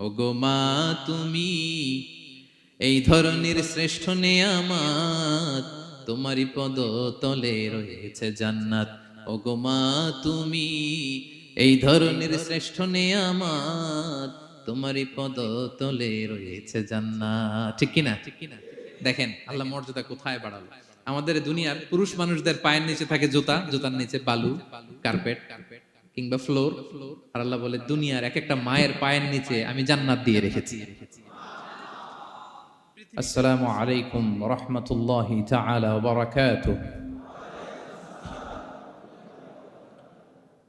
ওগো মা তুমি এই ধরনের শ্রেষ্ঠ নেয়ামত, তোমারই পদ তলে রয়েছে জান্নাত। ওগো মা তুমি এই ধরনের শ্রেষ্ঠ নেয়ামত, তোমারই পদ তলে রয়েছে জান্নাত। ঠিক কিনা? দেখেন আল্লাহ মর্যাদা কোথায় বাড়ালো। আমাদের দুনিয়ার পুরুষ মানুষদের পায়ের নিচে থাকে জুতা, জুতার নিচে বালু, কার্পেট কিংবা ফ্লোর। আর আল্লাহ বলে দুনিয়ার এক একটা মায়ের পায়ের নিচে আমি জান্নাত দিয়ে রেখেছি। আসসালামু আলাইকুম ওয়া রাহমাতুল্লাহি তাআলা ওয়া বারাকাতুহু।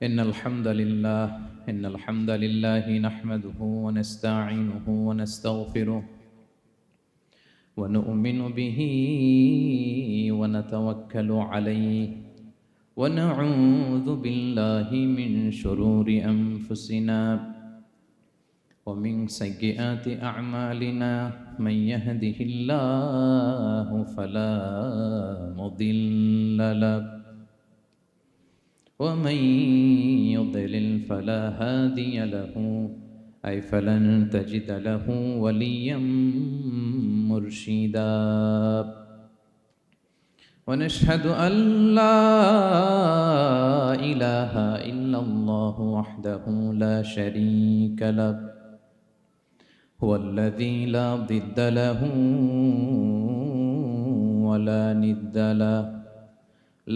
ইন্নাল হামদালিল্লাহ নাহমাদুহু ওয়া নাস্তাঈনুহু ওয়া নাস্তাগফিরুহ ওয়া নু'মিনু বিহি ওয়া নাতাওয়াক্কালু আলাইহি ওয়া নাউযু বিল্লাহি মিন শুরুরি আনফুসিনা ومن سيئات أعمالنا من يهده الله فلا مضل له ومن يضلل فلا هادي له أي فلن تجد له وليا مرشدا ونشهد أن لا إله إلا الله وحده لا شريك له هو الذي لا ضد له ولا ند له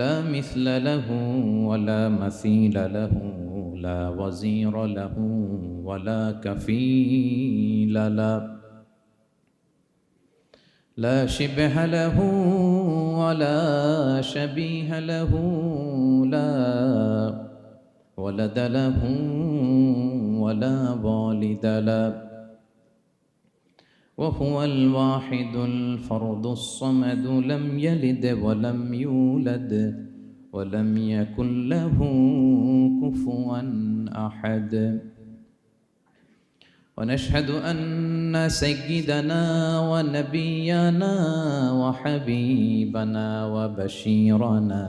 لا مثل له ولا مثيل له لا وزير له ولا كفيل له لا شبه له ولا شبيه له لا ولد له ولا والد له وهو الواحد الفرد الصمد لم يلد ولم يولد ولم يكن له كفوا أحد ونشهد أن سيدنا ونبينا وحبيبنا وبشيرنا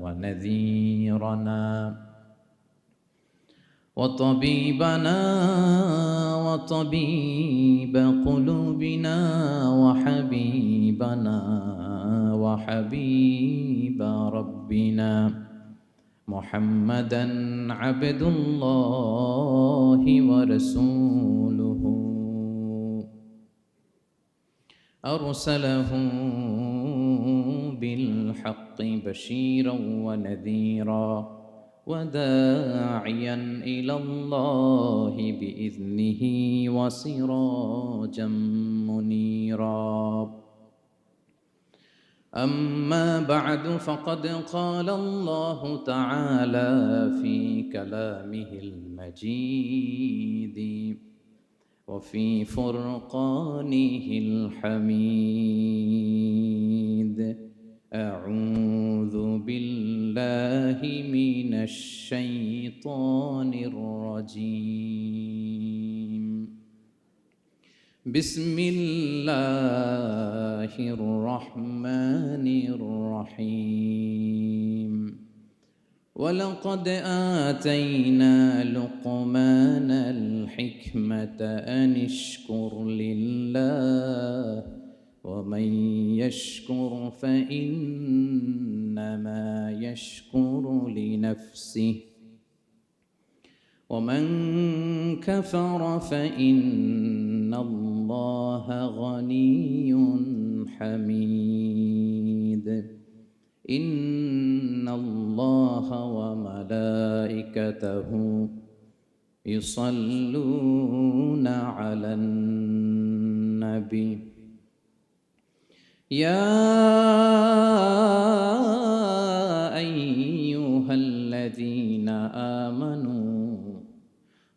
ونذيرنا وطبيبنا وطبيب قلوبنا وحبيبنا وحبيب ربنا محمدا عبد الله ورسوله أرسله بالحق بشيرا ونذيرا وداعيا إلى الله بإذنه وسراجا منيرا أما بعد فقد قال الله تعالى في كلامه المجيد وفي فرقانه الحميد أعوذ بالله من الشيطان الرجيم بسم الله الرحمن الرحيم ولقد آتينا لقمان الحكمة أن اشكر لله ومن يشكر فإنما يشكر لنفسه ومن كفر فإن الله غني حميد إن الله وملائكته يصلون على النبي يا أيها الذين آمنوا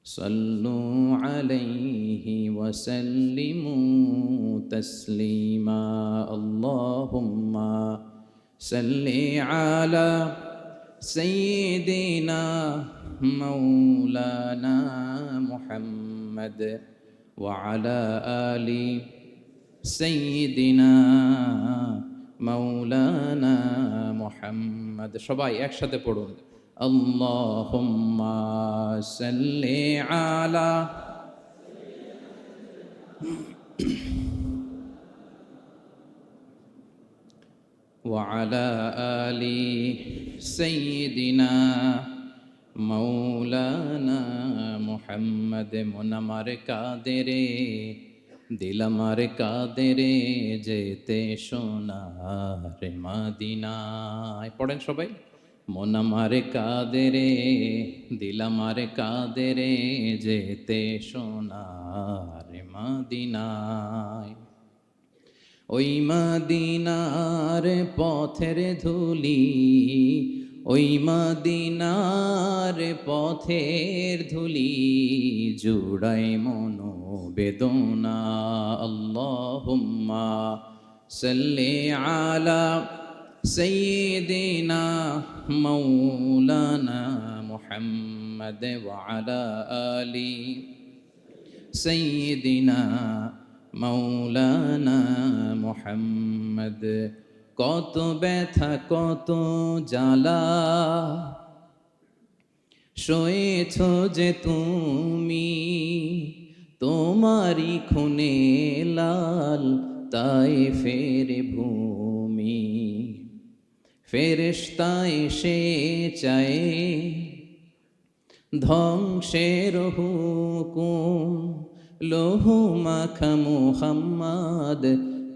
صلوا عليه وسلموا تسليما اللهم صل على سيدنا مولانا محمد وعلى آل سيدنا مولانا محمد সবাই একসাথে পড়ুন اللهم صل على وعلى آل سيدنا مولانا محمد মুনামার কাদেরে দিলামার কাদেরে যেতে সোনার মদিনায়। পড়েন সবাই। মুনামার কাদেরে দিলামার কাদেরে যেতে সোনার মদিনায়। ওই মদিনার পথের ধুলি, ওই মদিনার পথের ধুলি জুড়াই মনো বেদনা। আল্লাহুম্মা সাল্লি আলা সাইয়্যিদিনা মাওলানা মুহাম্মদ ওয়া আলা আলি সাইয়্যিদিনা মাওলানা মুহাম্মদ। কত ব্যথা কত জ্বালা সয়েছ যে তুমি, তোমারি খুনে লাল তায়েফের ভূমি। ফেরেশতা এসে চায় ধ্বংসের হুকুম, লোহু মাখা মুহাম্মদ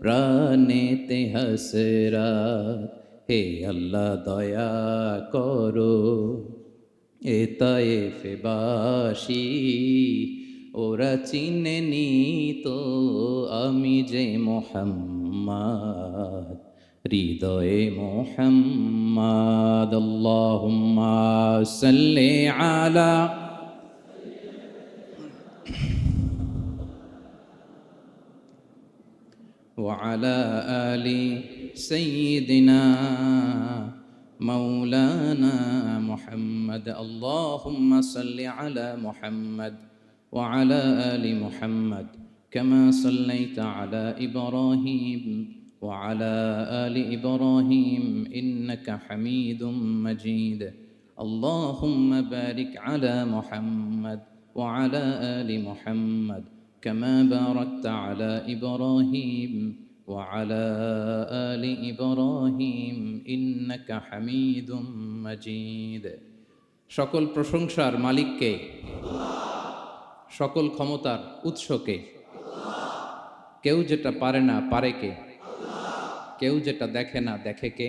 প্রাণেতে হাসরাত। হে আল্লাহ দয়া করো এ তায়েফবাসী, ওরা চিনেনি তো আমি যে মুহাম্মদ, হৃদয়ে মুহাম্মদ। আল্লাহুম্মা সাল্লি আলা وعلى آل سيدنا مولانا محمد. اللهم صل على محمد وعلى آل محمد كما صليت على إبراهيم وعلى آل إبراهيم إنك حميد مجيد. اللهم بارك على محمد وعلى آل محمد كما باركت على إبراهيم وعلى آل إبراهيم إنك حميد مجيد. সকল প্রশংসার মালিককে, সকল ক্ষমতার উৎসকে। কেউ যেটা পারে না পারে কে, কেউ যেটা দেখে না দেখে কে,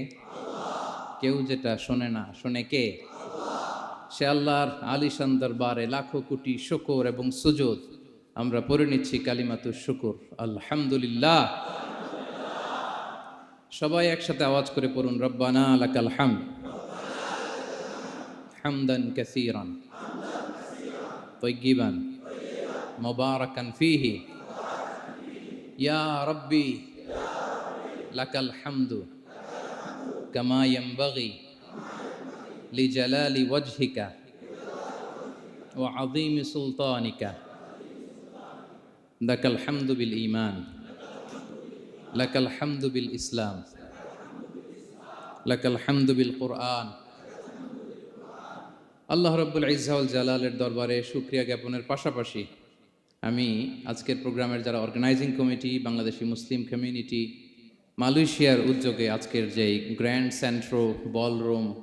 কেউ যেটা শোনে না শোনে কে। সে আল্লাহর আলিশান দরবারে লাখো কোটি শুকর এবং সুজুদ আমরা পড়ে নিচ্ছি কালিমাতুশ শুকর, আলহামদুলিল্লাহ। সবাই একসাথে আওয়াজ করে পড়ুন, রব্বানা লাকাল হামদ হামদান কাসীরান তাইয়িবান মুবারাকান ফীহি ইয়া রাব্বি লাকাল হামদু কামা ইয়ানবাগি লিজালালি ওয়াজহিকা ওয়া আযীমি সুলতানিকা। লাকাল হামদু বিল ঈমান, লাকাল হামদু বিল ইসলাম, লাকাল হামদু বিল কুরআন। আল্লাহ রাব্বুল ইজ্জা ওয়াল জালালের দরবারে শুকরিয়া জ্ঞাপনের পাশাপাশি আমি আজকের প্রোগ্রামের যারা organising committee, Bangladeshi Muslim community, মালয়েশিয়ার উদ্যোগে আজকের যে গ্র্যান্ড সেন্ট্রো বলরুম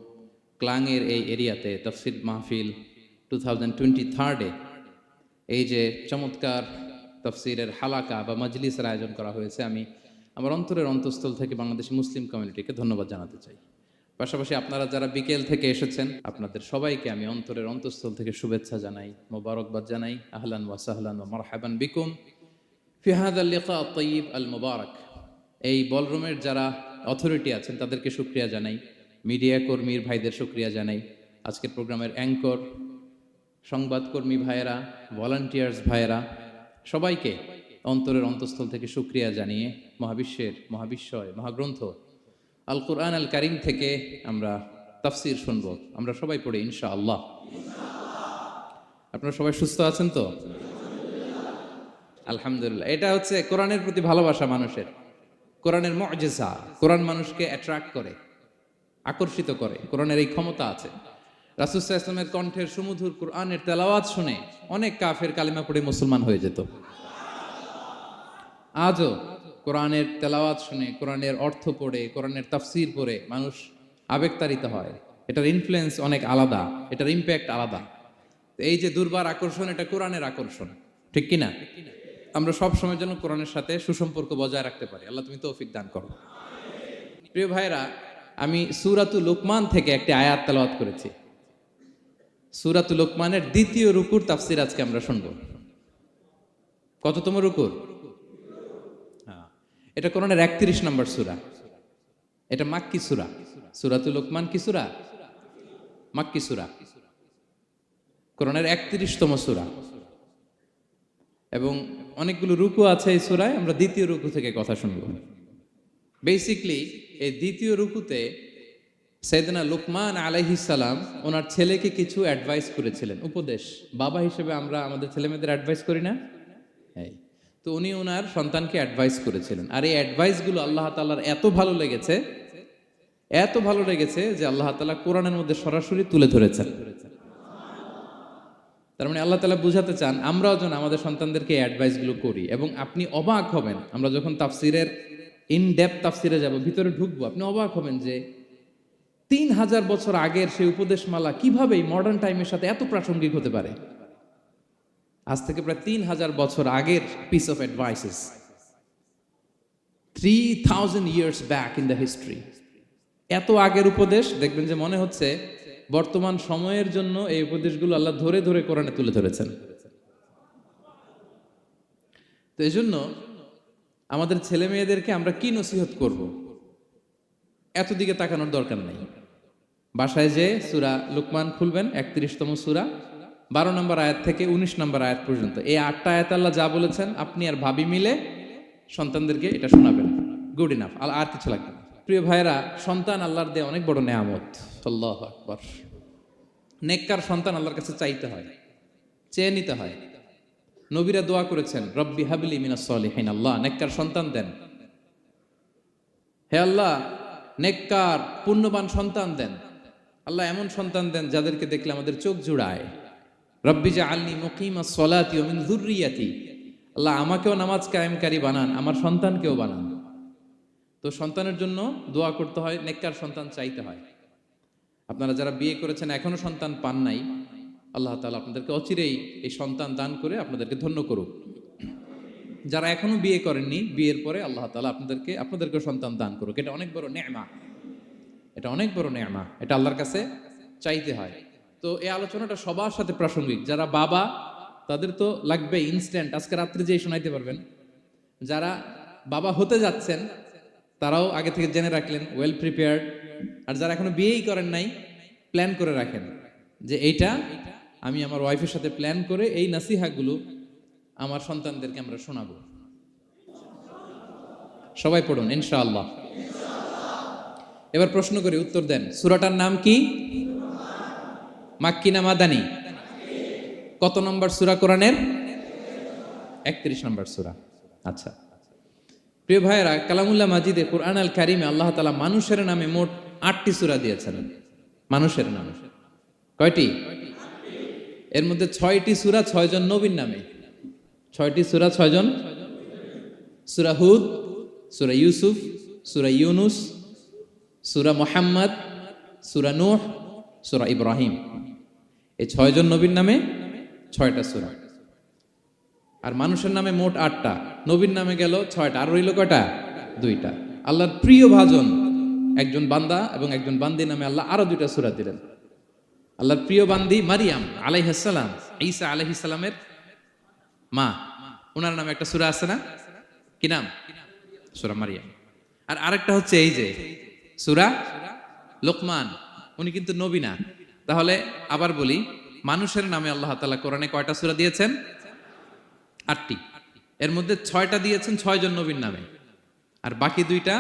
ক্লাংয়ের এই এরিয়াতে তাফসীর মাহফিল 2023 এই যে চমৎকার তাফসীরের হালাকা বা মজলিসের আয়োজন করা হয়েছে, আমি আমার অন্তরের অন্তঃস্থল থেকে বাংলাদেশি মুসলিম কমিউনিটিকে ধন্যবাদ জানাতে চাই। পাশাপাশি আপনারা যারা বিকেল থেকে এসেছেন, আপনাদের সবাইকে আমি অন্তরের অন্তঃস্থল থেকে শুভেচ্ছা জানাই, মোবারকবাদ জানাই। আহলান ওয়া সাহলান ওয়া মারহাবান বিকুম ফি হাযাল লিকা আত-তাইয়িব আল মুবারক। এই বলরুমের যারা অথরিটি আছেন তাদেরকে শুকরিয়া জানাই, মিডিয়া কর্মীর ভাইদের শুকরিয়া জানাই, আজকের প্রোগ্রামের অ্যাঙ্কর, সংবাদকর্মী ভাইয়েরা, ভলান্টিয়ার্স ভাইয়েরা, সবাইকে অন্তরের অন্তঃস্থল থেকে শুকরিয়া জানিয়ে মহাবিশ্বয় মহাগ্রন্থ আল কুরআন আল কারীম থেকে আমরা তাফসীর শুনব। আমরা সবাই পড়ি ইনশাআল্লাহ। আপনারা সবাই সুস্থ আছেন তো? আলহামদুলিল্লাহ। এটা হচ্ছে কোরআনের প্রতি ভালোবাসা মানুষের, কোরআনের মুআজিজা। কোরআন মানুষকে অ্যাট্রাক্ট করে, আকর্ষিত করে। কোরআনের এই ক্ষমতা আছে। রাসূল সাল্লাল্লাহু আলাইহি ওয়াসাল্লামের কণ্ঠের সুমধুর কোরআনের তেলাওয়াত শুনে অনেক কাফের কালিমা পড়ে মুসলমান হয়ে যেত। আজও কোরআনের তেলাওয়াত শুনে, কোরআনের অর্থ পড়ে, কোরআনের তাফসির পড়ে মানুষ আবেগতাড়িত হয়। এটার ইনফ্লুয়েন্স অনেক আলাদা, এটার ইম্প্যাক্ট আলাদা। তো এই যে দুর্বার আকর্ষণ, এটা কোরআনের আকর্ষণ, ঠিক কিনা? আমরা সব সময়ের জন্য কোরআনের সাথে সুসম্পর্ক বজায় রাখতে পারি। আল্লাহ তুমি তৌফিক দান করো। প্রিয় ভাইরা, আমি সূরাতুল লুকমান থেকে একটি আয়াত তেলাওয়াত করেছি। সূরাতুল লুকমানের দ্বিতীয় রুকুর তাফসির আজকে আমরা শুনবো। কততম রুকুর? হ্যাঁ, এটা কোরআনের 31 নম্বর সূরা। এটা মাক্কি সূরা। সূরাতুল লুকমান কি সূরা? মাক্কি সূরা, কোরআনের 31তম সূরা। এবং অনেকগুলো রুকু আছে এই সূরায়। আমরা দ্বিতীয় রুকু থেকে কথা শুনবো। বেসিকলি এই দ্বিতীয় রুকুতে সাইয়েদনা লুকমান আলাইহিস সালাম ওনার ছেলেকে কিছু অ্যাডভাইস করেছিলেন, উপদেশ। বাবা হিসেবে আমরা আমাদের ছেলেমেয়েদের অ্যাডভাইস করি না? হ্যাঁ। তো উনি ওনার সন্তানকে অ্যাডভাইস করেছিলেন। আর এই অ্যাডভাইসগুলো আল্লাহ তাআলার এত ভালো লেগেছে, এত ভালো লেগেছে যে আল্লাহ তাআলা কোরআনের মধ্যে সরাসরি তুলে ধরেছেন। তার মানে আল্লাহ তাআলা বুঝাতে চান আমরাও যেন আমাদের সন্তানদেরকে এই অ্যাডভাইসগুলো করি। এবং আপনি অবাক হবেন, আমরা যখন তাফসিরের ইন ডেপথ তাফসিরে যাব, ভিতরে ঢুকবো, আপনি অবাক হবেন যে 3000 বছর আগের সেই উপদেশমালা কিভাবে এই মডার্ন টাইমের সাথে এত প্রাসঙ্গিক হতে পারে। আজ থেকে প্রায় 3000 বছর আগের piece of advises, 3000 years back in the history. এত আগের উপদেশ, দেখবেন যে মনে হচ্ছে বর্তমান সময়ের জন্য এই উপদেশগুলো আল্লাহ ধরে ধরে কোরআনে তুলে ধরেছেন। তো এই জন্য আমাদের ছেলে মেয়েদেরকে আমরা কি নসিহত করব, এত দিকে তাকানোর দরকার নাই। বাসায় যে সূরা লুকমান খুলবেন, 31তম সূরা, 12 নম্বর আয়াত থেকে 19 নম্বর আয়াত পর্যন্ত। এই 8টা আয়াত আল্লাহ যা বলেছেন আপনি আর ভাবি মিলে সন্তানদেরকে এটা শোনাবেন। গুড ইনাফ, আর কিছু লাগবে না। প্রিয় ভাইরা, সন্তান আল্লাহর দেয়া অনেক বড় নেয়ামত। আল্লাহু আকবার। নেককার সন্তান আল্লাহর কাছে চাইতে হয়, চেয়ে নিতে হয়। নবীরা দোয়া করেছেন, রব্বি হাবলি মিনাস সলিহিন, আল্লাহ নেককার সন্তান দেন। হে আল্লাহ, নেককার পুণ্যবান সন্তান দেন। আল্লাহ এমন সন্তান দেন যাদেরকে দেখলে আমাদের চোখ জুড়ায়। রব্বি জাআলনি মুকিমাস সলাতি ওয়া মিন যুররিয়াতি, আল্লাহ আমাকেও নামাজ কায়েমকারী বানান, আমার সন্তানকেও বানান। তো সন্তানের জন্য দোয়া করতে হয়, নেককার সন্তান চাইতে হয়। আপনারা যারা বিয়ে করেছেন এখনো সন্তান পান নাই, আল্লাহ তাআলা আপনাদেরকে অচিরেই এই সন্তান দান করে আপনাদেরকে ধন্য করুক। যারা এখনো বিয়ে করেননি, বিয়ের পরে আল্লাহ তাআলা আপনাদেরকে সন্তান দান করুক। এটা অনেক বড় নেয়ামত, এটা অনেক বড় নেয়ামত, এটা আল্লাহর কাছে চাইতে হয়। তো এই আলোচনাটা সবার সাথে প্রাসঙ্গিক। যারা বাবা তাদের তো লাগবে ইনস্ট্যান্ট, আজকে রাত্রে যেই শোনাইতে পারবেন। যারা বাবা হতে যাচ্ছেন তারাও আগে থেকে জেনে রাখলেন, ওয়েল প্রিপেয়ার্ড। আর যারা এখনো বিয়েই করেন নাই, প্ল্যান করে রাখেন যে এইটা আমি আমার ওয়াইফের সাথে প্ল্যান করে এই নাসিহাগুলো আমার সন্তানদেরকে আমরা শোনাবো। সবাই পড়ুন ইনশাআল্লাহ। এবার প্রশ্ন করে উত্তর দেন। সূরাটার নাম কি? মাক্কি না মাদানী? কত নম্বর সূরা কোরআনের? 31 নম্বর সূরা। আচ্ছা প্রিয় ভাইয়েরা, কালামুল্লাহ মাজিদে কুরআন আল কারিমে আল্লাহ তাআলা মানুষের নামে মোট 8টি সূরা দিয়েছেন। মানুষের নামে কয়টি? এর মধ্যে 6টি সূরা 6 জন নবীর নামে। 6টি সূরা 6 জন। সূরা হুদ, সূরা ইউসুফ, সূরা ইউনুস, সূরা মুহাম্মদ, সূরা নূহ, সূরা ইব্রাহিম। এই 6 জন নবীর নামে 6টা সূরা। আর মানুষের নামে মোট 8টা, নবীর নামে গেল 6টা, আর রইল কয়টা? 2টা। আল্লাহর প্রিয় ভাজন একজন বান্দা এবং একজন বান্দির নামে আল্লাহ আরো 2টা সূরা দিলেন। আল্লাহর প্রিয় বান্দি মারিয়াম আলাইহিস সালাম, ঈসা আলাইহিস সালামের মা, ওনার নামে একটা সূরা আছে না? কি নাম? সূরা মারিয়াম। আর আরেকটা হচ্ছে এই যে সূরা লুকমান, উনি কিন্তু নবী না। তাহলে আবার বলি, মানুষের নামে আল্লাহ তাআলা কোরআনে কয়টা সূরা দিয়েছেন? 8টি। এর মধ্যে 6টা দিয়েছেন 6 জন নবীর নামে, আর বাকি 2টা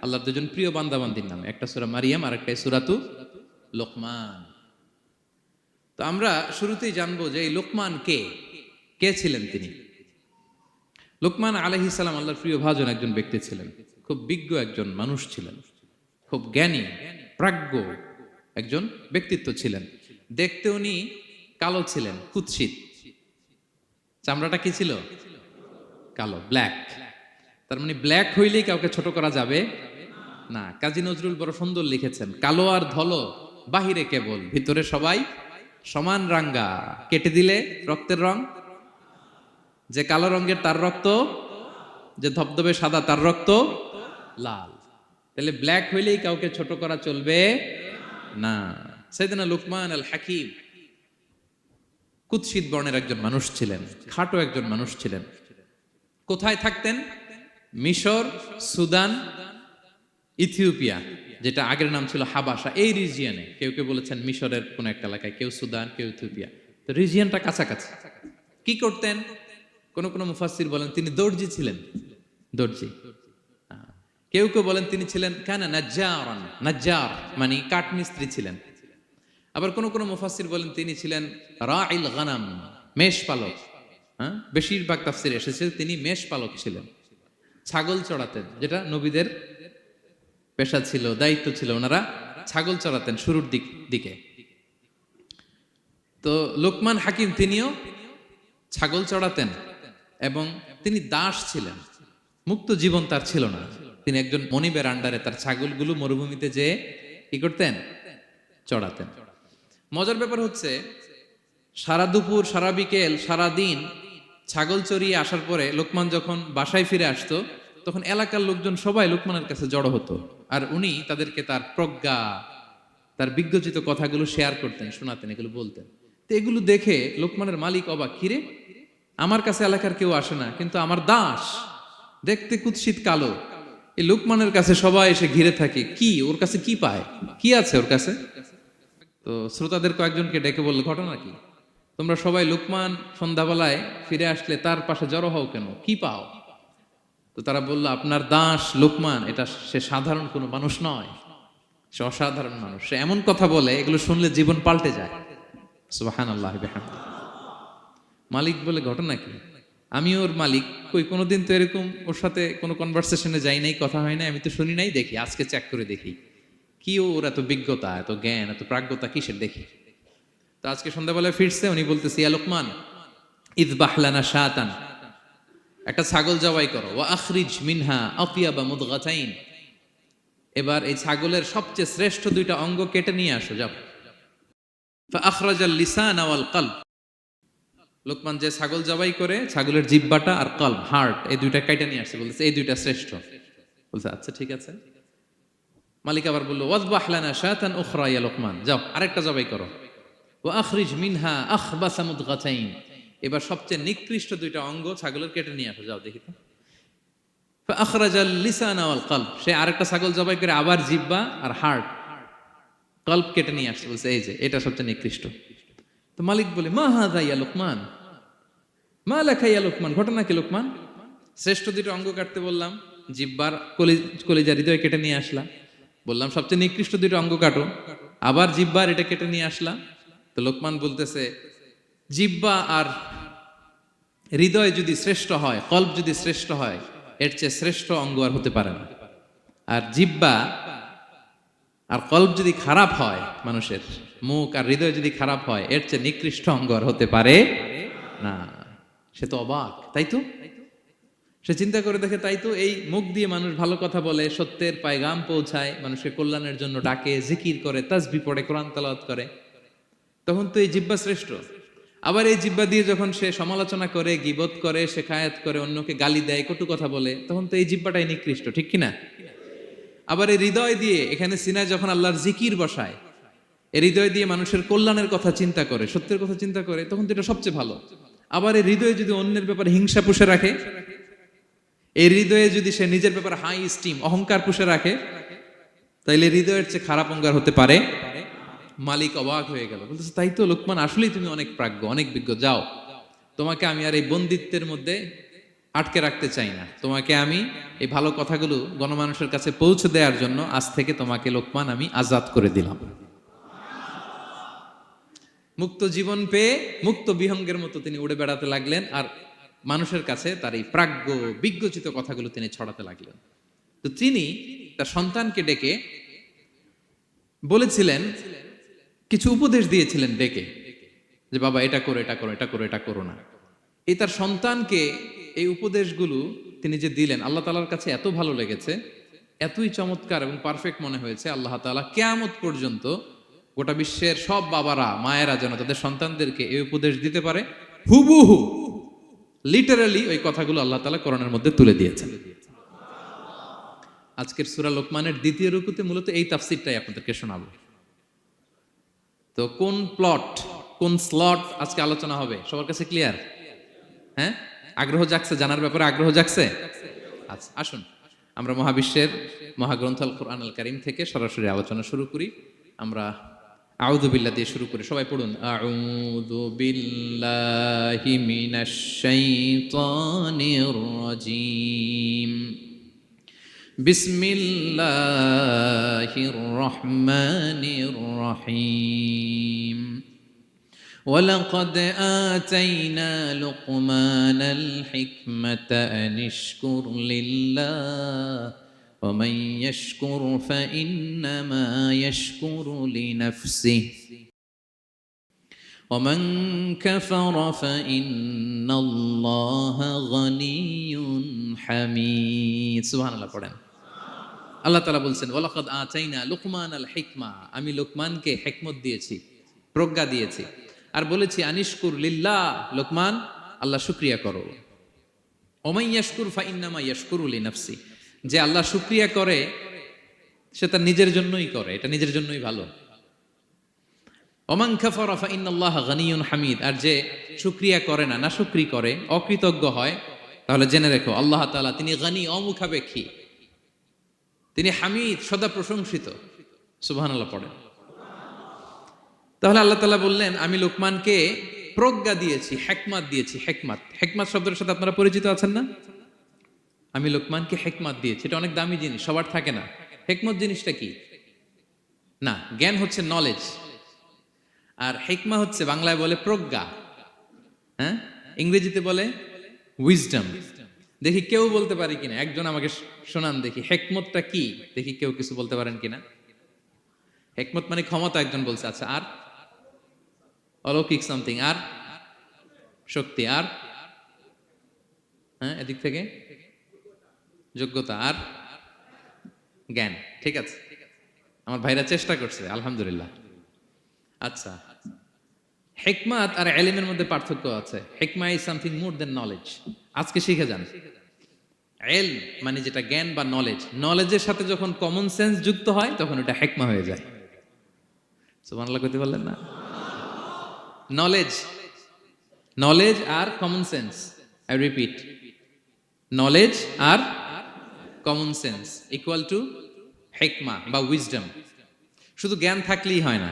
আল্লাহর 2 জন প্রিয় বান্দাবান্দির নামে। একটা সূরা মারিয়াম আর একটা সূরাতু লুকমান। তো আমরা শুরুতেই জানবো যে এই লুকমান কে ছিলেন তিনি। লুকমান আলাইহিস সালাম আল্লাহর প্রিয় ভাজন একজন ব্যক্তি ছিলেন, খুব বিজ্ঞ একজন মানুষ ছিলেন, খুব জ্ঞানী প্রাজ্ঞ একজন ব্যক্তিত্ব ছিলেন। দেখতে উনি কালো ছিলেন, কুৎসিত। চামড়াটা কি ছিল? কালো, ব্ল্যাক। তার মানে ব্ল্যাক হইলেই কাউকে ছোট করা যাবে না। কাজী নজরুল বড় সুন্দর লিখেছেন, কালো আর ধলো বাহিরে কেবল, ভিতরে সবাই সমান রাঙ্গা, কেটে দিলে রক্তের রং। যে কালো রঙের তার রক্ত, যে ধবধবে সাদা তার রক্ত লাল। তাহলে ব্ল্যাক হইলেই কাউকে ছোট করা চলবে না। সাইয়েদনা লুকমান আল হাকিম কুৎসিত বর্ণের একজন মানুষ ছিলেন, খাটো একজন মানুষ ছিলেন। কোথায় থাকতেন? মিশর, সুদান, ইথিওপিয়া, যেটা আগের নাম ছিল হাবাসা, এই রিজিয়নে। কেউ কেউ বলেছেন মিশরের কোন একটা এলাকায়, কেউ সুদান, কেউ ইথিওপিয়া। তো রিজিয়নটা কাছাকাছি। কি করতেন? কোন কোন মুফাসসির বলেন তিনি দর্জি ছিলেন, দর্জি। কেউ কেউ বলেন তিনি ছিলেন কানা নাজ্জারান, নাজ্জার মানে কাঠমিস্ত্রি ছিলেন। আবার কোন কোন মুফাসসির বলেন তিনি ছিলেন রাইল গানাম, মেষ পালক। বেশিরভাগ তাফসিরে এসেছে তিনি মেষ পালক ছিলেন, ছাগল চড়াতেন, যেটা নবীদের পেশা ছিল, দায়িত্ব ছিল। ওনারা ছাগল চড়াতেন শুরুর দিকে। তো লোকমান হাকিম তিনিও ছাগল চড়াতেন এবং তিনি দাস ছিলেন, মুক্ত জীবন তার ছিল না। তিনি একজন মনিবের আন্ডারে তার ছাগলগুলো মরুভূমিতে যেয়ে কি করতেন? চড়াতেন। মজার ব্যাপার হচ্ছে, সারা দুপুর, সারা বিকেল, সারা দিন ছাগল চড়িয়ে আসার পরে লোকমান যখন বাসায় ফিরে আসতো, তখন এলাকার লোকজন সবাই লোকমানের কাছে জড়ো হতো, আর উনি তাদেরকে তার প্রজ্ঞা, তার বিজ্ঞচিত কথাগুলো শেয়ার করতেন, শোনাতেন, এগুলো বলতেন। তো এগুলো দেখে লোকমানের মালিক অবাক, কিরে আমার কাছে এলাকার কেউ আসে না, কিন্তু আমার দাস দেখতে কুৎসিত কালো, এই লোকমানের কাছে সবাই এসে ঘিরে থাকে, কি ওর কাছে কি পায়, কি আছে ওর কাছে? তো শ্রোতাদের কয়েকজনকে ডেকে বলল, ঘটনা কি? তোমরা সবাই লোকমান সন্ধ্যাবেলায় ফিরে আসলে তার পাশে জড়ো হও কেন, কি পাও? তো তারা বলল, আপনার দাস লোকমান, এটা সে সাধারণ কোনো মানুষ নয়, সে অসাধারণ মানুষ। সে এমন কথা বলে, এগুলো শুনলে জীবন পাল্টে যায়। সুবহানাল্লাহ বিহামদিহি। মালিক বলে, ঘটনা কি? আমি ওর মালিক, কই কোনোদিন তো এরকম ওর সাথে কোনো কনভারসেশনে যাই নাই, কথা হয় নাই, আমি তো শুনি নাই, দেখি আজকে চেক করে দেখি কি ওর এত বিজ্ঞতা, এত জ্ঞান, এত প্রাজ্ঞতা কিসের, দেখি। তো আজকে সন্ধ্যাবেলায় ফিরছে, উনি বলতেছে, ইয়া লোকমান ইযবাহ লানা শাতান, একটা ছাগল জবাই করো, ওয়া আখরিজ মিনহা আতিয়াবা মুদগাতাইন, এবার এই ছাগলের সবচেয়ে শ্রেষ্ঠ দুইটা অঙ্গ কেটে নিয়ে আসো, যাও। ফাআখরাজাল লিসান ওয়াল কলব, লোকমান যে ছাগল জবাই করে ছাগলের জিহ্বাটা আর কলব, হার্ট, এই দুইটা কেটে নিয়ে আসছে, বলতেছে এই দুইটা শ্রেষ্ঠ। বলছে আচ্ছা ঠিক আছে। মালিক আবার বলল, ওয়াযবাহ লানা শাতান উখরা ইয়া লোকমান, যাও আরেকটা জবাই করো, ওয়া আখরিজ মিনহা আখবাসা মুদগাতাইন, এবার সবচেয়ে নিকৃষ্ট দুইটা অঙ্গ ছাগলের কেটে নিয়ে আসো, যাও দেখি তো। ফাআখরাজাল লিসান ওয়াল কলব, সে আরেকটা ছাগল জবাই করে আবার জিহ্বা আর হার্ট, কলব কেটে নিয়ে আসছে, বলছে এই যে এটা সবচেয়ে নিকৃষ্ট। তো মালিক বলে, মা হাযা ইয়া লোকমান, মা লাকা ইয়া লোকমান, ঘটনা কি লোকমান? শ্রেষ্ঠ দুটো অঙ্গ কাটতে বললাম, জিহ্বার কলিজা হৃদয় কেটে নিয়ে আসলাম, বললাম সবচেয়ে নিকৃষ্ট দুটো অঙ্গ কাটো, আবার জিহ্বার এটা কেটে নিয়ে আসলাম। তো লোকমান বলতেছে, জিহ্বা আর হৃদয় যদি শ্রেষ্ঠ হয়, কলব যদি শ্রেষ্ঠ হয়, এর চেয়ে শ্রেষ্ঠ অঙ্গ আর হতে পারে না। আর জিহ্বা আর কলব যদি খারাপ হয়, মানুষের মুখ আর হৃদয় যদি খারাপ হয়, এর চেয়ে নিকৃষ্ট অঙ্গ আর হতে পারে না। সে তো অবাক, তাই তো? সে চিন্তা করে দেখে, তাই তো, এই মুখ দিয়ে মানুষ ভালো কথা বলে, সত্যের পায়গাম পৌঁছায়, মানুষের কল্যাণের জন্য ডাকে, জিকির করে, তাসবিহ পড়ে, কোরআন তেলাওয়াত করে, তখন তো এই জিহ্বা শ্রেষ্ঠ। আবার এই জিহ্বা দিয়ে যখন সে সমালোচনা করে, গীবত করে, শেখায়াত করে, অন্যকে গালি দেয়, কটু কথা বলে, তখন তো এই জিহ্বাটাই নিকৃষ্ট, ঠিক কিনা? আবার এই হৃদয় দিয়ে, এখানে সিনায় যখন আল্লাহর জিকির বসায়, এই হৃদয় দিয়ে মানুষের কল্যাণের কথা চিন্তা করে, সত্যের কথা চিন্তা করে, তখন তো এটা সবচেয়ে ভালো। আবার এই হৃদয়ে যদি অন্যের ব্যাপারে হিংসা পুষে রাখে, এই হৃদয়ে যদি সে নিজের ব্যাপারে হাই স্টিম, অহংকার পুষে রাখে, তাইলে হৃদয়ের চেয়ে খারাপ অঙ্গার হতে পারে? মালিক অবাক হয়ে গেল, বলতেছে, তাই তো লোকমান, আসলেই তুমি অনেক প্রাজ্ঞ, অনেক বিজ্ঞ, যাও, তোমাকে আমি আর এই বন্দিত্বের মধ্যে আটকে রাখতে চাই না, তোমাকে আমি এই ভালো কথাগুলো গণমানুষের কাছে পৌঁছে দেওয়ার জন্য আজ থেকে তোমাকে লোকমান আমি আজাদ করে দিলাম। মুক্ত জীবন পেয়ে মুক্ত বিহঙ্গের মতো তিনি উড়ে বেড়াতে লাগলেন, আর মানুষের কাছে তার এই প্রাজ্ঞ বিজ্ঞচিত কথাগুলো তিনি ছড়াতে লাগলেন। তো তিনি তার সন্তানকে ডেকে বলেছিলেন, কিছু উপদেশ দিয়েছিলেন ডেকে, যে বাবা এটা করো, এটা করো, এটা করো, এটা করো না। এই তার সন্তানকে এই উপদেশগুলো তিনি যে দিলেন আল্লাহ তাআলার কাছে এত ভালো লেগেছে, এতই চমৎকার এবং পারফেক্ট মনে হয়েছে, আল্লাহ তাআলা কিয়ামত পর্যন্ত গোটা বিশ্বের সব বাবারা মায়েরা যেন তাদের সন্তানদেরকে এই উপদেশ দিতে পারে, হুবহু লিটারালি ওই কথাগুলো আল্লাহ তাআলা কোরআনের মধ্যে তুলে দিয়েছেন। আজকের সূরা লোকমানের দ্বিতীয় রুকুতে মূলত এই তাফসীরটাই আপনাদেরকে শোনাবো। তো কোন প্লট, কোন স্লট আজকে আলোচনা হবে সবার কাছে ক্লিয়ার? হ্যাঁ, আগ্রহ জাগছে, জানার ব্যাপারে আগ্রহ জাগছে? আচ্ছা, আসুন আমরা মহাবিশ্বের মহাগ্রন্থ আল কোরআন আল কারীম থেকে সরাসরি আলোচনা শুরু করি। আমরা আউযু বিল্লাহ দিয়ে শুরু করি, সবাই পড়ুন আউযু বিল্লাহি মিনাশ শাইতানির রাজীম। বিসমিল্লাহির রহমানির রহিম। ولقد آتينا لقمان الحكمة أن اشكر لله ومن يشكر فإنما يشكر لنفسه ومن كفر فإن الله غني حميد سبحان الله পড়েন। আল্লাহ তাআলা বলছেন ওয়ালাকাদ আতাইনা লুকমানাল হিকমা, আমি লোকমানকে হিকমত দিয়েছি, প্রজ্ঞা দিয়েছি, আর বলেছি আনিশকুর লিল্লাহ, লোকমান আল্লাহ শুকরিয়া করো। ওমাই ইয়াশকুর ফাইন্নামা ইয়াশকুরু লিনাফসি, যে আল্লাহ শুকরিয়া করে সে তার নিজের জন্যই করে, এটা নিজের জন্যই ভালো। ওমান কাফারা ফাইন্নাল্লাহা গানিয়ুন হামিদ, আর যে শুকরিয়া করে না, নাশুকরি করে, অকৃতজ্ঞ হয়, তাহলে জেনে রেখো আল্লাহ তাআলা তিনি গানি, অমুখাপেক্ষী, তিনি হামিদ, সদা প্রশংসিত। সুবহানাল্লাহ পড়েন। তাহলে আল্লাহ তাআলা বললেন আমি লোকমানকে প্রজ্ঞা দিয়েছি, হিকমত দিয়েছি। হিকমত, হিকমত শব্দের সাথে আপনারা পরিচিত আছেন না? আমি লোকমানকে হিকমত দিয়েছি, এটা অনেক দামি জিনিস, সবার থাকে না। হিকমত জিনিসটা কি? না, জ্ঞান হচ্ছে নলেজ, আর হিকমা হচ্ছে বাংলায় বলে প্রজ্ঞা, হ্যাঁ, ইংরেজিতে বলে উইজডম। দেখি কেউ বলতে পারে কিনা, একজন আমাকে শোনান দেখি হিকমতটা কি, দেখি কেউ কিছু বলতে পারেন কিনা। হিকমত মানে ক্ষমতা, একজন বলছে। আচ্ছা, আর অলৌকিক সামথিং, আর শক্তি, আর হ্যাঁ এদিক থেকে যোগ্যতা, আর জ্ঞান। ঠিক আছে, আমার ভাইরা চেষ্টা করছে, আলহামদুলিল্লাহ। আচ্ছা, হিকমত আর ইলমের মধ্যে পার্থক্য আছে। হিকমা is something more than knowledge. আজকে শিখে যান। ইলম মানে যেটা জ্ঞান বা নলেজ, নলেজের সাথে যখন কমন সেন্স যুক্ত হয় তখন এটা হিকমা হয়ে যায়। সুবহানাল্লাহ কইতে পারলেন না? নলেজ, নলেজ আর common sense, I repeat, knowledge আর কমন সেন্স ইকুয়াল টু হিকমা বা উইজডম। শুধু জ্ঞান থাকলেই হয় না,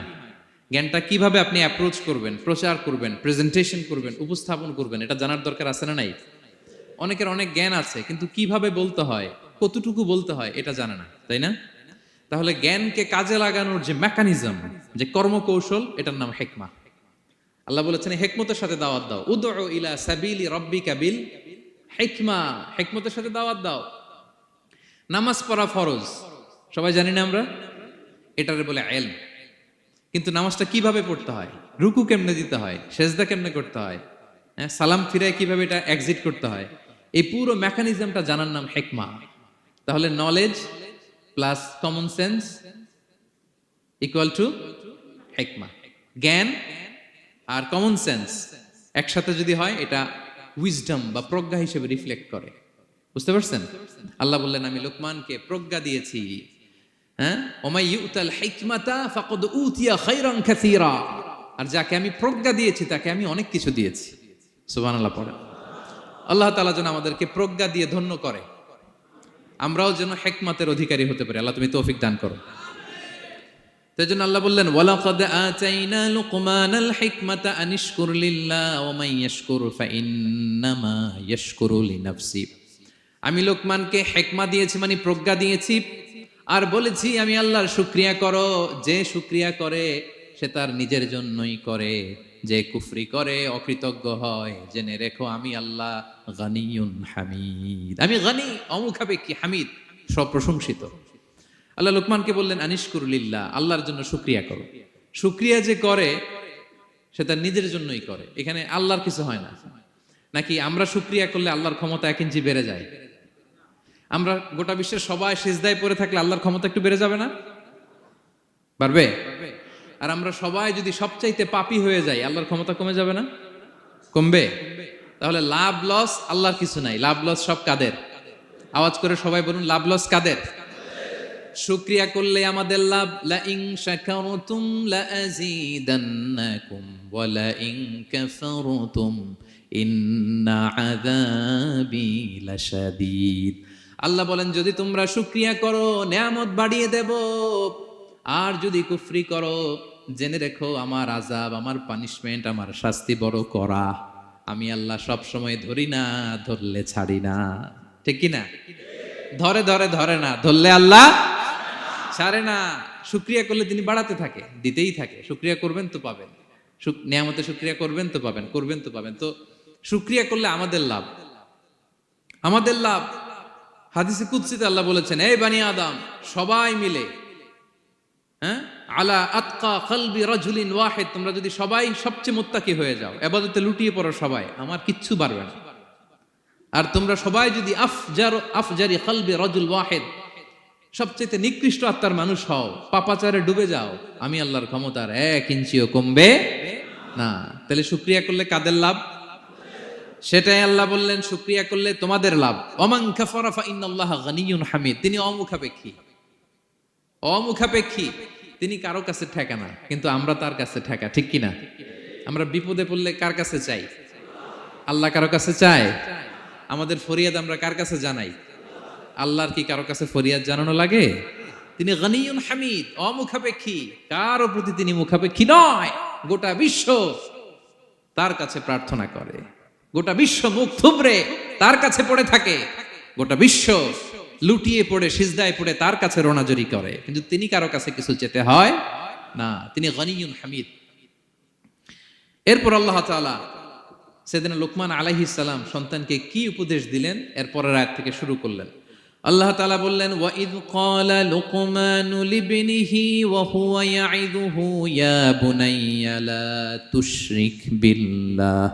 জ্ঞানটা কিভাবে আপনি অ্যাপ্রোচ করবেন, প্রচার করবেন, প্রেজেন্টেশন করবেন, উপস্থাপন করবেন, এটা জানার দরকার আছে না নাই? অনেকের অনেক জ্ঞান আছে কিন্তু কিভাবে বলতে হয়, কতটুকু বলতে হয় এটা জানে না, তাই না? তাহলে জ্ঞানকে কাজে লাগানোর যে মেকানিজম, যে কর্মকৌশল, এটার নাম হিকমা। আল্লাহ বলেছেন হিকমতের সাথে দাওয়াত দাও, উদউ ইলা সাবিলি রাব্বিকা বিল হিকমা, হিকমতের সাথে দাওয়াত দাও। নামাজ পড়া ফরজ, সবাই জানি না আমরা, এটারে বলে ইলম। কিন্তু নামাজটা কিভাবে পড়তে হয়, রুকু কেমনে দিতে হয়, সেজদা কেমনে করতে হয়, সালাম ফিরায় কিভাবে এটা এক্সিট করতে হয়, এই পুরো মেকানিজমটা জানার নাম হিকমা। তাহলে knowledge plus common sense equal to হিকমা। জ্ঞান আর কমন সেন্স একসাথে যদি হয় এটা উইজডম বা প্রজ্ঞা হিসেবে রিফ্লেক্ট করে। বুঝতে পারছেন? আল্লাহ বললেন আমি লোকমানকে প্রজ্ঞা দিয়েছি। হ্যাঁ, ওমাই ইউতাল হিকমাতা ফাকাদ উতিয়া খায়রান কাসীরা, আর যাকে আমি প্রজ্ঞা দিয়েছি তাকে আমি অনেক কিছু দিয়েছি। সুবহানাল্লাহ পড়েন। আল্লাহ তাআলা যেন আমাদেরকে প্রজ্ঞা দিয়ে ধন্য করে, আমরাও যেন হিকমতের অধিকারী হতে পারি। আল্লাহ তুমি তৌফিক দান করো। তাই জন্য আল্লাহ বললেন ওয়ালাকাদ আতাইনা লুকমানাল হিকমাতা আনিশকুর লিল্লাহ ওয়া মান ইয়াশকুর ফাইন্নামা ইয়াশকুরু লিনাফসি। আমি লোকমানকে হিকমা দিয়েছি মানে প্রজ্ঞা দিয়েছি, আর বলেছি আমি আল্লাহর শুকরিয়া করো। যে শুকরিয়া করে সে তার নিজের জন্যই করে, যে কুফরি করে, অকৃতজ্ঞ হয়, জেনে রেখো আমি আল্লাহ গানিয়ুন হামিদ, আমি গানি, অমুখাপেক্ষী, হামিদ, সপ্রশংসিত। আল্লাহ লোকমানকে বললেন আনিশকুর লিল্লাহ, আল্লাহর জন্য শুকরিয়া করো। শুকরিয়া যে করে সে তার নিজের জন্যই করে, এখানে আল্লাহর কিছু হয় না। নাকি আমরা শুকরিয়া করলে আল্লাহর ক্ষমতা 1 ইঞ্চি বেড়ে যায়? আমরা গোটা বিশ্বের সবাই সিজদায় পড়ে থাকলে আল্লাহর ক্ষমতা একটু বেড়ে যাবে না? পারবে? আর আমরা সবাই যদি সবচাইতে পাপী হয়ে যাই, আল্লাহর ক্ষমতা কমে যাবে না? কমবে? তাহলে লাভ লস আল্লাহর কিছু নাই, লাভ লস সব কাদের? আওয়াজ করে সবাই বলুন, লাভ লস কাদের? শুকরিয়া করলে আমাদের লাভ। লা ইন শাকারতুম লা আযীদান্নাকুম ওয়া লা ইন কাফারতুম ইন্না আযাবি লাশাদীদ। আল্লাহ বলেন, যদি তোমরা শুকরিয়া করো নেয়ামত বাড়িয়ে দেব, আর যদি কুফরি করো জেনে রেখো আমার আযাব, আমার পানিশমেন্ট, আমার শাস্তি বড় কড়া। আমি আল্লাহ সব সময় ধরি না, ধরলে ছাড়ি না। ঠিক কি না? ধরে ধরে ধরে না, ধরলে আল্লাহ ছাড়ে না। শুকরিয়া করলে তিনি বাড়াতে থাকে, দিতেই থাকে। শুকরিয়া করবেন তো পাবেন, নিয়ামতে শুকরিয়া করবেন তো পাবেন, করবেন তো পাবেন। তো শুকরিয়া করলে আমাদের লাভ, আমাদের লাভ। হাদিসে কুদসিতে আল্লাহ বলেছেন, এই বানি আদম সবাই মিলে, হ্যাঁ, আলা আতকা কলবি রাজুলিন ওয়াহিদ, তোমরা যদি সবাই সবচেয়ে মুত্তাকি হয়ে যাও, ইবাদতে লুটিয়ে পড়ো সবাই, আমার কিচ্ছু পারবে না। আর তোমরা সবাই যদি আফজারি কলবি রাজুল ওয়াহিদ, সবচেয়ে নিকৃষ্ট আত্মার মানুষ হও, পাপাচারে ডুবে যাও, আমি আল্লাহর ক্ষমতার 1 ইঞ্চিও কমবে না। তাহলে শুকরিয়া করলে কাদের লাভ? সেটাই আল্লাহ বললেন, শুকরিয়া করলে তোমাদের লাভ। ওমান কাফারা ফা ইন্নাল্লাহা গানিয়্যুন হামিদ, তিনি অমুখাপেক্ষী, অমুখাপেক্ষী, তিনি কারো কাছে ঠেকা না, কিন্তু আমরা তার কাছে ঠেকা। ঠিক কিনা? আমরা বিপদে পড়লে কার কাছে চাই? আল্লাহ কারো কাছে চায়? আমাদের ফরিয়াদ আমরা কার কাছে জানাই? আল্লাহর কি কারো কাছে ফরিয়াদ জানানো লাগে? তিনি গানিয়ুন হামিদ, অমুখাপেক্ষী, কারো প্রতি তিনি মুখাপেক্ষী নয়। গোটা বিশ্ব তার কাছে প্রার্থনা করে, গোটা বিশ্ব মুখ থুবড়ে তার কাছে পড়ে থাকে, গোটা বিশ্ব লুটিয়ে পড়ে সিজদায় পড়ে তার কাছে রোনাজরি করে, কিন্তু তিনি কারো কাছে কিছু চেতে হয় না। তিনি গানিয়ুন হামিদ। এরপর আল্লাহ তাআলা সেদিন লোকমান আলাইহিস সালাম সন্তানকে কি উপদেশ দিলেন, এরপরের আয়াত থেকে শুরু করলেন। আল্লাহ তাআলা বললেন, ওয়া ইয ক্বালা লুকমানু লিবনিহি ওয়া হুয়া ইয়াইযুহু ইয়া বুনাইয়া লা তুশরিক বিল্লাহ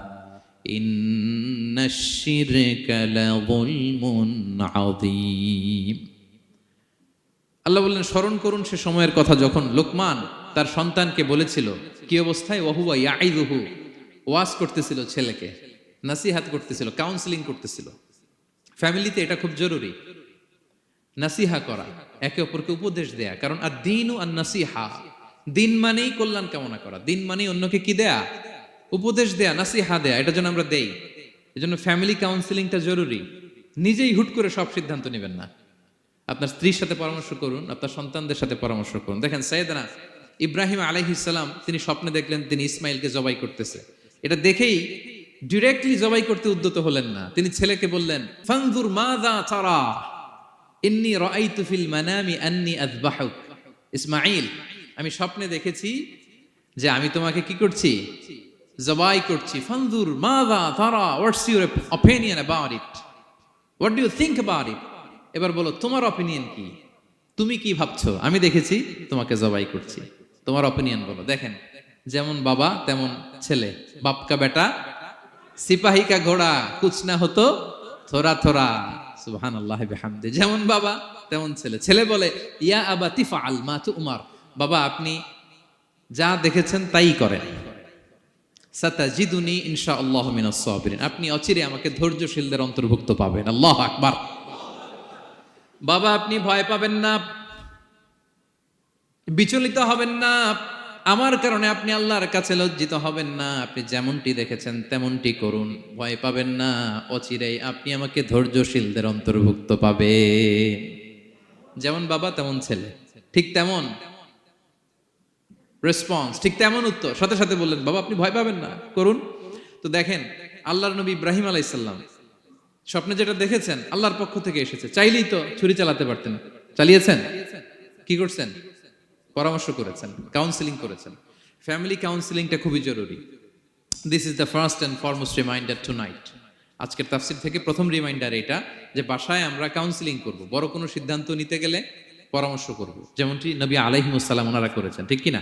ইন্নাশ শিরকা লাযুলমুন আযীম। আল্লাহ বললেন, স্মরণ করুন সে সময়ের কথা যখন লোকমান তার সন্তানকে বলেছিল, কি অবস্থায়? ওয়া হুয়া ইয়াইযুহু, ওয়াজ করতেছিল, ছেলেকে নাসিহাত করতেছিল, কাউন্সেলিং করতেছিল। ফ্যামিলিতে এটা খুব জরুরি, নাসিহা করা, একে অপরকে উপদেশ দেয়া। কারণ আর দিন ও আর নাসিহা, দিন মানেই কল্যাণ কামনা করা, দিন মানেই অন্যকে কি দেয়া? উপদেশ দেয়া, নাসিহা দেয়া। এটা যেন আমরা দেই। এজন্য ফ্যামিলি কাউন্সেলিংটা জরুরি। নিজেই হুট করে সব সিদ্ধান্ত নেবেন না। আপনার স্ত্রীর সাথে পরামর্শ করুন, আপনার সন্তানদের সাথে পরামর্শ করুন। দেখেন সাইয়েদনা ইব্রাহিম আলাইহিস সালাম, তিনি স্বপ্নে দেখলেন তিনি ইসমাইলকে জবাই করতেছে। এটা দেখেই ডিরেক্টলি জবাই করতে উদ্যত হলেন না, তিনি ছেলেকে বললেন, ফানজুর মাযা তারা ইন্নী রাআইতু ফিল মানামি আন্নী আযবাহুক। ইসমাঈল, আমি স্বপ্নে দেখেছি যে আমি তোমাকে কি করছি? জবাই করছি। ফানজুর মাযা তারা, what's your opinion about it, what do you think about it. এবার বলো তোমার অপিনিয়ন কি, তুমি কি ভাবছো? আমি দেখেছি তোমাকে জবাই করছি, তোমার অপিনিয়ন বলো। দেখেন, যেমন বাবা তেমন ছেলে, বাপ কা বেটা সিপাহী কা ঘোড়া, কুছ না হতো থোড়া থোড়া। সুবহানাল্লাহি বিহামদি। যেমন বাবা তেমন ছেলে। ছেলে বলে, ইয়া আবাতি ফাআল মা তুমার, বাবা আপনি যা দেখেছেন তাই করেন। সাতাজিদুনি ইনশাআল্লাহু মিনাস সাবিরিন, আপনি অচিরে আমাকে ধৈর্যশীলদের অন্তর্ভুক্ত পাবেন। আল্লাহু আকবার। বাবা আপনি ভয় পাবেন না, বিচলিত হবেন না, আমার কারণে আপনি আল্লাহর কাছে লজ্জিত হবেন না। আপনি যেমনটি দেখেছেন তেমনটি করুন, ভয় পাবেন না, অচিরেই আপনি আমাকে ধৈর্যশীলদের অন্তর্ভুক্ত পাবেন। যেমন বাবা তেমন ছেলে, ঠিক তেমন রেসপন্স, ঠিক তেমন উত্তর। সাথে সাথে বললেন, বাবা আপনি ভয় পাবেন না, করুন। তো দেখেন, আল্লাহর নবী ইব্রাহিম আলাইহিস সালাম স্বপ্নে যেটা দেখেছেন আল্লাহর পক্ষ থেকে এসেছে। চাইলেই তো ছুরি চালাতে পারতেন, চালিয়েছেন? কি করছেন? পরামর্শ করেছেন, কাউন্সেলিং করেছেন। ফ্যামিলি কাউন্সেলিংটা খুবই জরুরি। This is the first and foremost reminder tonight. আজকের তাফসীর থেকে প্রথম রিমাইন্ডার এটা, যে বাসায় আমরা কাউন্সেলিং করব, বড় কোনো সিদ্ধান্ত নিতে গেলে পরামর্শ করব, যেমনটি নবী আলাইহিস সালাম ওনারা করেছেন। ঠিক কিনা?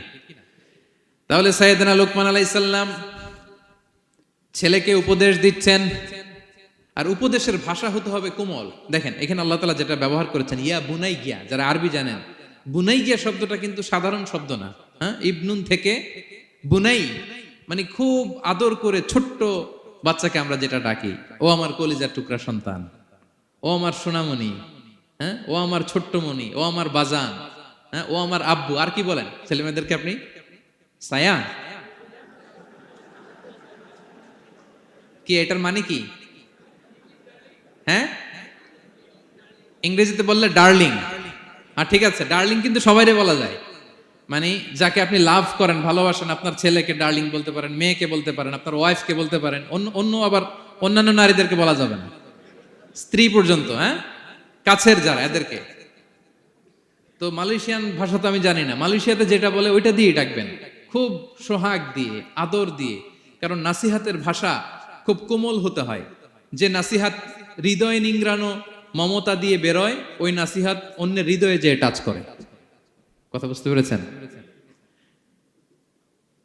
তাহলে সাইয়েদনা লোকমান আলাইহিস সালাম ছেলেকে উপদেশ দিচ্ছেন, আর উপদেশের ভাষা হতে হবে কোমল। দেখেন এখানে আল্লাহ তাআলা যেটা ব্যবহার করেছেন, ইয়া বুনাই গিয়া, যারা আরবি জানেন, বুনাই গিয়া শব্দটা কিন্তু সাধারণ শব্দ না। হ্যাঁ, ইবনুন থেকে বুনাই, মানে খুব আদর করে ছোট্ট বাচ্চাকে আমরা যেটা ডাকি, ও আমার কলিজার টুকরা সন্তান, ও আমার সোনামণি, হ্যাঁ, ও আমার ছোট্টমণি, ও আমার বাজান, হ্যাঁ, ও আমার আব্বু। আর কি বলেন ছেলে মেয়েদেরকে আপনি? সায়া। কি এটার মানে কি? হ্যাঁ, ইংরেজিতে বললে ডার্লিং। আর ঠিক আছে, ডার্লিং কিন্তু সবাইরে বলা যায়, মানে যাকে আপনি লাভ করেন, ভালোবাসেন, আপনার ছেলেকে ডার্লিং বলতে পারেন, মেয়েকে বলতে পারেন, আপনার ওয়াইফকে বলতে পারেন, অন্য আবার অন্যান্য নারীদেরকে বলা যাবে না, স্ত্রী পর্যন্ত, হ্যাঁ, কাছের যারা এদেরকে। তো মালয়েশিয়ান ভাষা তো আমি জানি না, মালয়েশিয়াতে যেটা বলে ওইটা দিয়ে ডাকবেন, খুব সোহাগ দিয়ে, আদর দিয়ে। কারণ নাসিহাতের ভাষা খুব কোমল হতে হয়। যে নাসিহাত হৃদয় নিংড়ানো মমতা দিয়ে বেরোয়, ওই নাসিহাত অন্যের হৃদয়ে যে টাচ করে। কথা বুঝতে পেরেছেন?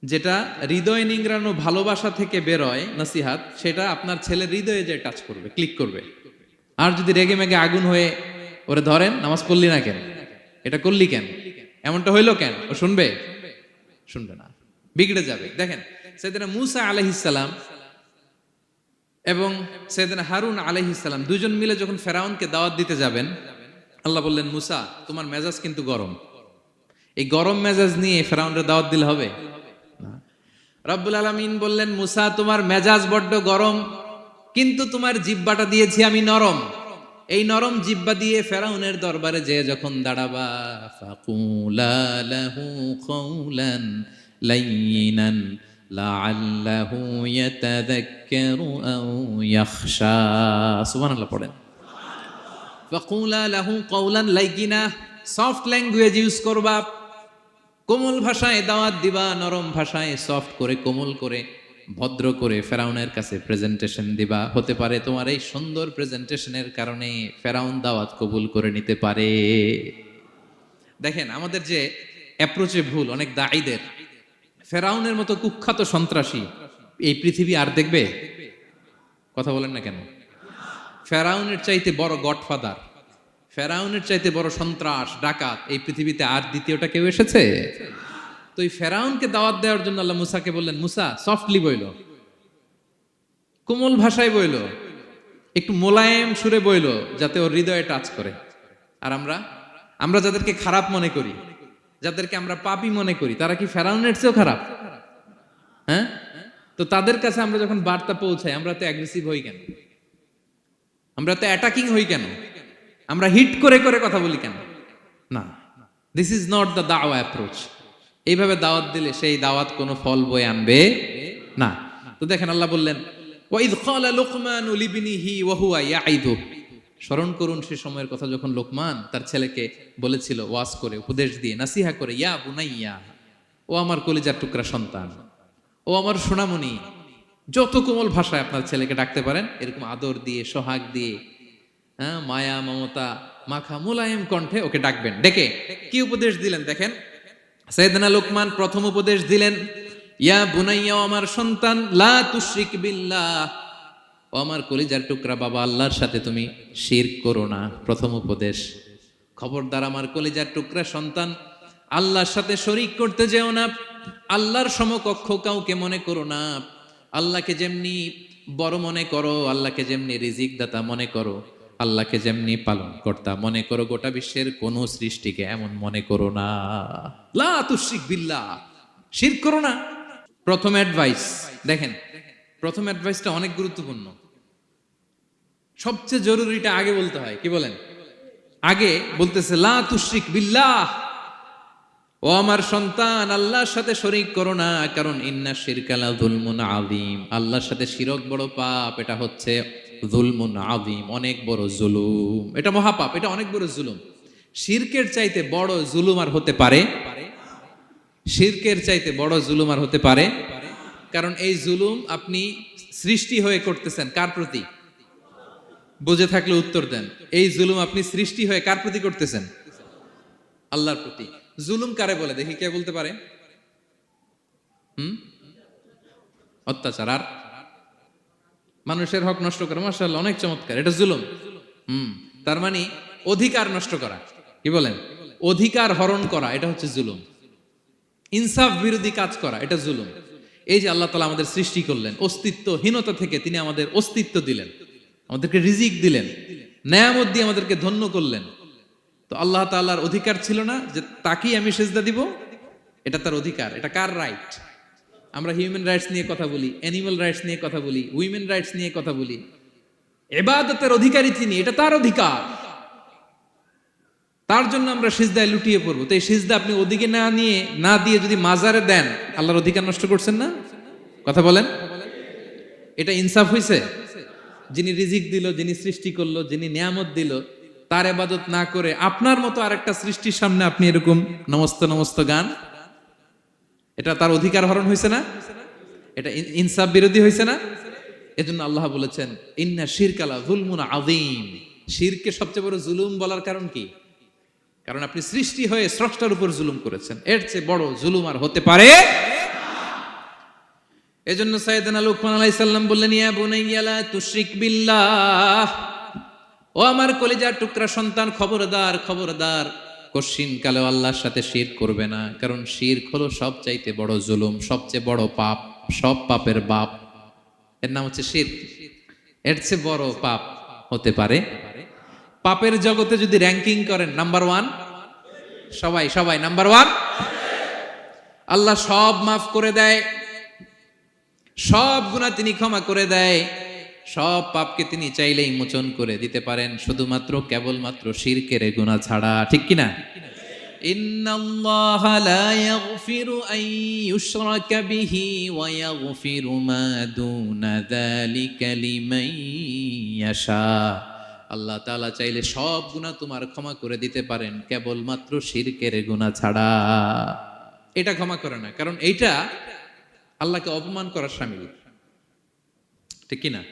যেটা হৃদয় নিংড়ানো ভালোবাসা থেকে বেরোয় নাসিহাত, সেটা আপনার ছেলের হৃদয়ে যে টাচ করবে, ক্লিক করবে। আর যদি রেগে মেগে আগুন হয়ে ওরে ধরেন, নামাজ পড়লি না কেন, এটা করলি কেন, এমনটা হইলো কেন, ও শুনবে? শুনবে না, বিগড়ে যাবে। দেখেন সাইয়েদনা মূসা আলাইহিস সালাম এবং সাইয়েদনা হারুন আলাইহিস সালাম দুজন মিলে যখন ফেরাউনকে দাওয়াত দিতে যাবেন, আল্লাহ বললেন, মূসা তোমার মেজাজ কিন্তু গরম, এই গরম মেজাজ নিয়ে ফেরাউনের দাওয়াত দিলে হবে না। রব্বুল আলামিন বললেন, মূসা তোমার মেজাজ বড্ড গরম, কিন্তু তোমার জিহ্বাটা দিয়েছি আমি নরম। এই নরম জিহ্বা দিয়ে ফেরাউনের দরবারে যে যখন দাঁড়াবা, ফাকুলা লাহু কাওলান লাইয়িনান লাআল্লাহু ইয়াতাযাক্কারু আও ইয়াখশা। সুবহানাল্লাহ পড়েন। ফাকুলা লাহু কাওলান লাইয়িনা, সফট ল্যাঙ্গুয়েজ ইউজ করবা, কোমল ভাষায় দাওয়াত দিবা, নরম ভাষায় সফট করে, কোমল করে, ভদ্র করে ফেরাউনের কাছে প্রেজেন্টেশন দিবা। হতে পারে তোমার এই সুন্দর প্রেজেন্টেশনের কারণে ফেরাউন দাওয়াত কবুল করে নিতে পারে। দেখেন আমাদের যে অ্যাপ্রোচে ভুল অনেক দায়ীদের। ফেরাউনের মতো কুখ্যাত সন্ত্রাসী এই পৃথিবী আর দেখবে? কথা বলেন না কেন? ফেরাউনের চাইতে বড় গডফাদার, ফেরাউনের চাইতে বড় সন্ত্রাস ডাকাত এই পৃথিবীতে আর দ্বিতীয়টা কেউ এসেছে? তো এই ফেরাউনকে দাওয়াত দেওয়ার জন্য আল্লাহ মুসাকে বললেন, মুসা সফটলি বইল, কোমল ভাষায় বইল, একটু মোলায়েম সুরে বইল, যাতে ওর হৃদয়ে টাচ করে। আর আমরা যাদেরকে খারাপ মনে করি, যাদেরকে আমরা পাপী মনে করি, তারা কি ফেরাউনের চেয়েও খারাপ? হ্যাঁ, তো তাদের কাছে আমরা যখন বার্তা পৌঁছাই, আমরা তো অ্যাগ্রেসিভ হই কেন, আমরা তো অ্যাটাকিং হই কেন, আমরা হিট করে করে কথা বলি কেন? না, দিস ইজ নট দ্য দাওয়া অ্যাপ্রোচ। এইভাবে দাওয়াত দিলে সেই দাওয়াত কোনো ফল বয়ে আনবে না। তো দেখেন আল্লাহ বললেন, ওয়াইদ ক্বালা লুকমানু লিবনিহি ওয়া হুয়া ইয়াইদু, স্মরণ করুন সে সময়ের কথা যখন লোকমান তার ছেলেকে বলেছিল, ওয়াজ করে, উপদেশ দিয়ে, নাসিহা করে, ইয়া বুনাইয়া, ও আমার কলিজার টুকরা সন্তান, ও আমার সোনামণি। যত কোমল ভাষায় আপনার ছেলেকে ডাকতে পারেন, এরকম আদর দিয়ে, সোহাগ দিয়ে, হ্যাঁ, মায়া মমতা মাখা মোলায়েম কণ্ঠে ওকে ডাকবেন। ডেকে কি উপদেশ দিলেন দেখেন। সাইয়েদনা লোকমান প্রথম উপদেশ দিলেন, ইয়া বুনাইয়া, আমার সন্তান, লা তুশরিক বিল্লাহ, ও আমার কলিজার টুকরা বাবা, আল্লাহর সাথে তুমি শিরক করো না। প্রথম উপদেশ, খবরদার আমার কলিজার টুকরা সন্তান, আল্লাহর সাথে শরীক করতে যেও না, আল্লাহর সমকক্ষ কাউকে মনে করো না। আল্লাহকে যেমনি বড় মনে করো, আল্লাহকে যেমনি রিজিক দাতা মনে করো, আল্লাহকে যেমনি পালন কর্তা মনে করো, গোটা বিশ্বের কোন সৃষ্টিকে এমন মনে করো না। লা তুশরিক বিল্লাহ, শিরক করো না। প্রথম অ্যাডভাইস দেখেন, প্রথম অ্যাডভাইসটা অনেক গুরুত্বপূর্ণ। সবচেয়ে জরুরিটা আগে বলতে হয়। কি বলেন? আগে বলতেছে লা তুশরিক বিল্লাহ, ও আমার সন্তান, আল্লাহর সাথে শরীক করো না, কারণ ইন্না শিরকা লা যুলমুন আযীম, আল্লাহর সাথে শিরক বড় পাপ, এটা হচ্ছে যুলমুন আযীম, অনেক বড় জুলুম, এটা মহাপাপ, এটা অনেক বড় জুলুম। শিরকের চাইতে বড় জুলুম আর হতে পারে? শিরকের চাইতে বড় জুলুম আর হতে পারে? কারণ এই জুলুম আপনি সৃষ্টি হয়ে করতেছেন কার প্রতি? বুঝে থাকলে উত্তর দেন। এই জুলুম আপনি সৃষ্টি হয়ে কার প্রতি করতেছেন? আল্লাহর প্রতি। জুলুম কারে বলে দেখি, কে বলতে পারে? অত্যাচার। আর মানুষের হক নষ্ট করা, মাশাআল্লাহ অনেক চমৎকার, এটা জুলুম। তার মানে অধিকার নষ্ট করা, কি বলেন, অধিকার হরণ করা, এটা হচ্ছে জুলুম। ইনসাফ বিরোধী কাজ করা, এটা জুলুম। এই যে আল্লাহ তাআলা আমাদের সৃষ্টি করলেন, অস্তিত্বহীনতা থেকে তিনি আমাদের অস্তিত্ব দিলেন, আমাদেরকে রিজিক দিলেন, নেয়ামত দিয়ে আমাদেরকে ধন্য করলেন। তো আল্লাহ তাআলার অধিকার ছিল না যে তাকেই আমি সেজদা দিব? এটা তার অধিকার। এটা কার রাইট? আমরা হিউম্যান রাইটস নিয়ে কথা বলি, অ্যানিমাল রাইটস নিয়ে কথা বলি, উইমেন রাইটস নিয়ে কথা বলি। ইবাদতের অধিকারী তিনি, এটা তার অধিকার। তার জন্য আমরা সিজদায় লুটিয়ে পড়বো। তো এই সিজদা আপনি ওদিকে না দিয়ে যদি মাজারে দেন, আল্লাহর অধিকার নষ্ট করছেন না? কথা বলেন, এটা ইনসাফ হইছে? যিনি রিজিক দিল, যিনি সৃষ্টি করলো, যিনি নিয়ামত দিল, তার ইবাদত না করে আপনার মতো আরেকটা সৃষ্টির সামনে আপনি এরকম নমস্ত নমস্ত গান, এটা তার অধিকার হরণ হয়েছে না? এটা ইনসাফ বিরোধী হয়েছে না? এজন্য আল্লাহ বলেছেন ইন্না শিরকালা যুলমুন আযীম। শিরকে সবচেয়ে বড় জুলুম বলার কারণ কি? কারণ আপনি সৃষ্টি হয়ে স্রষ্টার উপর জুলুম করেছেন। এর চেয়ে বড় জুলুম আর হতে পারে? এজন্য সাইয়েদনা লুকমান আলাইহিস সালাম বললেন, ইয়া বুনাইয়া লা তুশরিক বিল্লাহ, ও আমার কলিজার টুকরা সন্তান, খবরদার খবরদার, কশিন কালেও আল্লাহর সাথে শিরক করবে না। কারণ শিরক হলো সবচাইতে বড় জুলুম, সবচেয়ে বড় পাপ, সব পাপের বাপ। এর নাম হচ্ছে শিরক। এর চেয়ে বড় পাপ হতে পারে? পাপের জগতে যদি র্যাঙ্কিং করেন, নাম্বার 1 সবাই সবাই নাম্বার 1। আল্লাহ সব মাফ করে দেয়, সব গুনাহ তিনি ক্ষমা করে দেয়, সব পাপকে তিনি চাইলেই মোচন করে দিতে পারেন, শুধুমাত্র কেবলমাত্র শিরকের গুনাহ ছাড়া। ঠিক কিনা? ইন্নাল্লাহা লা ইয়াগফিরু আন ইউশরাকা বিহি ওয়া ইয়াগফিরু মা দুনা যালিকা লিমান ইয়াশা। আল্লাহ তাআলা চাইলে সব গুনাহ তোমার ক্ষমা করে দিতে পারেন, কেবলমাত্র শিরকের গুনাহ ছাড়া। এটা ক্ষমা করে না, কারণ এইটা আল্লাহকে অপমান করার শামিল। ঠিক কিনা?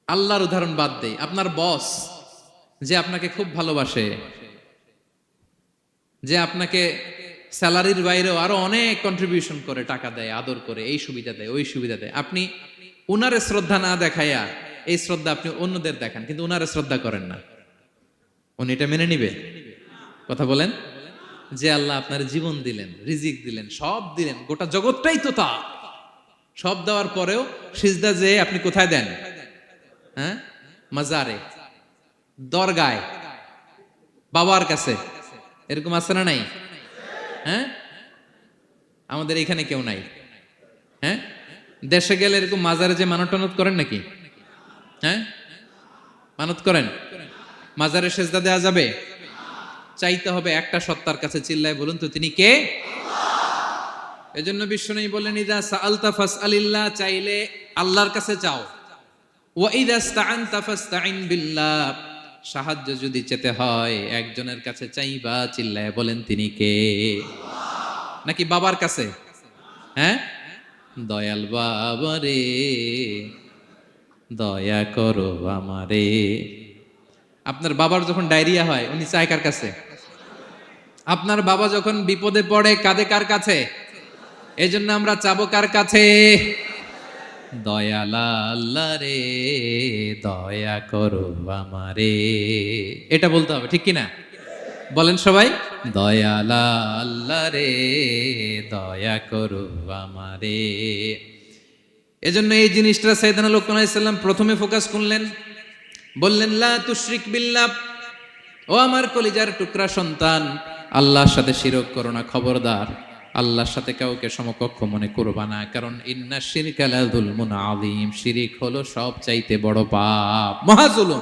আল্লাহর উদাহরণ বাদ দেই, আপনার বস যে আপনাকে খুব ভালোবাসে, যে আপনাকে স্যালারির বাইরেও আরো অনেক কন্ট্রিবিউশন করে, টাকা দেয়, আদর করে, এই সুবিধা দেয়, ওই সুবিধা দেয়, আপনি উনারে শ্রদ্ধা না দেখাইয়া এই শ্রদ্ধা আপনি অন্যদের দেখান, কিন্তু উনারে শ্রদ্ধা করেন না, উনি এটা মেনে নিবে? কথা বলেন। যে আল্লাহ আপনার জীবন দিলেন, রিজিক দিলেন, সব দিলেন, গোটা জগৎটাই তো তা, সব দেওয়ার পরেও সিজদা যে আপনি কোথায় দেন? হ্যাঁ, মাজারে, দরগায়, বাবার কাছে। এরকম আছে না নাই? হ্যাঁ, আমাদের এখানে কেউ নাই। হ্যাঁ, দেশে গেলে এরকম মাজারে যে মানত টানত করেন নাকি? হ্যাঁ, মানত করেন? মাজারে সেজদা দেওয়া যাবে? চাইতে হবে একটা সত্তার কাছে। চিল্লায় বলুন তো, তিনি কে? এজন্য বিশ্বনবী বললেন, ইযা সাআলতা ফাসআলিল্লাহ, চাইলে আল্লাহর কাছে চাও। ওয়া ইযা ইসতাআনতা ফাসতাইন বিল্লাহ, সাহায্য যদি চেতে হয় একজনের কাছে চাইবা। চিল্লায় বলেন, তিনি কে? নাকি বাবার কাছে? হ্যাঁ, দয়াল বাবা রে দয়া করো আমারে। আপনার বাবার যখন ডায়রিয়া হয়, উনি চায় কার কাছে? আপনার বাবা যখন বিপদে পড়ে, কাঁদে কার কাছে? এজন্য আমরা চাবো কার কাছে? দয়াল আল্লাহ রে দয়া করো আমারে। এটা বলতে হবে, ঠিক কিনা? বলেন সবাই, দয়াল আল্লাহ রে দয়া করো আমারে। এজন্য এই জিনিসটা সাইয়েদনা লুকমান আলাইহিস সালাম প্রথমে ফোকাস করলেন, বললেন লা তুশরিক বিল্লাহ, ও আমার কলিজার টুকরা সন্তান, আল্লাহর সাথে শিরক করো না, খবরদার। আল্লাহর সাথে কাউকে সমকক্ষ মনে করবা না, কারণ ইন্না শিরকা লা যুলমুন আযীম, শিরিক হলো সবচাইতে বড় পাপ, মহা জুলুম।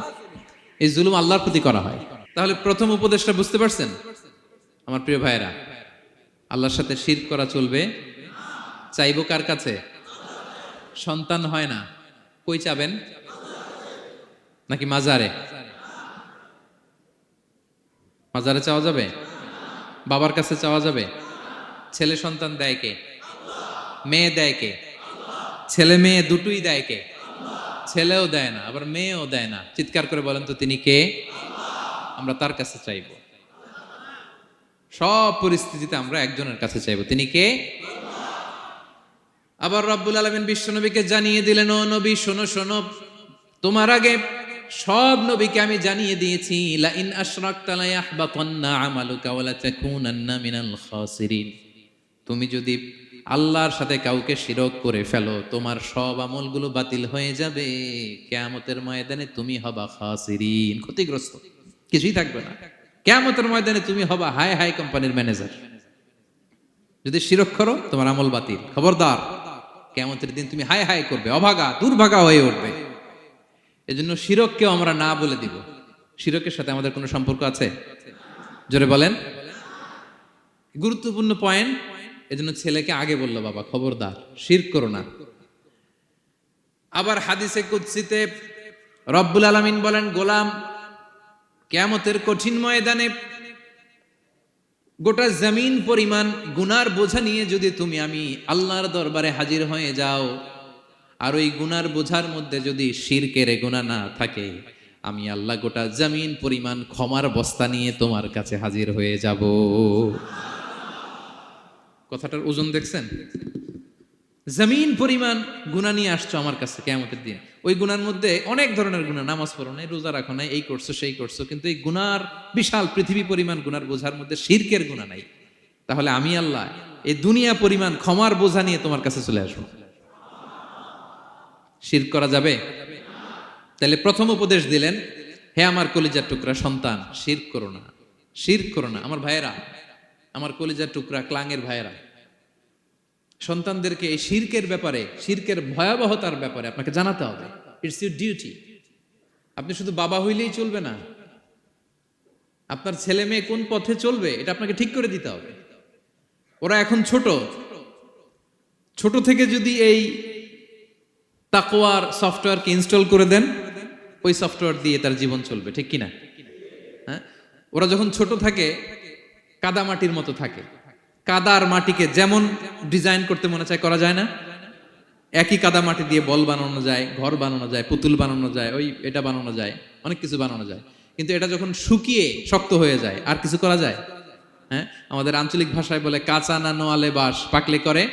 এই জুলুম আল্লাহর প্রতি করা হয়। তাহলে প্রথম উপদেশটা বুঝতে পারছেন আমার প্রিয় ভাইরা? আল্লাহর সাথে শিরক করা চলবে না। চাইবো কার কাছে? সন্তান হয় না, কই চাবেন? নাকি মাজারে? মাজারে চাওয়া যাবে? বাবার কাছে চাওয়া যাবে? ছেলে সন্তান দেয় কে? মেয়ে দেয় কে? ছেলে মেয়ে দুটোই দেয় কে? ছেলেও দেয় না, আবার মেয়েও দেয় না। চিৎকার করে বলেন তো, তিনি কে? আমরা তার কাছে চাইব। সব পরিস্থিতিতে আমরা একজনের কাছে চাইব, তিনি কে? আবার রব্বুল আলামিন বিশ্বনবীকে জানিয়ে দিলেন, ও নবী শোনো শোনো, তোমার আগে সব নবীকে আমি জানিয়ে দিয়েছি, লা ইন আশরাকতা লা ইয়াহবাতান্না আমালুকা ওয়া লা তাকুনান্না মিনাল খাসিরিন। তুমি যদি আল্লাহর সাথে কাউকে শিরক করে ফেলো, তোমার সব আমলগুলো বাতিল হয়ে যাবে, কিয়ামতের ময়দানে তুমি হবা খাসিরিন, ক্ষতিগ্রস্ত, কিছুই থাকবে না। কিয়ামতের ময়দানে তুমি হবা হাই হাই কোম্পানির ম্যানেজার। যদি শিরক করো তোমার আমল বাতিল, খবরদার, কিয়ামতের দিন তুমি হাই হাই করবে, অভাগা দুর্ভাগা হয়ে উঠবে। এজন্য শিরককেও আমরা না বলে দিব। শিরকের সাথে আমাদের কোনো সম্পর্ক আছে? জোরে বলেন। গুরুত্বপূর্ণ পয়েন্ট, এজন্য ছেলেকে আগে বললো, বাবা খবরদার শিরক করো না। আবার হাদিসে কুদসিতে রব্বুল আলামিন বলেন, গোলাম কিয়ামতের কঠিন ময়দানে গোটা জমিন পরিমাণ গুনার বোঝা নিয়ে যদি তুমি আমি আল্লাহর দরবারে হাজির হয়ে যাও, আর ওই গুনার বোঝার মধ্যে যদি শিরকের গুনাহ না থাকে, আমি আল্লাহ গোটা জমিন পরিমাণ ক্ষমার বস্তা নিয়ে তোমার কাছে হাজির হয়ে যাব। কথাটার ওজন দেখছেন? জমিন পরিমাণ গুনাহ নিয়ে আসছো আমার কাছে কিয়ামতের দিন। ওই গুনার মধ্যে অনেক ধরনের গুনাহ, নামাজ পড়ো নাই, রোজা রাখো নাই, এই করছো সেই করছো, কিন্তু এই গুনার বিশাল পৃথিবী পরিমাণ গুনার বোঝার মধ্যে শিরকের গুনাহ নাই। তাহলে আমি আল্লাহ এই দুনিয়া পরিমাণ ক্ষমার বোঝা নিয়ে তোমার কাছে চলে আসবো। শিরক করা যাবে? তাহলে প্রথম উপদেশ দিলেন, হে আমার কলিজার টুকরা সন্তান, শিরক করো না, শিরক করো না। আমার ভাইয়েরা, আমার কলিজার টুকরা ক্লাঙের ভাইয়েরা, সন্তানদেরকে এই শিরকের ব্যাপারে, শিরকের ভয়াবহতার ব্যাপারে আপনাকে জানাতে হবে। It's your duty. আপনি শুধু বাবা হইলেই চলবে না, আপনার ছেলে মেয়ে কোন পথে চলবে এটা আপনাকে ঠিক করে দিতে হবে। ওরা এখন ছোট, ছোট থেকে যদি এই তাকওয়ার সফটওয়্যারকে ইনস্টল করে দেন, ওই সফটওয়্যার দিয়ে তার জীবন চলবে, ঠিক কিনা? হ্যাঁ, ওরা যখন ছোট থাকে কাদা মাটির মতো থাকে, কাদার মাটিকে যেমন ডিজাইন করতে মনে চায় করা যায় না। একই কাদা মাটি দিয়ে বল বানানো যায়, ঘর বানানো যায়, পুতুল বানানো যায়, ওই এটা বানানো যায়, অনেক কিছু বানানো যায়। কিন্তু এটা যখন শুকিয়ে শক্ত হয়ে যায়, আর কিছু করা যায়? হ্যাঁ, আমাদের আঞ্চলিক ভাষায় বলে কাঁচা না নোয়ালে বাস, পাকলে করে।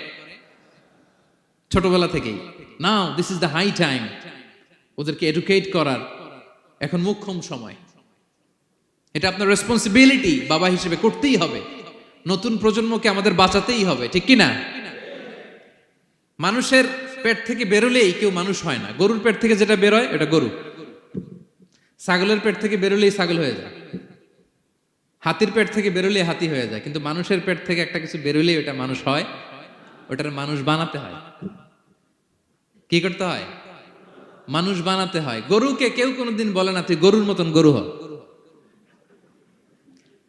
ছোটবেলা থেকেই now this is the high time, ওদেরকে এডুকেট করার এখন মোক্ষম সময়। এটা আপনার রেসপন্সিবিলিটি, বাবা হিসেবে করতেই হবে। নতুন প্রজন্মকে আমাদের বাঁচাতেই হবে, ঠিক কিনা? মানুষের পেট থেকে বেরোলেই কেউ মানুষ হয় না। গরুর পেট থেকে যেটা বেরোয় এটা গরু, ছাগলের পেট থেকে বেরোলেই ছাগল হয়ে যায়, হাতির পেট থেকে বেরোলেই হাতি হয়ে যায়। কিন্তু মানুষের পেট থেকে একটা কিছু বেরোলেই ওটা মানুষ হয়, ওটার মানুষ বানাতে হয়। কি করতে হয়? মানুষ বানাতে হয়। গরুকে কেউ কোনোদিন বলে না তুই গরুর মতন গরু হ।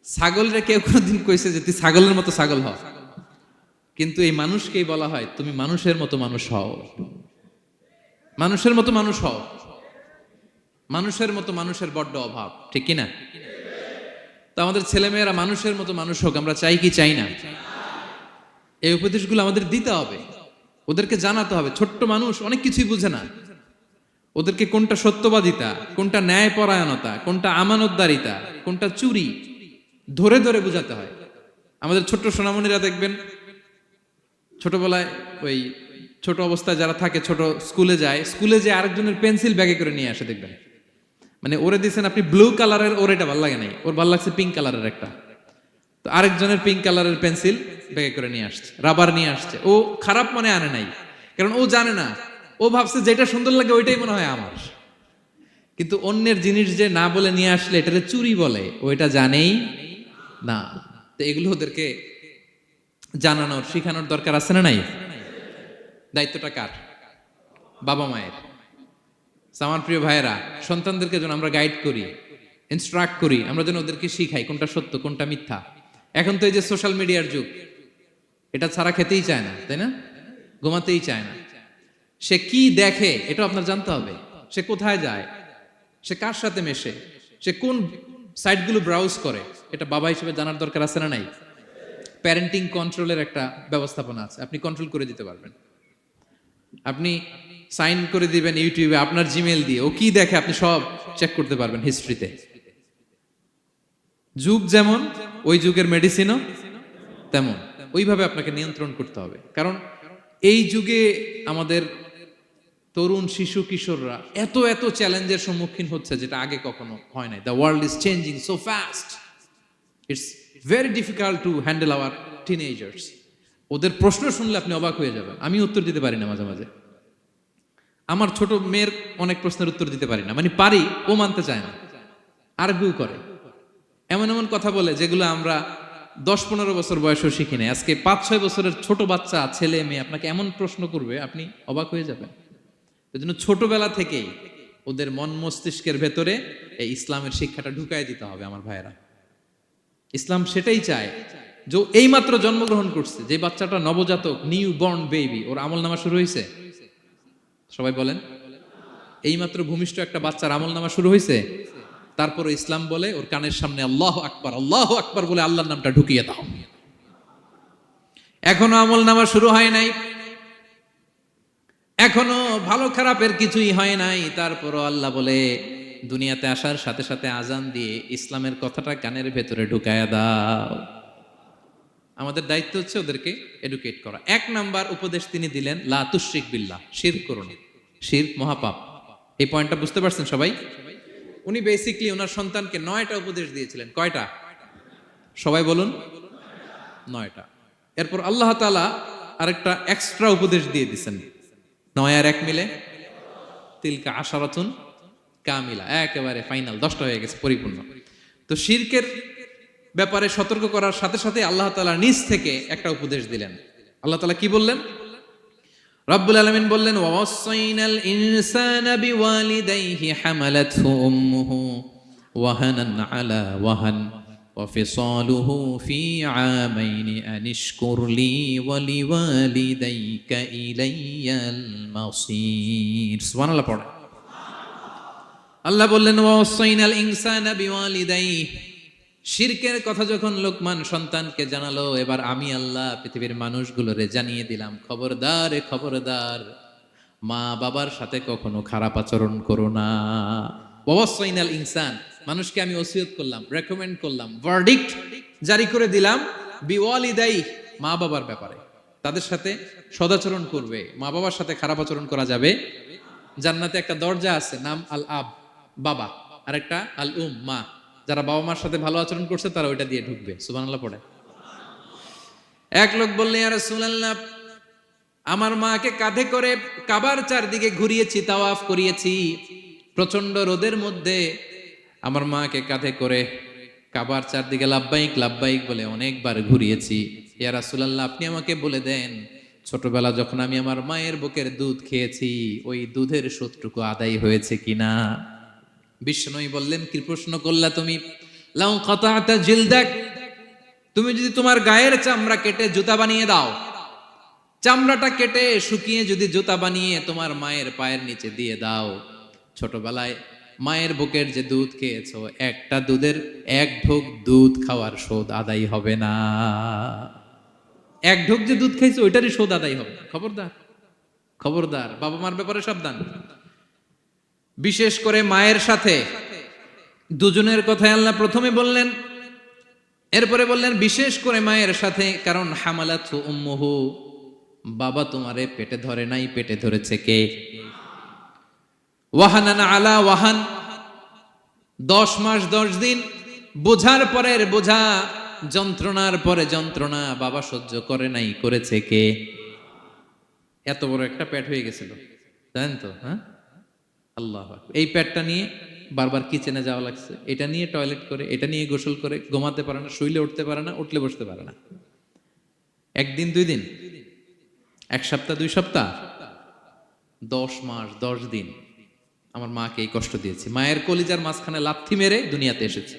ছাগলরে কেউ কোনোদিন কইছে যে তুই ছাগলের মতো ছাগল হ। কিন্তু এই মানুষকেই বলা হয় তুমি মানুষের মতো মানুষ হও, মানুষের মতো মানুষ হও। মানুষের মতো মানুষের বড্ড অভাব, ঠিক কিনা? তো আমাদের ছেলেমেয়েরা মানুষের মতো মানুষ হোক, আমরা চাই কি চাই না? এই উপদেশগুলো আমাদের দিতে হবে, ওদেরকে জানাতে হবে। ছোট্ট মানুষ অনেক কিছুই বুঝে না, ওদেরকে কোনটা সত্যবাদিতা, কোনটা ন্যায়পরায়ণতা, কোনটা আমানতদারিতা, কোনটা চুরি ধরে ধরে বুঝাতে হয়। আমাদের ছোট্ট সোনামণিরা দেখবেন ছোটবেলায় ওই ছোট অবস্থায় যারা থাকে, ছোট স্কুলে যায়, স্কুলে যে আরেকজনের পেন্সিল ব্যাগে করে নিয়ে আসে দেখবেন। মানে ওরে দিচ্ছেন আপনি ব্লু কালারের, ওর এটা ভালো লাগে নাই, ওর ভালো লাগছে পিঙ্ক কালারের একটা, তো আরেকজনের পিঙ্ক কালারের পেন্সিল ব্যাগে করে নিয়ে আসছে, রাবার নিয়ে আসছে। ও খারাপ মনে আনে নাই, কারণ ও জানে না, ও ভাবছে যেটা সুন্দর লাগে ওইটাই মনে হয় আমার। কিন্তু অন্যের জিনিস যে না বলে নিয়ে আসলে এটারে চুরি বলে, ও এটা জানেই না। তো এগুলো ওদেরকে জানানোর, শিখানোর দরকার আছে না নাই? দায়িত্বটা কার? বাবা মায়ের। আমার প্রিয় ভাইয়েরা, সন্তানদেরকে যেন আমরা গাইড করি, ইনস্ট্রাক্ট করি, আমরা যেন ওদেরকে শিখাই কোনটা সত্য কোনটা মিথ্যা। এখন তো এই যে সোশ্যাল মিডিয়ার যুগ, এটা ছাড়া খেতেই চায় না, তাই না? ঘুমাতেই চায় না। সে কি দেখে এটা আপনার জানতে হবে। সে কোথায় যায়, সে কার সাথে মেশে, সে কোন সাইটগুলো ব্রাউজ করে, এটা বাবা হিসেবে জানার দরকার আছে না নাই? প্যারেন্টিং কন্ট্রোলের একটা ব্যবস্থাপনা আছে, আপনি কন্ট্রোল করে দিতে পারবেন। আপনি সাইন করে দিবেন ইউটিউবে আপনার জিমেল দিয়ে, ও কি দেখে আপনি সব চেক করতে পারবেন হিস্ট্রিতে। যুগ যেমন, ওই যুগের মেডিসিনও তেমন। ওইভাবে আপনাকে নিয়ন্ত্রণ করতে হবে। কারণ এই যুগে আমাদের তরুণ শিশু কিশোররা এত এত চ্যালেঞ্জের সম্মুখীন হচ্ছে যেটা আগে কখনো হয় নাই। The world is changing so fast, it's very difficult to handle our teenagers. ওদের প্রশ্ন শুনলে আপনি অবাক হয়ে যাবেন। আমি উত্তর দিতে পারি না মাঝে মাঝে। আমার ছোট মেয়ের অনেক প্রশ্নের উত্তর দিতে পারি না, মানে পারি, ও মানতে চায় না, আর্গুও করে, এমন এমন কথা বলে যেগুলো আমরা 10-15 বছর বয়সেও শিখি নাই। আজকে 5-6 বছরের ছোট বাচ্চা, ছেলে মেয়ে আপনাকে এমন প্রশ্ন করবে আপনি অবাক হয়ে যাবেন। এই জন্য ছোটবেলা থেকেই ওদের মন মস্তিষ্কের ভেতরে এই ইসলামের শিক্ষাটা ঢুকাই দিতে হবে আমার ভাইয়েরা। ইসলাম সেটাই চায়। যে এইমাত্র জন্মগ্রহণ করছে যে বাচ্চাটা, নবজাতক, নিউ বর্ন বেবি, ওর আমল নামা শুরু হয়েছে? সবাই বলেন, এইমাত্র ভূমিষ্ঠ একটা বাচ্চার আমল নামা শুরু হয়েছে? তারপরে ইসলাম বলে ওর কানের সামনে আল্লাহু আকবার বলে আল্লাহর নামটা ঢুকিয়ে দাও। এখনো আমল নামা শুরু হয় নাই, এখনো ভালো খারাপের কিছুই হয় নাই, তারপরও আল্লাহ বলে দুনিয়াতে আসার সাথে সাথে আজান দিয়ে ইসলামের কথাটা কানের ভেতরে ঢুকায়া দাও। আমাদের দায়িত্ব হচ্ছে ওদেরকে এডুকেট করা। 1 নাম্বার উপদেশ তিনি দিলেন, লা তুশরিক বিল্লাহ, শিরক করো না। শিরক মহাপাপ। এই পয়েন্টটা বুঝতে পারছেন সবাই? উনি বেসিক্যালি ওনার সন্তানকে 9টা উপদেশ দিয়েছিলেন। কয়টা? সবাই বলুন, 9টা। এরপর আল্লাহ তাআলা আরেকটা এক্সট্রা উপদেশ দিয়ে দিয়েছেন, 9 আর 1 মিলে তিলকা আশারাতুন কামিলা, একেবারে ফাইনাল, 10টা হয়ে গেছে, পরিপূর্ণ। তো শিরকের ব্যাপারে সতর্ক করার সাথে সাথে আল্লাহ তাআলা নিজ থেকে একটা উপদেশ দিলেন। আল্লাহ তাআলা কি বললেন? রব্বুল আলামিন বললেন, ওয়াসাইনাল ইনসানা বিওয়ালিদাইহি হামালাতহু উম্মুহু ওয়াহানান আলা ওয়াহান ওয়া ফিসালুহু ফি আমাইনি আনিশকুর লি ওয়া লিওয়ালিদাইকা ইলাইয়াল মাসির। সুবহানাল্লাহ পড়ে। আল্লাহ বললেন, ওয়াসাইনাল ইনসানা বিওয়ালিদাইহি। শিরকের কথা যখন লোকমান সন্তানকে জানালো, এবার আমি আল্লাহ পৃথিবীর মানুষগুলোরে জানিয়ে দিলাম, খবরদার খবরদার, মা বাবার সাথে কখনো খারাপ আচরণ করো না। ওয়াসাইনাল ইনসান, মানুষকে আমি ওসিয়ত করলাম, রেকমেন্ড করলাম, ভার্ডিক্ট জারি করে দিলাম, বিওয়ালিদাই, মা বাবার ব্যাপারে তাদের সাথে সদাচরণ করবে। মা বাবার সাথে খারাপ আচরণ করা যাবে। জান্নাতে একটা দরজা আছে, নাম আল আব, বাবা, আর একটা আল উম, মা। যারা বাবা মার সাথে ভালো আচরণ করছে তারা ওইটা দিয়ে ঢুকবে। সুবহানাল্লাহ পড়ে। এক লোক বললেন, ইয়া রাসূলুল্লাহ, আমার মাকে কাঁধে করে কাবার চারদিকে ঘুরিয়েছি, তাওয়াফ করিয়েছি, প্রচন্ড রোদের মধ্যে আমার মাকে কাঁধে করে কাবার চারদিকে লাব্বাইক লাব্বাইক বলে অনেকবার ঘুরিয়েছি। ইয়া রাসূলুল্লাহ, আপনি আমাকে বলে দেন, ছোটবেলা যখন আমি আমার মায়ের বুকের দুধ খেয়েছি, ওই দুধের সুদটুকু আদায় হয়েছে কিনা? বিষ্ণুই বললেন, কি প্রশ্ন করলা তুমি? লাউ কাতাতা জিলদাক, তুমি যদি তোমার গায়ের চামড়া কেটে জুতা বানিয়ে দাও, চামড়াটা কেটে শুকিয়ে যদি জুতা বানিয়ে তোমার মায়ের পায়ের নিচে দিয়ে দাও, ছোটবেলায় মায়ের বুকের যে দুধ খেয়েছো, একটা দুধের 1 ঢোক দুধ খাওয়ার শোধ আদায় হবে না। 1 ঢোক যে দুধ খাইছো ওইটারই শোধ আদায় হবে না। খবরদার খবরদার, বাবা মার ব্যাপারে সাবধান। বিশেষ করে মায়ের সাথে, দুজনের কথাই আল্লাহ প্রথমে বললেন, এরপরে বললেন বিশেষ করে মায়ের সাথে, কারণ হামালাতহু উম্মুহু, বাবা তোমারে পেটে ধরে নাই, পেটে ধরেছে কে? ওয়াহানান আলা ওয়াহান, 10 মাস 10 দিন বোঝার পরের বোঝা, যন্ত্রণার পরে যন্ত্রণা বাবা সহ্য করে নাই, করেছে কে? এত বড় একটা পেট হয়ে গেছিল, জানেন তো? হ্যাঁ, আল্লাহ। এই পেটটা নিয়ে বারবার কিচেনে যাওয়া লাগছে, এটা নিয়ে টয়লেট করে, এটা নিয়ে গোসল করে, ঘুমাতে পারে না, শুইলে উঠতে পারে না, উঠলে বসতে পারে না। 1 দিন 2 দিন, 1 সপ্তাহ 2 সপ্তাহ, 10 মাস 10 দিন আমার মাকে এই কষ্ট দিয়েছি। মায়ের কলিজার মাঝখানে লাথি মেরে দুনিয়াতে এসেছে।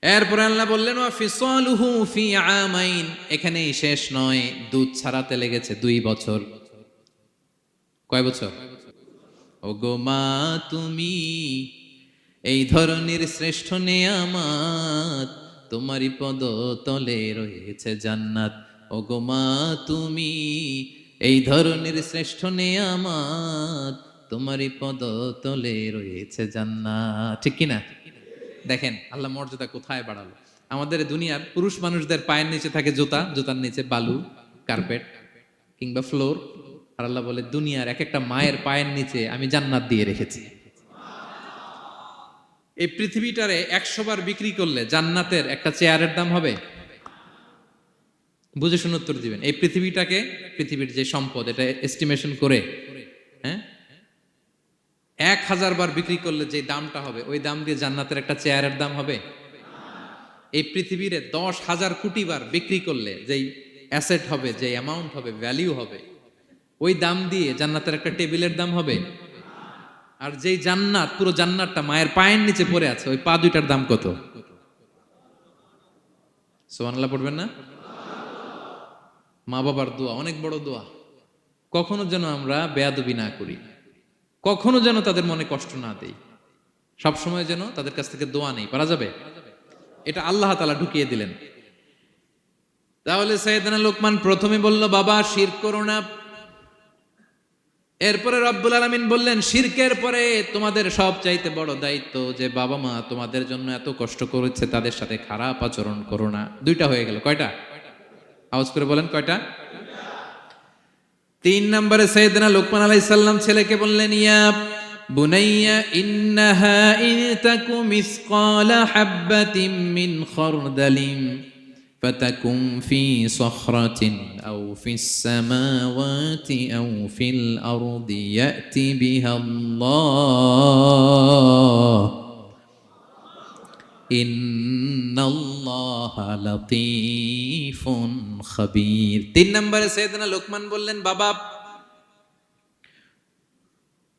এরপরে আল্লাহ বললেন, ওয়া ফিসালুহু ফি আমাইন, এখানেই শেষ নয়, দুধ ছাড়াতে লেগেছে 2 বছর। কয় বছর? ওগো মা, তুমি এই ধরনের শ্রেষ্ঠ নেয়ামত, তোমারই পদতলে রয়েছে জান্নাত। ওগো মা, তুমি এই ধরনের শ্রেষ্ঠ নেয়ামত, তোমারই পদতলে রয়েছে জান্নাত। ঠিক কিনা? দেখেন আল্লাহ মর্যাদা কোথায় বাড়ালো। আমাদের দুনিয়ার পুরুষ মানুষদের পায়ের নিচে থাকে জুতা, জুতার নিচে বালু, কার্পেট, কিংবা ফ্লোর, আর আল্লাহ বলে দুনিয়ার এক একটা মায়ের পায়ের নিচে আমি জান্নাত দিয়ে রেখেছি। এই পৃথিবীটারে 100 বার বিক্রি করলে জান্নাতের একটা চেয়ারের দাম হবে? বুঝে শুনে উত্তর দিবেন। এই পৃথিবীটাকে, পৃথিবীর যে সম্পদ, এটা এস্টিমেশন করে, হ্যাঁ, 1000 বার বিক্রি করলে যে দামটা হবে, ওই দাম দিয়ে জান্নাতের একটা চেয়ারের দাম হবে? এই পৃথিবীরে 10,000 কোটি বার বিক্রি করলে যেই অ্যাসেট হবে, যে অ্যামাউন্ট হবে, ভ্যালিউ হবে, ওই দাম দিয়ে জান্নাতের একটা টেবিলের দাম হবে? আর যেই জান্নাত, পুরো জান্নাতটা মায়ের পায়ের নিচে পড়ে আছে, ওই পা দুইটার দাম কত? সুবহানাল্লাহ পড়বেন না? মা বাবার দোয়া অনেক বড় দোয়া। কখনো যেন আমরা বেয়াদবি না করি, কখনো যেন তাদের মনে কষ্ট না দেই, সবসময় যেন তাদের কাছ থেকে দোয়া নেই। পারা যাবে? এটা আল্লাহ তাআলা ঢুকিয়ে দিলেন। তাহলে সাইয়েদনা লোকমান প্রথমে বলল, বাবা শিরক করো না। এরপরে রব্বুল আলামিন বললেন, শিরকের পরে তোমাদের সবচাইতে বড় দায়িত্ব যে বাবা মা তোমাদের জন্য এত কষ্ট করেছে, তাদের সাথে খারাপ আচরণ করো না। দুইটা হয়ে গেল। কয়টা? আওয়াজ করে বলেন কয়টা? 3 নম্বরে সাইয়েদনা লোকমান আলাইহিস সালাম ছেলেকে বললেন, ইয়া বুনাইয়া ইন্নাহা ইন তাকু মিসকালা হাববাতিন মিন খারদালিন ফাতাকুম ফি সখরাতিন আও ফিস সামাওয়াতি আও ফিল আরদি ইয়াতি বিহাল্লাহ ইন্নাল্লাহা লাতীফুন খাবীর। 3 নম্বরে সাইয়েদনা লোকমান বললেন, বাবা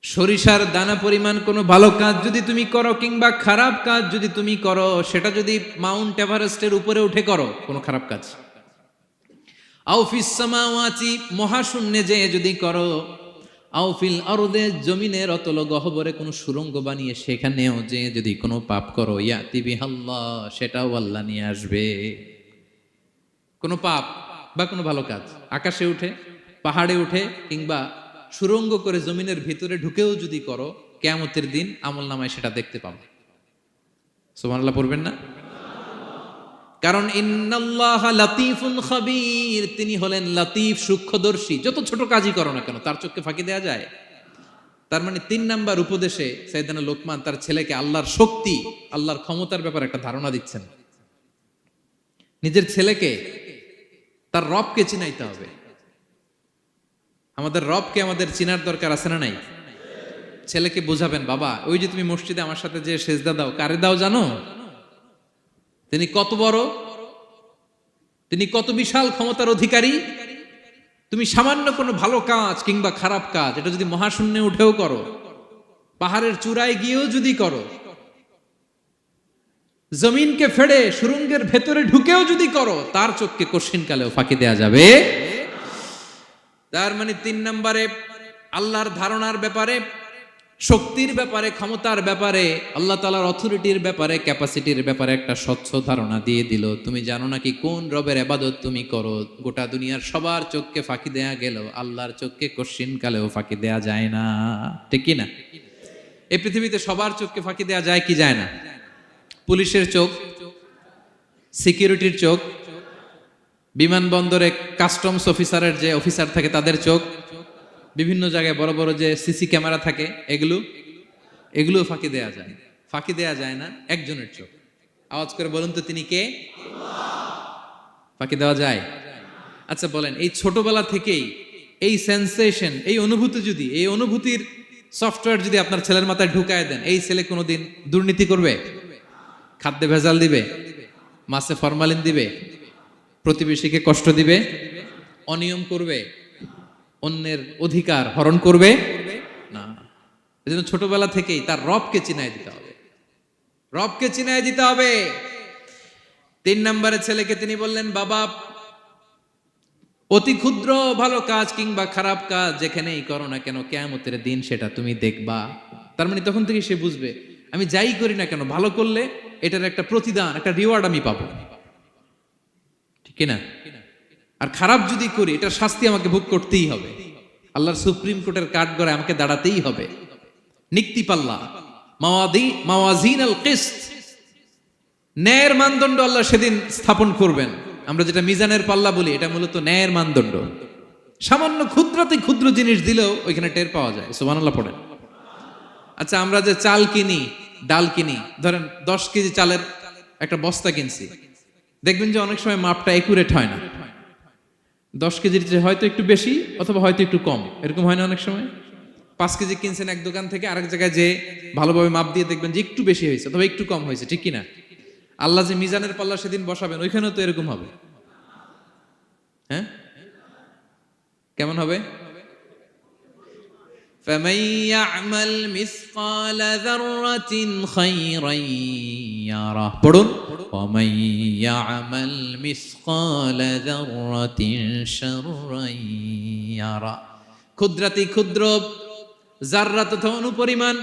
সরিষার দানা পরিমাণ কোনো ভালো কাজ যদি তুমি করো কিংবা খারাপ কাজ যদি তুমি করো, সেটা যদি মাউন্ট এভারেস্টের উপরে উঠে করো, কোনো খারাপ কাজ, আও ফিস সামাওয়াতি মহাশূন্যে যে যদি করো, আও ফিল আরদে জমিনের অতল গহ্বরে কোনো সুড়ঙ্গ বানিয়ে সেখানেও যে যদি কোনো পাপ করো, ইয়াতি বিহাল্লাহ সেটাও আল্লাহ নিয়ে আসবে। কোনো পাপ বা কোনো ভালো কাজ আকাশে উঠে, পাহাড়ে উঠে কিংবা সুড়ঙ্গ করে জমিনের ভিতরে ঢুকেও যদি করো, কিয়ামতের দিন আমলনামায় সেটা দেখতে পাবে। সুবহানাল্লাহ পড়বেন না? কারণ ইন্নাল্লাহা লাতীফুন খাবীর, তিনি হলেন লাতীফ সূক্ষ্মদর্শী। যত ছোট কাজই করো না কেন তার চোখে ফাঁকি দেয়া যায়। তার মানে 3 নাম্বার উপদেশে সাইয়েদনা লোকমান তার ছেলেকে আল্লাহর শক্তি, আল্লাহর ক্ষমতার ব্যাপারে একটা ধারণা দিচ্ছেন। নিজের ছেলেকে তার রবকে চিনাইতে হবে। আমাদের রবকে আমাদের চিনার দরকার আছে না নাই? ছেলেকে বোঝাবেন, বাবা ওই যে তুমি মসজিদে আমার সাথে যে সেজদা দাও, কারে দাও জানো? তিনি কত বড়, তিনি কত বিশাল ক্ষমতার অধিকারী। তুমি সামান্য কোনো ভালো কাজ কিংবা খারাপ কাজ, এটা যদি মহাশূন্যে উঠেও করো, পাহাড়ের চূড়ায় গিয়েও যদি করো, জমিনকে ফেড়ে সুড়ঙ্গের ভেতরে ঢুকেও যদি করো, তার চোখকে কঠিনকালেও ফাঁকি দেয়া যাবে। তার মানে 3 নম্বরে আল্লাহর ধারণার ব্যাপারে, শক্তির ব্যাপারে, ক্ষমতার ব্যাপারে, আল্লাহ তাআলার অথরিটির ব্যাপারে, ক্যাপাসিটির ব্যাপারে একটা স্বচ্ছ ধারণা দিয়ে দিল। তুমি জানো নাকি কোন রবের ইবাদত তুমি করো? গোটা দুনিয়ার সবার চোখকে ফাঁকি দেয়া গেল, আল্লাহর চোখকে কঠিনকালেও ফাঁকি দেয়া যায় না। ঠিক কি না? এই পৃথিবীতে সবার চোখকে ফাঁকি দেয়া যায় কি যায় না? পুলিশের চোখ, সিকিউরিটির চোখ, বিমানবন্দরে কাস্টমস অফিসারের যে অফিসার থাকে তাদের চোখ, বিভিন্ন জায়গায় বড় বড় যে সিসি ক্যামেরা থাকে, এগুলো ফাঁকি দেয়া যায়। ফাঁকি দেয়া যায় না একজনের চোখ। আওয়াজ করে বলুন তো তিনি কে? ফাঁকি দেওয়া যায়? আচ্ছা বলেন, এই ছোটবেলা থেকেই এই সেন্সেশন, এই অনুভূতি যদি, এই অনুভূতির সফটওয়্যার যদি আপনার ছেলের মাথায় ঢুকায় দেন, এই ছেলে কোনোদিন দুর্নীতি করবে? খাদ্যে ভেজাল দিবে? মাছে ফরমালিন দিবে? প্রতিবেশীকে কষ্ট দিবে? অনিয়ম করবে? অন্যের অধিকার হরণ করবে না। এজন্য ছোটবেলা থেকেই তার রবকে চিনাই দিতে হবে, রবকে চিনাই দিতে হবে। 3 নম্বরে ছেলেকে তিনি বললেন, বাবা অতি ক্ষুদ্র ভালো কাজ কিংবা খারাপ কাজ যেখানেই করো না কেন, কিয়ামতের দিন সেটা তুমি দেখবা। তার মানে তখন থেকে সে বুঝবে, আমি যাই করি না কেন, ভালো করলে এটার একটা প্রতিদান, একটা রিওয়ার্ড আমি পাবো, ঠিক না? আর খারাপ যদি করি, এটার শাস্তি আমাকে ভোগ করতেই হবে। আল্লাহর সুপ্রিম কোর্টের কাঠগড়ায় আমাকে দাঁড়াতেই হবে। নিক্তি পাল্লা, মাওয়াজিন আল কিসত, ন্যায়ের মানদণ্ড আল্লাহ সেদিন স্থাপন করবেন। আমরা যেটা মিজানের পাল্লা বলি, এটা মূলত ন্যায়ের মানদণ্ড। সামান্য ক্ষুদ্রাতি ক্ষুদ্র জিনিস দিলেও ওইখানে টের পাওয়া যায়। সুবহানাল্লাহ পড়েন। আচ্ছা, আমরা যে চাল কিনি, ডাল কিনি, ধরেন 10 কেজি চালের একটা বস্তা কিনছি, দেখবেন যে অনেক সময় মাপটা একুরেট হয় না। 10 কেজির চেয়ে হয়তো একটু বেশি অথবা হয়তো একটু কম, এরকম হয় না অনেক সময়? 5 কেজি কিনছেন এক দোকান থেকে, আরেক জায়গায় যে ভালোভাবে মাপ দিয়ে দেখবেন যে একটু বেশি হয়েছে অথবা একটু কম হয়েছে, ঠিক কিনা? আল্লাহ যে মিজানের পাল্লা সেদিন বসাবেন, ওইখানেও তো এরকম হবে। হ্যাঁ, কেমন হবে? فمن يعمل مثقال ذرة خيرا يره পড়ুন, ومن يعمل مثقال ذرة شرا يره। ক্ষুদ্রাতি ক্ষুদ্র জাররা তথা অনুপরিমাণ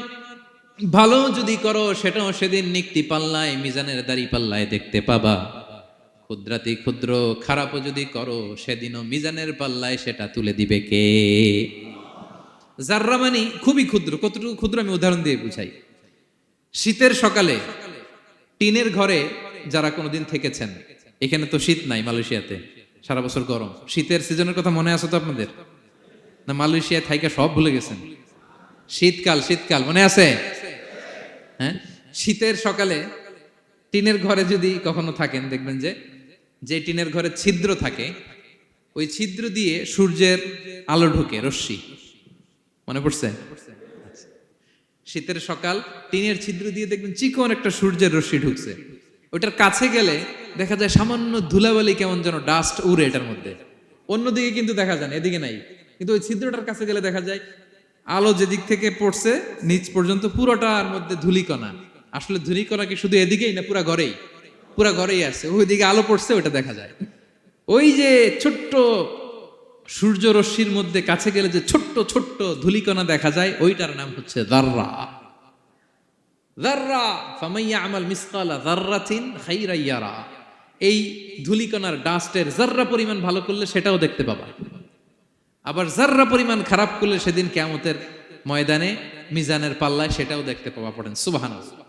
ভালো যদি করো, সেটাও সেদিন নিক্তি পাল্লায়, মিজানের দাড়ি পাল্লায় দেখতে পাবা। ক্ষুদ্রাতি ক্ষুদ্র খারাপও যদি করো, সেদিনও মিজানের পাল্লায় সেটা তুলে দিবে কে? জাররা মানে খুবই ক্ষুদ্র। কতটুকু ক্ষুদ্র আমি উদাহরণ দিয়ে বুঝাই। শীতের সকালে টিনের ঘরে যারা কোনোদিন থেকেছেন, এখানে তো শীত নাই, মালয়েশিয়াতে সারা বছর গরম। শীতের সিজনের কথা মনে আছে তো আপনাদের? না মালয়েশিয়ায় থাইকা সব ভুলে গেছেন? শীতকাল শীতকাল মনে আছে? হ্যাঁ, শীতের সকালে টিনের ঘরে যদি কখনো থাকেন, দেখবেন যে টিনের ঘরে ছিদ্র থাকে, ওই ছিদ্র দিয়ে সূর্যের আলো ঢুকে, রশ্মি। মনে পড়ছে? শীতের সকাল, টিনের ছিদ্র দিয়ে দেখবেন চিকন একটা সূর্যের রশ্মি ঢুকছে। ওটার কাছে গেলে দেখা যায় সামান্য ধুলাবালি, কেমন যেন ডাস্ট উড়ে এটার মধ্যে। অন্যদিকে কিন্তু দেখা যায় না, এদিকে নাই, কিন্তু ওই ছিদ্রটার কাছে গেলে দেখা যায় আলো যেদিক থেকে পড়ছে নিচ পর্যন্ত পুরোটার মধ্যে ধূলিকণা। আসলে ধূলিকণা কি শুধু এদিকেই না, পুরা ঘরেই? পুরা ঘরেই আছে। ওইদিকে আলো পড়ছে, ওটা দেখা যায়। ওই যে ছোট্ট সূর্য রশ্মির মধ্যে কাছে গেলে যে ছোট্ট ছোট্ট ধূলিকণা দেখা যায়, ওইটার নাম হচ্ছে যাররা। যাররা, ফামাইয়া আমাল মিসকালা যাররাতিন খাইরা ইয়ারা। এই ধূলিকণার ডাস্টের যাররা পরিমাণ ভালো করলে সেটাও দেখতে পাবা, আবার যাররা পরিমাণ খারাপ করলে সেদিন কিয়ামতের ময়দানে মিজানের পাল্লায় সেটাও দেখতে পাবা। পড়েন সুবহানাল্লাহ।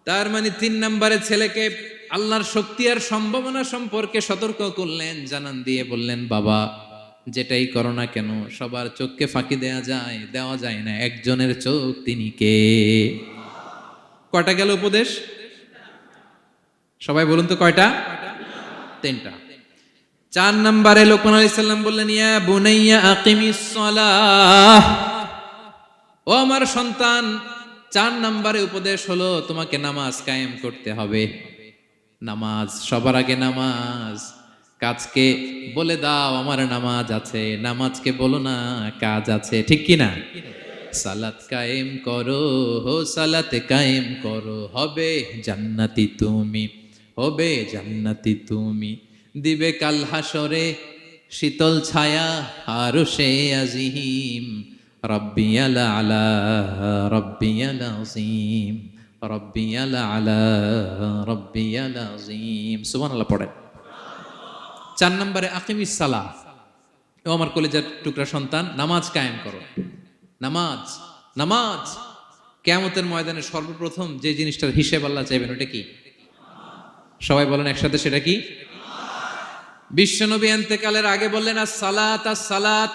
তার মানে 3 নম্বরে ছেলেকে আল্লাহর শক্তি আর সম্ভাবনা সম্পর্কে সতর্ক করলেন, জানান দিয়ে বললেন, বাবা যেটাই করো না কেন, সবার চোখকে ফাঁকি দেওয়া যায় না, একজনের চোখ, তিনি কে? কয়টা গেল উপদেশ? সবাই বলুন তো কয়টা? 3টা। 4 নম্বরে লোকমান আলাইহিস সালাম বললেন, ইয়া বুনাইয়া আকিমিস সালাহ, ও আমার সন্তান, 4 নম্বরে উপদেশ হলো তোমাকে নামাজ কায়েম করতে হবে। নামাজ, সবার আগে নামাজ। কাজকে বলে দাও আমার নামাজ আছে, নামাজকে বলো না কাজ আছে, ঠিক কি না? সালাত কায়েম করো, সালাতে কায়েম করো, হবে জান্নাতি তুমি, হবে জান্নাতি তুমি, দিবে কাল হাসরে শীতল ছায়া আরশে আজিম, রব্বিয়াল আলা রব্বিয়াল আযীম, রব্বিয়াল আলা রব্বিয়াল আযীম। সুবহানাল্লাহ পড়েন। 4 নম্বরে আকিমিস সালাহ, ও আমার কলেজার টুকরা সন্তান, নামাজ কায়েম করো। নামাজ, নামাজ। কিয়ামতের ময়দানে সর্বপ্রথম যে জিনিসটার হিসেব আল্লাহ চাইবেন, ওটা কি? সবাই বলেন একসাথে, সেটা কি? বিশ্বনবী ইন্তেকালের আগে বললেন, আস-সালাত আস-সালাত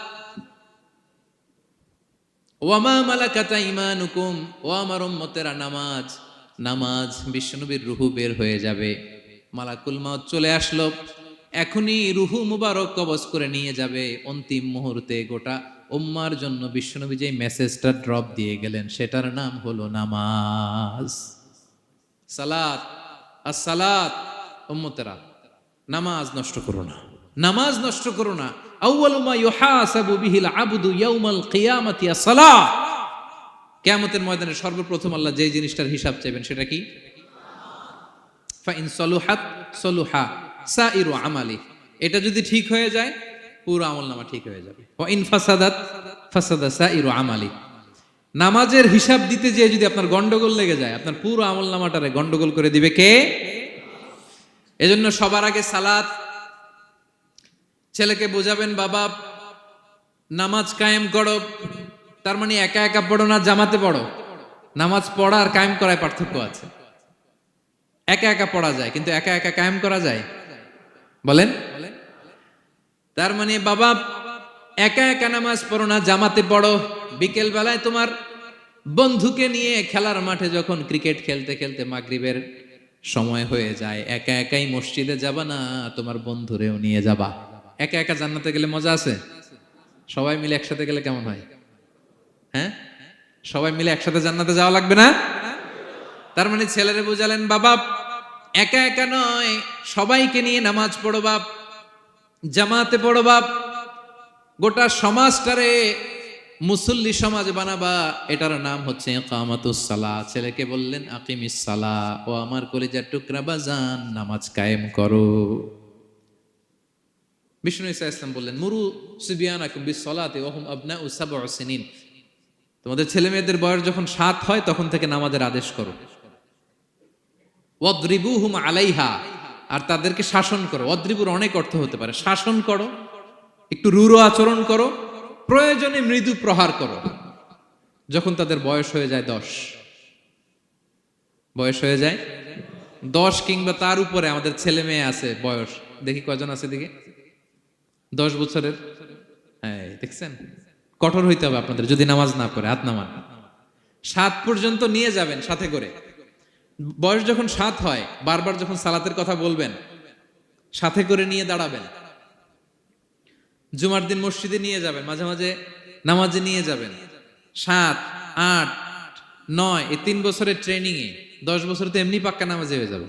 ওয়া মা মালাকাত আইমানুকুম, ও আমার উম্মতেরা নামাজ, নামাজ। বিশ্বনবীর রূহ বের হয়ে যাবে, মালাকুল মাউত চলে আসলো, এখনই রূহ মুবারক কবজ করে নিয়ে যাবে। অন্তিম মুহূর্তে গোটা উম্মার জন্য বিশ্বনবী যে মেসেজটা ড্রপ দিয়ে গেলেন, সেটার নাম হলো নামাজ। সালাত আস-সালাত। উম্মতেরা নামাজ নষ্ট করো না, নামাজ নষ্ট করো না। আউয়ালু মা ইউহাসাবু বিহিল আবদু ইয়াউমাল কিয়ামাতি আস-সালাহ। কিয়ামতের ময়দানে সর্বপ্রথম আল্লাহ যে জিনিসটার হিসাব চাইবেন, সেটা কি? ফা ইন সলুহাত সলুহা সাইরু আমালি। এটা যদি ঠিক হয়ে যায়, পুরো আমলনামা ঠিক হয়ে যাবে। ওয়া ইন ফাসাদাত ফাসাদা সাইরু আমালি। নামাজের হিসাব দিতে যেয়ে যদি আপনার গন্ডগোল লেগে যায়, আপনার পুরো আমলনামাটারে গন্ডগোল করে দিবে কে? এজন্য সবার আগে সালাত। ছেলেকে বোঝাবেন, বাবা নামাজ কায়েম করো, তার মানে একা একা পড়ো না, জামাতে পড়ো। নামাজ পড়া আর কায়েম করায় পার্থক্য আছে। একা একা পড়া যায়, কিন্তু একা একা কায়েম করা যায়? বলেন। তার মানে বাবা একা একা নামাজ পড়ো না, জামাতে পড়ো। বিকেল বেলায় তোমার বন্ধুকে নিয়ে খেলার মাঠে যখন ক্রিকেট খেলতে খেলতে মাগরিবের সময় হয়ে যায়, একা একাই মসজিদে যাবা না, তোমার বন্ধুরেও নিয়ে যাবা। একা একা জান্নাতে গেলে মজা আছে? সবাই মিলে একসাথে গেলে কেমন হয়? হ্যাঁ, সবাই মিলে একসাথে জান্নাতে যাওয়া লাগবে না? তার মানে ছেলেরে বুঝালেন বাবা একা একা নয়, সবাইকে নিয়ে নামাজ পড়ো বাপ, জামাতে পড়ো বাপ, গোটা সমাজটারে মুসল্লি সমাজ বানাবা। এটার নাম হচ্ছে ইকামাতুস সালাহ। ছেলেকে বললেন আকিমিস সালাহ, ও আমার কলিজার টুকরা বাজান, নামাজ কায়েম করো। বিষ্ণু ঈসা ইসলাম বললেন মুরু সুবিয়ানাকুম বিসসালাতি ওয়া হুম আবনাউ সাবউ সিনিন, তোমাদের ছেলে মেয়েদের বয়স যখন 7 হয় তখন থেকে নামাজের আদেশ করো। ওয়াদরিবুহুম আলাইহা, আর তাদেরকে শাসন করো। ওয়াদরিবুর অনেক অর্থ হতে পারে, শাসন করো, একটু রূঢ় আচরণ করো, প্রয়োজনে মৃদু প্রহার করো। যখন তাদের বয়স হয়ে যায় 10, বয়স হয়ে যায় 10 কিংবা তার উপরে, আমাদের ছেলে মেয়ে আছে বয়স, দেখি কয়জন আছে দিকে 10 বছরের। হ্যাঁ দেখছেন, কঠোর হইতে হবে আপনাদের যদি নামাজ না পড়ে। হাত নামান। 7 পর্যন্ত নিয়ে যাবেন সাথে করে। বয়স যখন 7 হয়, বারবার যখন সালাতের কথা বলবেন, সাথে করে নিয়ে দাঁড়াবেন। জুমার দিন মসজিদে নিয়ে যাবেন, মাঝে মাঝে নামাজে নিয়ে যাবেন। 7, 8, 9 এই 3 বছরের ট্রেনিং এ 10 বছর তো এমনি পাক্কা নামাজে হয়ে যাবে,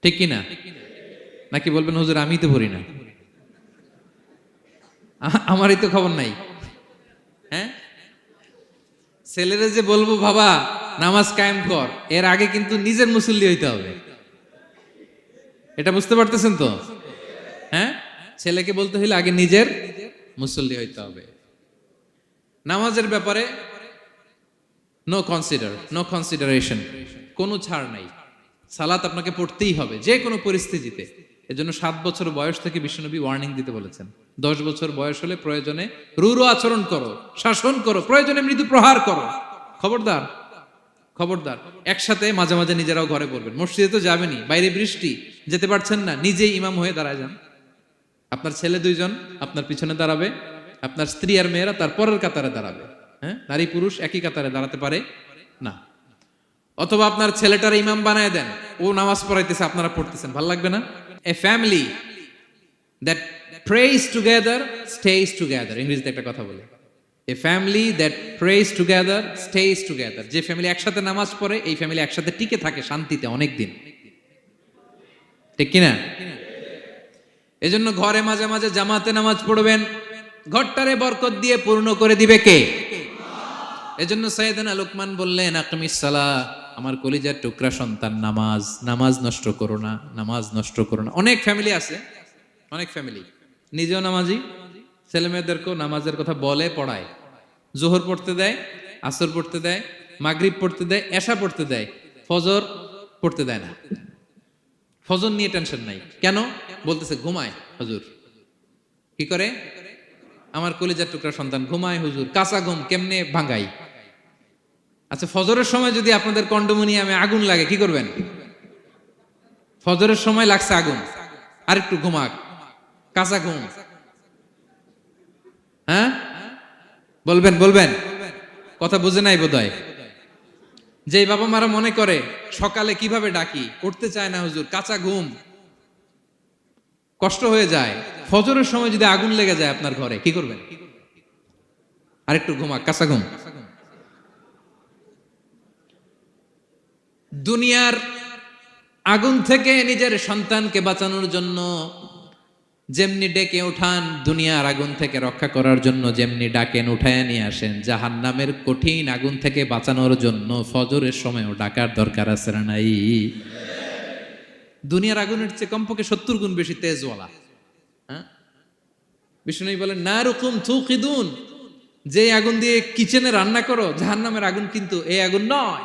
ঠিক কিনা? নাকি বলবেন হুজুর আমি তো পড়ি না, আমারই তো খবর নাই। হ্যাঁ, ছেলেরা যে বলবো বাবা নামাজ কায়েম কর, এর আগে কিন্তু নিজের মুসল্লি হইতে হবে। এটা বুঝতে পারতেছেন তো? হ্যাঁ, ছেলেকে বলতে হইলে আগে নিজের মুসল্লি হইতে হবে। নামাজের ব্যাপারে নো কনসিডারেশন, কোনো ছাড় নাই। সালাত আপনাকে পড়তেই হবে যে কোনো পরিস্থিতিতে। এজন্য 7 বছর বয়স থেকে বিশ্বনবী ওয়ার্নিং দিতে বলেছেন। 10 বছর বয়স হলে প্রয়োজনে রূঢ় আচরণ করো, শাসন করো, প্রয়োজনে মৃদু প্রহার করো। খবরদার, খবরদার। একসাথে মাঝে মাঝে নিজেরাও ঘরে পড়বেন। মসজিদে তো যাবেনই, বাইরে বৃষ্টি, যেতে পারছেন না, নিজেই ইমাম হয়ে দাঁড়ায় যান। আপনার ছেলে 2 জন আপনার পিছনে দাঁড়াবে, আপনার স্ত্রী আর মেয়েরা তার পরের কাতারে দাঁড়াবে। হ্যাঁ, নারী পুরুষ একই কাতারে দাঁড়াতে পারে না। অথবা আপনার ছেলেটার ইমাম বানায় দেন, ও নামাজ পড়াইতেছে, আপনারা পড়তেছেন, ভালো লাগবে না? A family that prays together stays together, ইংরেজিতে একটা কথা বলে, a family that prays together stays together. যে ফ্যামিলি একসাথে নামাজ পড়ে, এই ফ্যামিলি একসাথে টিকে থাকে শান্তিতে অনেক দিন, ঠিক কিনা? এজন্য ঘরে মাঝে মাঝে জামাতে নামাজ পড়বেন, ঘরটারে বরকত দিয়ে পূর্ণ করে দিবে কে? এজন্য সাইয়েদনা লোকমান বললেন আকিমিস সালাহ, আমার কলিজার টুকরা সন্তান নামাজ, নামাজ নষ্ট করো না, নামাজ নষ্ট করো না। অনেক ফ্যামিলি আছে, অনেক ফ্যামিলি নিজেও নামাজি, ছেলে মেয়েদেরকেও নামাজের কথা বলে, পড়ায়। জোহর পড়তে দেয়, আসর পড়তে দেয়, মাগরিব পড়তে দেয়, এশা পড়তে দেয়, ফজর পড়তে দেয় না। ফজর নিয়ে টেনশন নাই, কেন? বলতেছে ঘুমায় হুজুর। কি করে? আমার কলিজার টুকরা সন্তান ঘুমায় হুজুর, কাঁচা ঘুম কেমনে ভাঙাই? আচ্ছা, ফজরের সময় যদি আপনাদের কন্ডোমিনিয়ামে আগুন লাগে কি করবেন? ফজরের সময় লাগছে আগুন, আর একটু ঘুমাক, কাঁচা ঘুম। হ্যাঁ, বলবেন বলবেন, কথা বুঝে নাই বোধহয়। যে বাবা মারা মনে করে সকালে কিভাবে ডাকি, উঠতে চায় না হুজুর, কাঁচা ঘুম, কষ্ট হয়ে যায়। ফজরের সময় যদি আগুন লেগে যায় আপনার ঘরে, কি করবেন? আরেকটু ঘুমাক, কাঁচা ঘুম। দুনিয়ার আগুন থেকে নিজের সন্তানকে বাঁচানোর জন্য যেমনি ডেকে উঠান, দুনিয়ার আগুন থেকে রক্ষা করার জন্য যেমনি ডাকেন, উঠায় নিয়ে আসেন, জাহান্নামের কঠিন আগুন থেকে বাঁচানোর জন্য ফজরের সময়ও ডাকার দরকার আছে না নাই? দুনিয়ার আগুনের চেয়ে কমপক্ষে 70 গুণ বেশি তেজওয়ালা। হ্যাঁ, বিষ্ণু বলেন নারুকুম তুকিদুন, যে আগুন দিয়ে কিচেনে রান্না করো, জাহান্নামের আগুন কিন্তু এই আগুন নয়।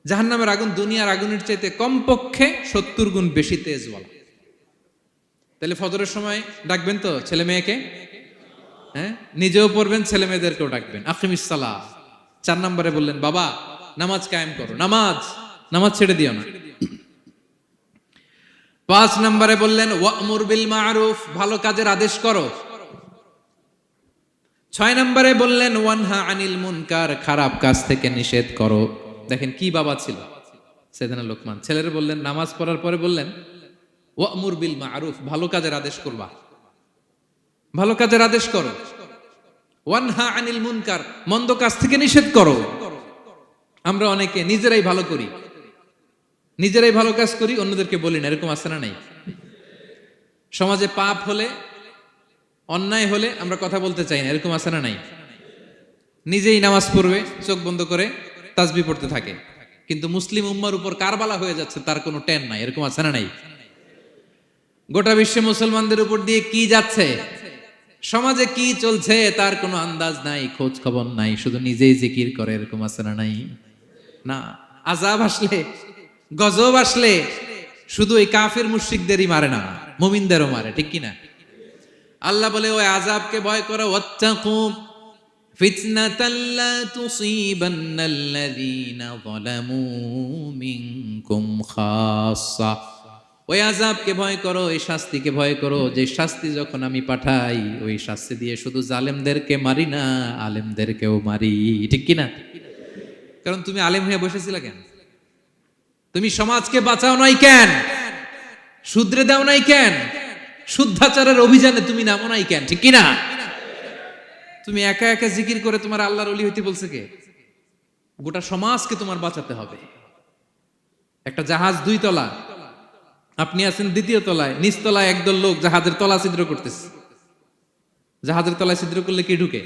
জাহান্নামের আগুন দুনিয়ার আগুনের চাইতে কমপক্ষে 70 গুণ বেশি তেজওয়ালা। তাহলে ফজরের সময় ডাকবেন তো ছেলে মেয়েকে? হ্যাঁ, নিজেও পড়বেন, ছেলে মেয়েদেরকেও ডাকবেন। আকিমিস সালাহ। 4 নম্বরে বললেন বাবা নামাজ কায়েম করো, নামাজ ছেড়ে দিও না। 5 নম্বরে বললেন ওয়া'মুর বিল মা'রুফ, ভালো কাজের আদেশ করো। 6 নম্বরে বললেন ওয়ানহা আনিল মুনকার, খারাপ কাজ থেকে নিষেধ করো। দেখেন কি বাবা ছিল সাইয়েদনা লোকমান। ছেলেরা বললেন, নামাজ পড়ার পরে বললেন ওয়া'মুর বিল মা'রুফ, ভালো কাজের আদেশ করবা, ভালো কাজের আদেশ করো। ওয়ানহা আনিল মুনকার, মন্দ কাজ থেকে নিষেধ করো। আমরা অনেকে নিজেরাই ভালো করি, নিজেরাই ভালো কাজ করি, অন্যদেরকে বলি না, এরকম আছে না নাই? সমাজে পাপ হলে, অন্যায় হলে আমরা কথা বলতে চাই না, এরকম আছে না নাই? নিজেই নামাজ পড়বে, চোখ বন্ধ করে তাসবিহ পড়তে থাকে, কিন্তু মুসলিম উম্মার উপর কারবালা হয়ে যাচ্ছে, তার কোনো টেন নাই, এরকম আছে না নাই? গোটা বিশ্বে মুসলমানদের উপর দিয়ে কি যাচ্ছে, সমাজে কি চলছে তার কোনো আন্দাজ নাই, খোঁজ খবর নাই, শুধু নিজেই জিকির করে, এরকম আছে না নাই? না, আযাব আসলে, গজব আসলে শুধু এই কাফের মুশরিকদেরই মারে না, মুমিনদেরও মারে, ঠিক কি না? আল্লাহ বলে ওই আযাবকে ভয় করো, ওয়াত্তাকু ফিতনাতাল লা তুসিবান্নাল্লাযীনা যালামু মিনকুম খাসসা, ওই আযাবকে ভয় করো, এই শাস্তিকে ভয় করো, যে শাস্তি যখন আমি পাঠাই ওই শাস্তি দিয়ে শুধু জালেমদেরকে মারি না, আলেমদেরকেও মারি, ঠিক কি না? কারণ তুমি আলেম হয়ে বসেছিলে কেন? তুমি সমাজকে বাঁচাও নাই কেন? শুধরে দাও নাই কেন? শুদ্ধাচারের অভিযানে তুমি নামো নাই কেন? ঠিক কি না? তুমি একা একা জিকির করে তোমার আল্লাহর ওলি হইতে বলছে কে? গোটা সমাজকে তোমার বাঁচাতে হবে। একটা জাহাজ 2 তলা, আপনি আছেন 2য় তলায়, নিচ তলায় একদল লোক জাহাজের তলা ছিদ্র করতেছে। জাহাজের তলায় ছিদ্র করলে কি ঢুকে?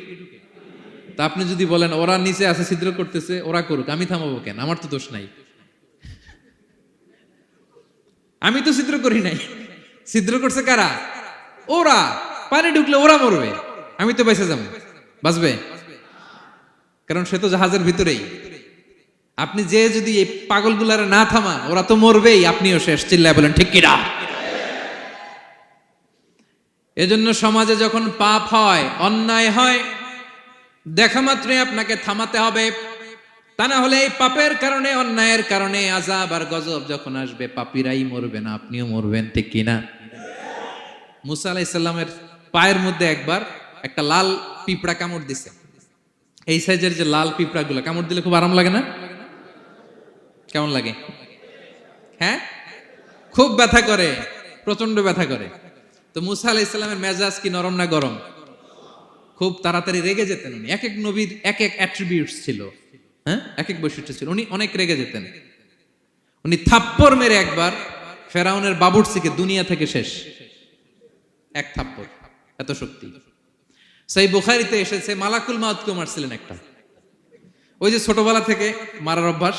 তা আপনি যদি বলেন ওরা নিচে আছে ছিদ্র করতেছে, ওরা করুক, আমি থামাবো কেন? আমার তো দোষ নাই, আমি তো ছিদ্র করি নাই। ছিদ্র করছে কারা? ওরা। পানি ঢুকলে ওরা মরবে, আমি তো বেঁচে যাবো। বাঁচবে? কারণ সে তো জাহাজের ভিতরেই। আপনি যে যদি এই পাগলগুলারে না থামান, ওরা তো মরবেই, আপনিও শেষ। চিল্লায় বলেন ঠিক কিনা? এজন্য সমাজে যখন পাপ হয়, অন্যায় হয়, দেখা মাত্রই আপনাকে থামাতে হবে। তা না হলে এই পাপের কারণে, অন্যায়ের কারণে আযাব আর গজব যখন আসবে, পাপীরাই মরবে না, আপনিও মরবেন, ঠিক কিনা? মুসা আলাইহিস সালামের পায়ের মধ্যে একবার একটা লাল পিঁপড়া কামড় দিছে। এই সাইজের যে লাল পিঁপড়াগুলো কামড় দিলে খুব আরাম লাগে না? কেমন লাগে? হ্যাঁ, খুব ব্যথা করে, প্রচন্ড ব্যথা করে। তো মুসা আলাইহিস সালামের মেজাজ কি নরম না গরম? খুব তাড়াতাড়ি রেগে যেতেন উনি। এক এক নবীর এক এক অ্যাট্রিবিউটস ছিল, হ্যাঁ, এক এক বৈশিষ্ট্য ছিল। উনি অনেক রেগে যেতেন। উনি থাপ্পড় মেরে একবার ফেরাউনের বাবুর্চিকে দুনিয়া থেকে শেষ, এক থাপ্পড়, এত শক্তি। সেই বুখারীতে এসেছে মালাকুল মাউতকে মারছিলেন একটা। ওই যে ছোটবেলা থেকে মারার অভ্যাস,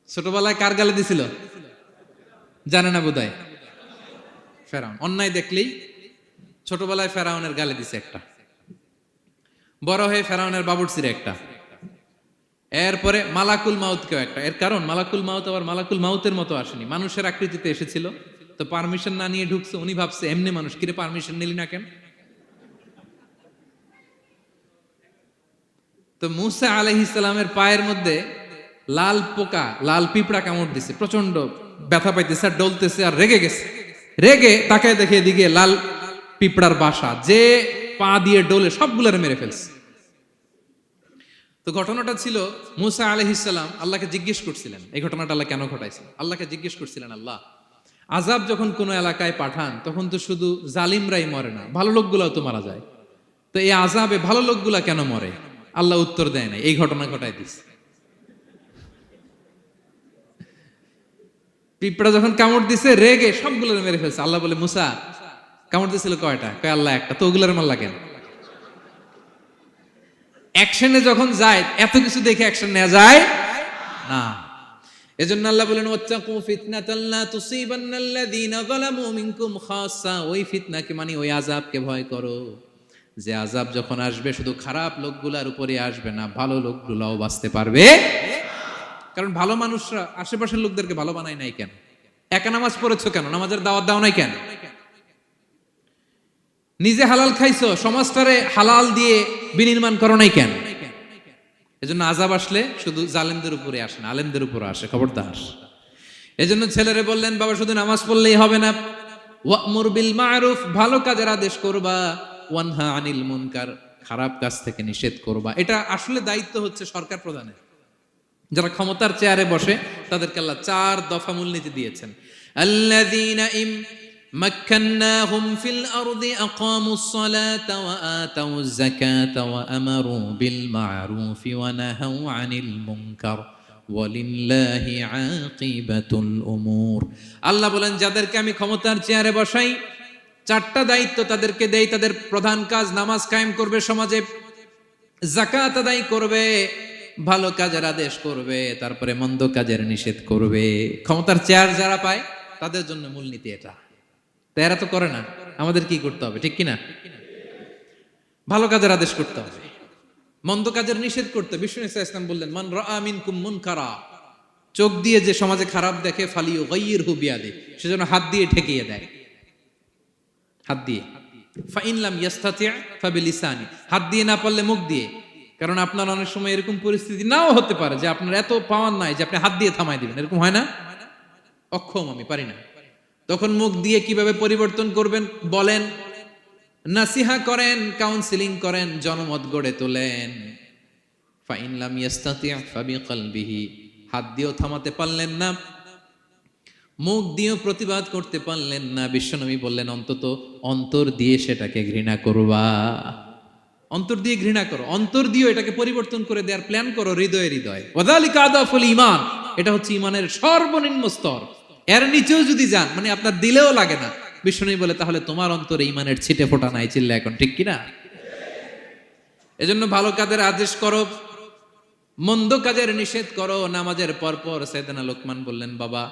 ছোটবেলায় কার গালে দিছিল জানে না বোধহয়? ফেরাউন। অন্যায় দেখলেই ছোটবেলায় ফেরাউনের গালে দিছে একটা, বড় হয়ে ফেরাউনের বাবুর্চির একটা, এরপরে মালাকুল মাউতকেও একটা। এর কারণ মালাকুল মাউত আবার মালাকুল মাউতের মতো আসেনি, মানুষের আকৃতিতে এসেছিল। তো পারমিশন না নিয়ে ঢুকছে। উনি ভাবছে এমনি মানুষ, কিরে পারমিশন নিলি না কেন? তো মুসা আলাইহিস সালামের পায়ের মধ্যে লাল পোকা, লাল পিঁপড়া কামড় দিছে, প্রচন্ড ব্যথা পাইতেছে আর ডলতেছে আর রেগে গেছে। রেগে তাকায় দেখে এদিকে লাল পিঁপড়ার বাসা, যে পা দিয়ে ডোলে সবগুলোরে মেরে ফেলছে। তো ঘটনাটা ছিল মুসা আলাইহিস সালাম আল্লাহকে জিজ্ঞেস করছিলেন, এই ঘটনাটা আল্লাহ কেন ঘটাইছেন? আল্লাহকে জিজ্ঞেস করছিলেন, আল্লাহ আযাব যখন কোন এলাকায় পাঠান তখন তো শুধু জালিমরাই মরে না, ভালো লোকগুলাও তো মারা যায়, তো এই আযাবে ভালো লোকগুলা কেন মরে? আল্লাহ উত্তর দেয় না, এই ঘটনা ঘটাই দিস। পিঁপড়া যখন কামড় দিছে রেগে সবগুলো মেরে ফেলছে। আল্লাহ বলে, মুসা কামড় দিছিল কয়টা? কয় আল্লাহ একটা। তো ওগুলোর মারলা কেন? অ্যাকশনে যখন যায়, এত কিছু দেখে অ্যাকশন নেওয়া যায় না। এজন্য আল্লাহ বলেন ওয়াত্তাকু ফিতনাতাল লা তুসিবান্নাল্লাযীনা যালামু মিনকুম খাসসা, ওই ফিতনাকে মানে ওই আযাবকে ভয় করো, যে আযাব যখন আসবে শুধু খারাপ লোকগুলার উপরে আসবে না, ভালো লোকগুলাও বাঁচতে পারবে। কারণ ভালো মানুষরা আশেপাশের লোকদেরকে ভালো বানায় নাই কেন? একা নামাজ পড়েছো কেন? নামাজের দাওয়াত দাও নাই কেন? নিজে হালাল খাইছো, সমাজটারে হালাল দিয়ে বিনির্মাণ করো নাই কেন? এজন্য আযাব আসলে শুধু জালেমদের উপরে আসে না, আলেমদের উপরে আসে, খবরদার। এজন্য ছেলেরে বললেন, বাবা শুধু নামাজ পড়লেই হবে না, ওয়া'মুর বিল মা'রুফ, ভালো কাজের আদেশ করবা, ওয়ানহা আনিল মুনকার, খারাপ কাজ থেকে নিষেধ করবা। এটা আসলে দায়িত্ব হচ্ছে সরকার প্রধানের। যারা ক্ষমতার চেয়ারে বসে তাদেরকে আল্লাহ 4 দফা মূলনীতি দিয়েছেন। আল্লাযীনা মাক্কান্নাহুম ফিল আরদি আকামুস সালাতা ওয়া আতাউয যাকাতা ওয়া আমারু বিল মা'রুফি ওয়া নাহাউ আনিল মুনকার ওয়ালিল্লাহি আকিবাতুল উমুর। আল্লাহ বলেন, যাদেরকে আমি ক্ষমতার চেয়ারে বসাই 4টা দায়িত্ব তাদেরকে দেই। তাদের প্রধান কাজ নামাজ কায়েম করবে, সমাজে যাকাত আদায় করবে, ভালো কাজের আদেশ করবে, তারপরে মন্দ কাজের নিষেধ করবে। ক্ষমতার চেয়ার যারা পায় তাদের জন্য মূলনীতি এটা। তো এরা তো করে না, আমাদের কি করতে হবে, ঠিক কিনা? ভালো কাজের আদেশ করতে হবে, মন্দ কাজের নিষেধ করতে। বিষ্ণু ইসা ইসলাম বললেন, মান রাআ মিনকুম মুনকারা, চোখ দিয়ে যে সমাজে খারাপ দেখে, ফালিয়ুগাইয়িরহু বিয়াদি, সেজন্য হাত দিয়ে ঠেকিয়ে দেয়, হাত দিয়ে। ফাইন লাম ইয়াস্তাতি' ফাবিলিসানি, হাত দিয়ে না পারলে মুখ দিয়ে। কারণ আপনার অনেক সময় এরকম পরিস্থিতি নাও হতে পারে যে আপনার এত পাওয়ার নাই যে আপনি হাত দিয়ে থামাই দিবেন, এরকম হয় না? অক্ষম, আমি পারি না। তখন মুখ দিয়ে কিভাবে পরিবর্তন করবেন বলেন, নাসিহা করেন, কাউন্সিলিং করেন, জনমত গড়ে তোলেন। ফাইন লাম ইয়াস্তাতি' ফাবিকলবিহি, হাত দিয়েও থামাতে পারলেন না, মুখ দিয়েও প্রতিবাদ করতে পারলেন না, বিশ্বনবী বললেন অন্তত অন্তর দিয়ে সেটাকে ঘৃণা করবা। অন্তর দিয়ে ঘৃণা করো, অন্তর দিয়ে এটাকে পরিবর্তন করে দেওয়ার প্ল্যান করো, হৃদয়ে হৃদয়। ওয়াযালিকা আদাফুল ঈমান, এটা হচ্ছে ঈমানের সর্বনিম্ন স্তর। এর নিচেও যদি যান, মানে আপনার দিলেও লাগে না, বিশ্বনবী বলে তাহলে তোমার অন্তরে ঈমানের ছিটে ফোঁটা নাই। চিল্লা এখন, ঠিক কিনা? এজন্য ভালো কাজের আদেশ করো, মন্দ কাজের নিষেধ করো। নামাজের পরপর সাইয়েদনা লোকমান বললেন, বাবা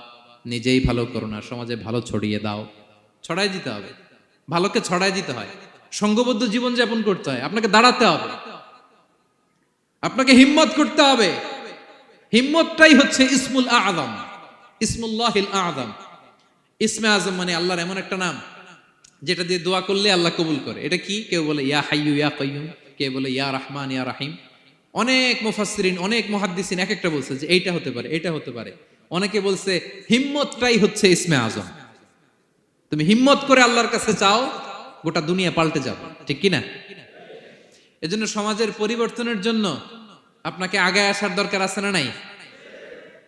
নিজেই ভালো করো না, সমাজে ভালো ছড়িয়ে দাও। ছড়াই দিতে হবে, ভালোকে ছড়াই দিতে হয়, সঙ্গবদ্ধ জীবন যাপন করতে হয়, আপনাকে দাঁড়াতে হবে, আপনাকে হিম্মত করতে হবে। হিম্মতটাই হচ্ছে ইসমুল আযম, ইসমুল্লাহিল আযম। ইসমে আযম মানে আল্লাহর এমন একটা নাম যেটা দিয়ে দোয়া করলে আল্লাহ কবুল করে। এটা কি? কেউ বলে ইয়া হাইয়ু ইয়া কাইয়ুম, কেউ বলে ইয়া রহমান ইয়া রাহিম। অনেক মুফাসসিরিন, অনেক মুহাদ্দিসিন এক একটা বলছে যে এইটা হতে পারে, এটা হতে পারে। অনেকে বলছে হিম্মতটাই হচ্ছে ইসমে আযম। তুমি হিম্মত করে আল্লাহর কাছে চাও, গোটা দুনিয়া পাল্টে যাবে, ঠিক কিনা? এজন্য সমাজের পরিবর্তনের জন্য আপনাকে আগে আসার দরকার আছে না নাই?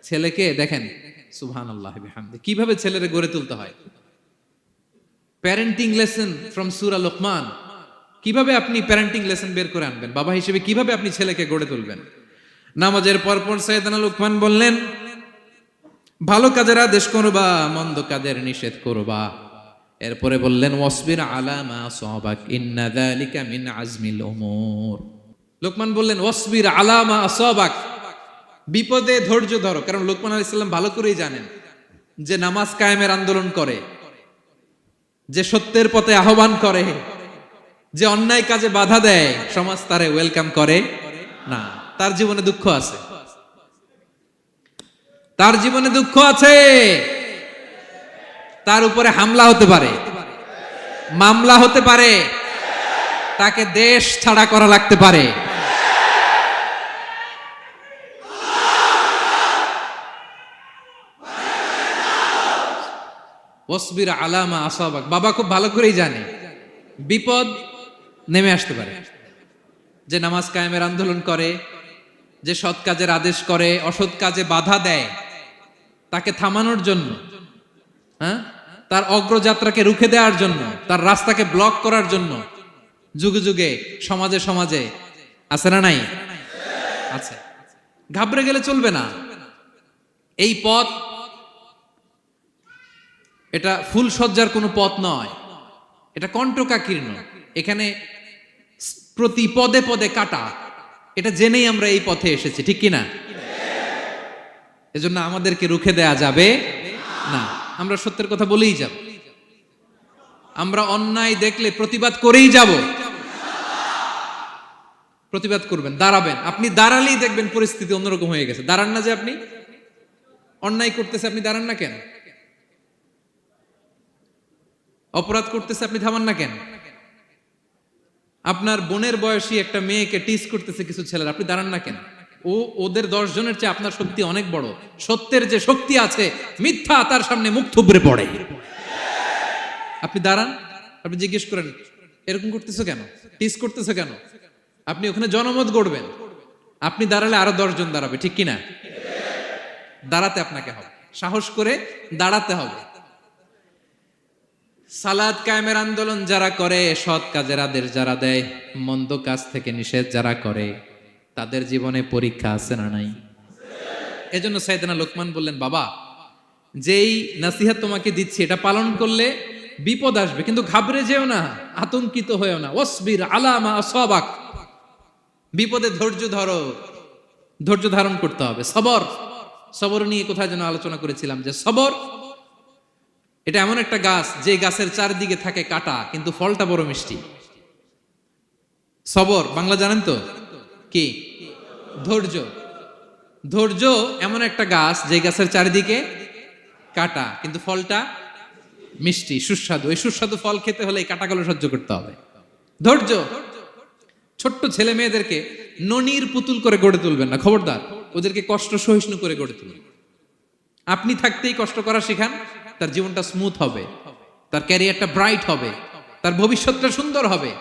ছেলেকে দেখেন, সুবহানাল্লাহি বিহামদি, কিভাবে ছেলেরে গড়ে তুলতে হয়। প্যারেন্টিং লেসন ফ্রম সূরা লোকমান, কিভাবে আপনি প্যারেন্টিং লেসন বের করে আনবেন, বাবা হিসেবে কিভাবে আপনি ছেলেকে গড়ে তুলবেন। নামাজের পরপর সাইয়েদনা লোকমান বললেন, ভালো কাজের আদেশ করবা, মন্দ কাজের নিষেধ করবা। এরপরে বললেন, ওয়াসবির আলা মা আসাবাক ইন্না যালিকা মিন আজমিল উমুর। লোকমান বললেন, ওয়াসবির আলা মা আসাবাক, বিপদে ধৈর্য ধরো। কারণ লোকমান আলাইহিস সালাম ভালো করেই জানেন যে নামাজ কায়েমের আন্দোলন করে, যে সত্যের পথে আহ্বান করে, যে অন্যায় কাজে বাধা দেয়, সমাজ তারে ওয়েলকাম করে না। তার জীবনে দুঃখ আছে, তার জীবনে দুঃখ আছে, তার উপরে হামলা হতে পারে, মামলা হতে পারে, তাকে দেশ ছাড়া করা লাগতে পারে। ওয়াসবির আলা মা আসাবাক, বাবা খুব ভালো করেই জানে বিপদ নেমে আসতে পারে। যে নামাজ কায়েমের আন্দোলন করে, যে সৎ কাজের আদেশ করে, অসৎ কাজে বাধা দেয়, তাকে থামানোর জন্য, হ্যাঁ, তার অগ্রযাত্রাকে রুখে দেওয়ার জন্য, তার রাস্তাকে ব্লক করার জন্য যুগে যুগে সমাজে সমাজে আছে না নাই? আছে। ঘাবড়ে গেলে চলবে না। এই পথ, এটা ফুল সজ্জার কোনো পথ নয়, এটা কণ্টকাকীর্ণ। এখানে প্রতি পদে পদে কাটা, এটা জেনেই আমরা এই পথে এসেছি, ঠিক কিনা? এজন্য আমাদেরকে রুখে দেয়া যাবে না, আমরা সত্যের কথা বলেই যাব। আমরা অন্যায় দেখলে প্রতিবাদ করেই যাব। প্রতিবাদ করবেন, দাঁড়াবেন। আপনি দাঁড়ালেই দেখবেন পরিস্থিতি অন্যরকম হয়ে গেছে। দাঁড়ান না, যে আপনি অন্যায় করতেছে, আপনি দাঁড়ান না কেন? অপরাধ করতেছে, আপনি থামান না কেন? আপনার বোনের বয়সী একটা মেয়েকে টিজ করতেছে কিছু ছেলেরা, আপনি দাঁড়ান না কেন? ওদের 10 জনের চেয়ে আপনার শক্তি অনেক বড়। সত্যের যে শক্তি আছে, মিথ্যা তার সামনে মুখ থুবড়ে পড়ে। আপনি দাঁড়ান, আপনি জিজ্ঞেস করেন এরকম করতেছো কেন, টিস করতেছো কেন? আপনি ওখানে জনমত গড়বেন, আপনি দাঁড়ালে আরো 10 জন দাঁড়াবে, ঠিক কিনা? দাঁড়াতে আপনাকে হবে, সাহস করে দাঁড়াতে হবে। সালাত কায়েমের আন্দোলন যারা করে, সৎ কাজের আদেশ যারা দেয়, মন্দ কাজ থেকে নিষেধ যারা করে, তাদের জীবনে পরীক্ষা আছে না নাই? এজন্য সাইয়েদনা লোকমান বললেন, বাবা যেই নাসিহত তোমাকে দিচ্ছি এটা পালন করলে বিপদ আসবে, কিন্তু ঘাবড়ে যেও না, আতঙ্কিত হয়েও না। ওয়াসবির আলা মা আসাবাক, বিপদে ধৈর্য ধরো, ধৈর্য ধারণ করতে হবে। সবর, সবর নিয়ে কোথায় যেন আলোচনা করেছিলাম যে সবর এটা এমন একটা গাছ যে গাছের চারদিকে থাকে কাটা, কিন্তু ফলটা বড় মিষ্টি। সবর বাংলা জানেন তো কি? ধৈর্য। ধৈর্য এমন একটা গাছ যে গাছের চারিদিকে কাটা, কিন্তু ফলটা মিষ্টি, সুস্বাদু। এই সুস্বাদু ফল খেতে হলে এই কাটাগুলো সহ্য করতে হবে। ধৈর্য। ছোট্ট ছেলে মেয়েদেরকে ননির পুতুল করে গড়ে তুলবেন না, খবরদার। ওদেরকে কষ্ট সহিষ্ণু করে গড়ে তুলবেন। আপনি থাকতেই কষ্ট করা শিখান, তার জীবনটা স্মুথ হবে, তার ক্যারিয়ারটা ব্রাইট হবে, তার ভবিষ্যৎটা সুন্দর হবে।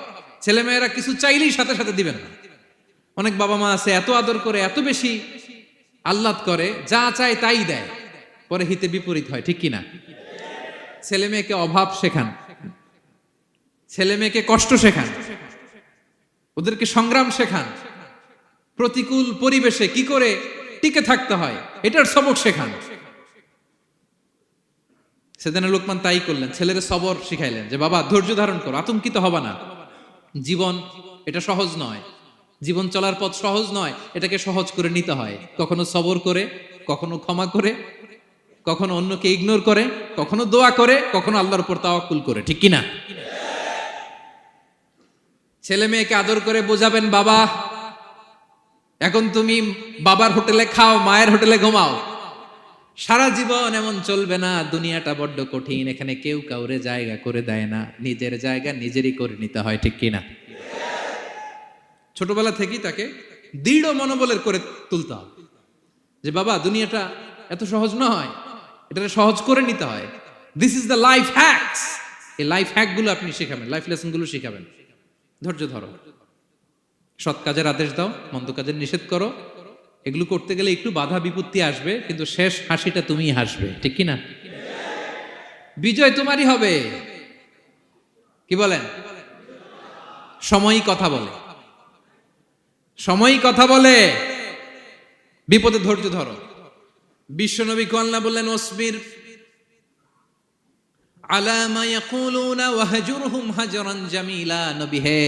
ছেলেমেয়েরা কিছু চাইলেই সাথে সাথে দিবেন না। অনেক বাবা মা আছে এত আদর করে, এত বেশি আহ্লাদ করে, যা চায় তাই দেয়, পরে হিতে বিপরীত হয়, ঠিক কিনা? ছেলে মেয়েকে অভাব শেখান, ছেলে মেয়েকে কষ্ট শেখান, ওদেরকে সংগ্রাম শেখান, প্রতিকূল পরিবেশে কি করে টিকে থাকতে হয় এটার সবক শেখান। সেদিন লোকমান তাই করলেন, ছেলেরা সবর শিখাইলেন যে বাবা ধৈর্য ধারণ করো, আতঙ্কিত হবা না। জীবন এটা সহজ নয়, জীবন চলার পথ সহজ নয়, এটাকে সহজ করে নিতে হয়। কখনো সবর করে, কখনো ক্ষমা করে, কখনো অন্যকে ইগনোর করে, কখনো দোয়া করে, কখনো আল্লাহর উপর তাওয়াক্কুল করে, ঠিক কিনা? ছেলে মেয়েকে আদর করে বোঝাবেন, বাবা এখন তুমি বাবার হোটেলে খাও, মায়ের হোটেলে ঘুমাও। সারা জীবন এমন চলবে না, দুনিয়াটা বড্ড কঠিন, এখানে কেউ কাউরে জায়গা করে দেয় না, নিজের জায়গা নিজেরই করে নিতে হয়, ঠিক কিনা? ছোটবেলা থেকেই তাকে দৃঢ় মনোবলের করে তুলতে হবে যে বাবা দুনিয়াটা এত সহজ নয়, এটা সহজ করে নিতে হয়। This is the life hacks. এই লাইফ হ্যাক গুলো আপনি শিখাবেন, লাইফ লেসন গুলো শিখাবেন। ধৈর্য ধরো, সৎ কাজের আদেশ দাও, মন্দ কাজের নিষেধ করো। এগুলো করতে গেলে একটু বাধা বিপত্তি আসবে, কিন্তু শেষ হাসিটা তুমিই হাসবে, ঠিক কিনা? বিজয় তোমারই হবে। কি বলেন? সময়ই কথা বলে, সময়ই কথা বলে। বিপদে ধৈর্য ধরো। বিশ্বনবী আল্লাহ বললেন, ওসবির আলা মা ইয়াকুলুনা ওয়াহজুরহুম হাজরান জামিলা। নবী হে,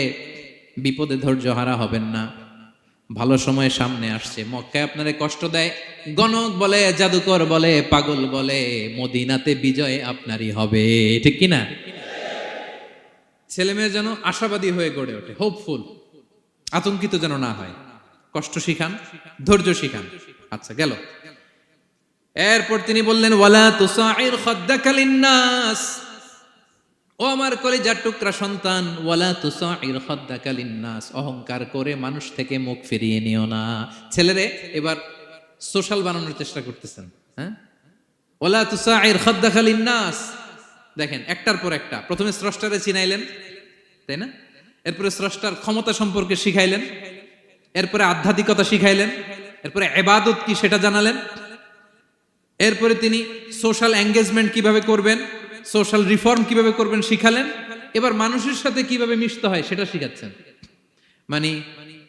বিপদে ধৈর্য হারা হবেন না। ভালো সময় সামনে আসছে, মক্কায় আপনারে কষ্ট দেয়, গণক বলে, জাদুকর বলে, পাগল বলে, মদিনাতে বিজয় আপনারই হবে, ঠিক কিনা? ছেলে মেয়ে যেন আশাবাদী হয়ে গড়ে ওঠে, হোপফুল, আতঙ্কিত যেন না হয়। কষ্ট শিখান, ধৈর্য শিখান। আচ্ছা গেল। এরপর তিনি বললেন, ওয়ালা তুসাইর খাদ্দাকা লিন্নাস। ও আমার কলিজার টুকরা সন্তান, ওয়ালা তুসাইর খাদ্দাকা লিন্নাস, অহংকার করে মানুষ থেকে মুখ ফিরিয়ে নিও না। ছেলেরে এবার সোশ্যাল বানানোর চেষ্টা করতেছেন, হ্যাঁ? ওয়ালা তুসাইর খাদ্দাকা লিন্নাস। দেখেন একটার পর একটা, প্রথমে স্রষ্টারে চিনাইলেন, তাই না? এরপরে স্রষ্টার ক্ষমতা সম্পর্কে শিখাইলেন, এরপরে আধ্যাত্মিকতা শিখাইলেন, এরপরে ইবাদত কি সেটা জানালেন, এরপরে তিনি সোশ্যাল এঙ্গেজমেন্ট কিভাবে করবেন, সোশ্যাল রিফর্ম কিভাবে করবেন শিখালেন। এবার মানুষের সাথে কিভাবে মিশতে হয় সেটা শিখাচ্ছেন। মানে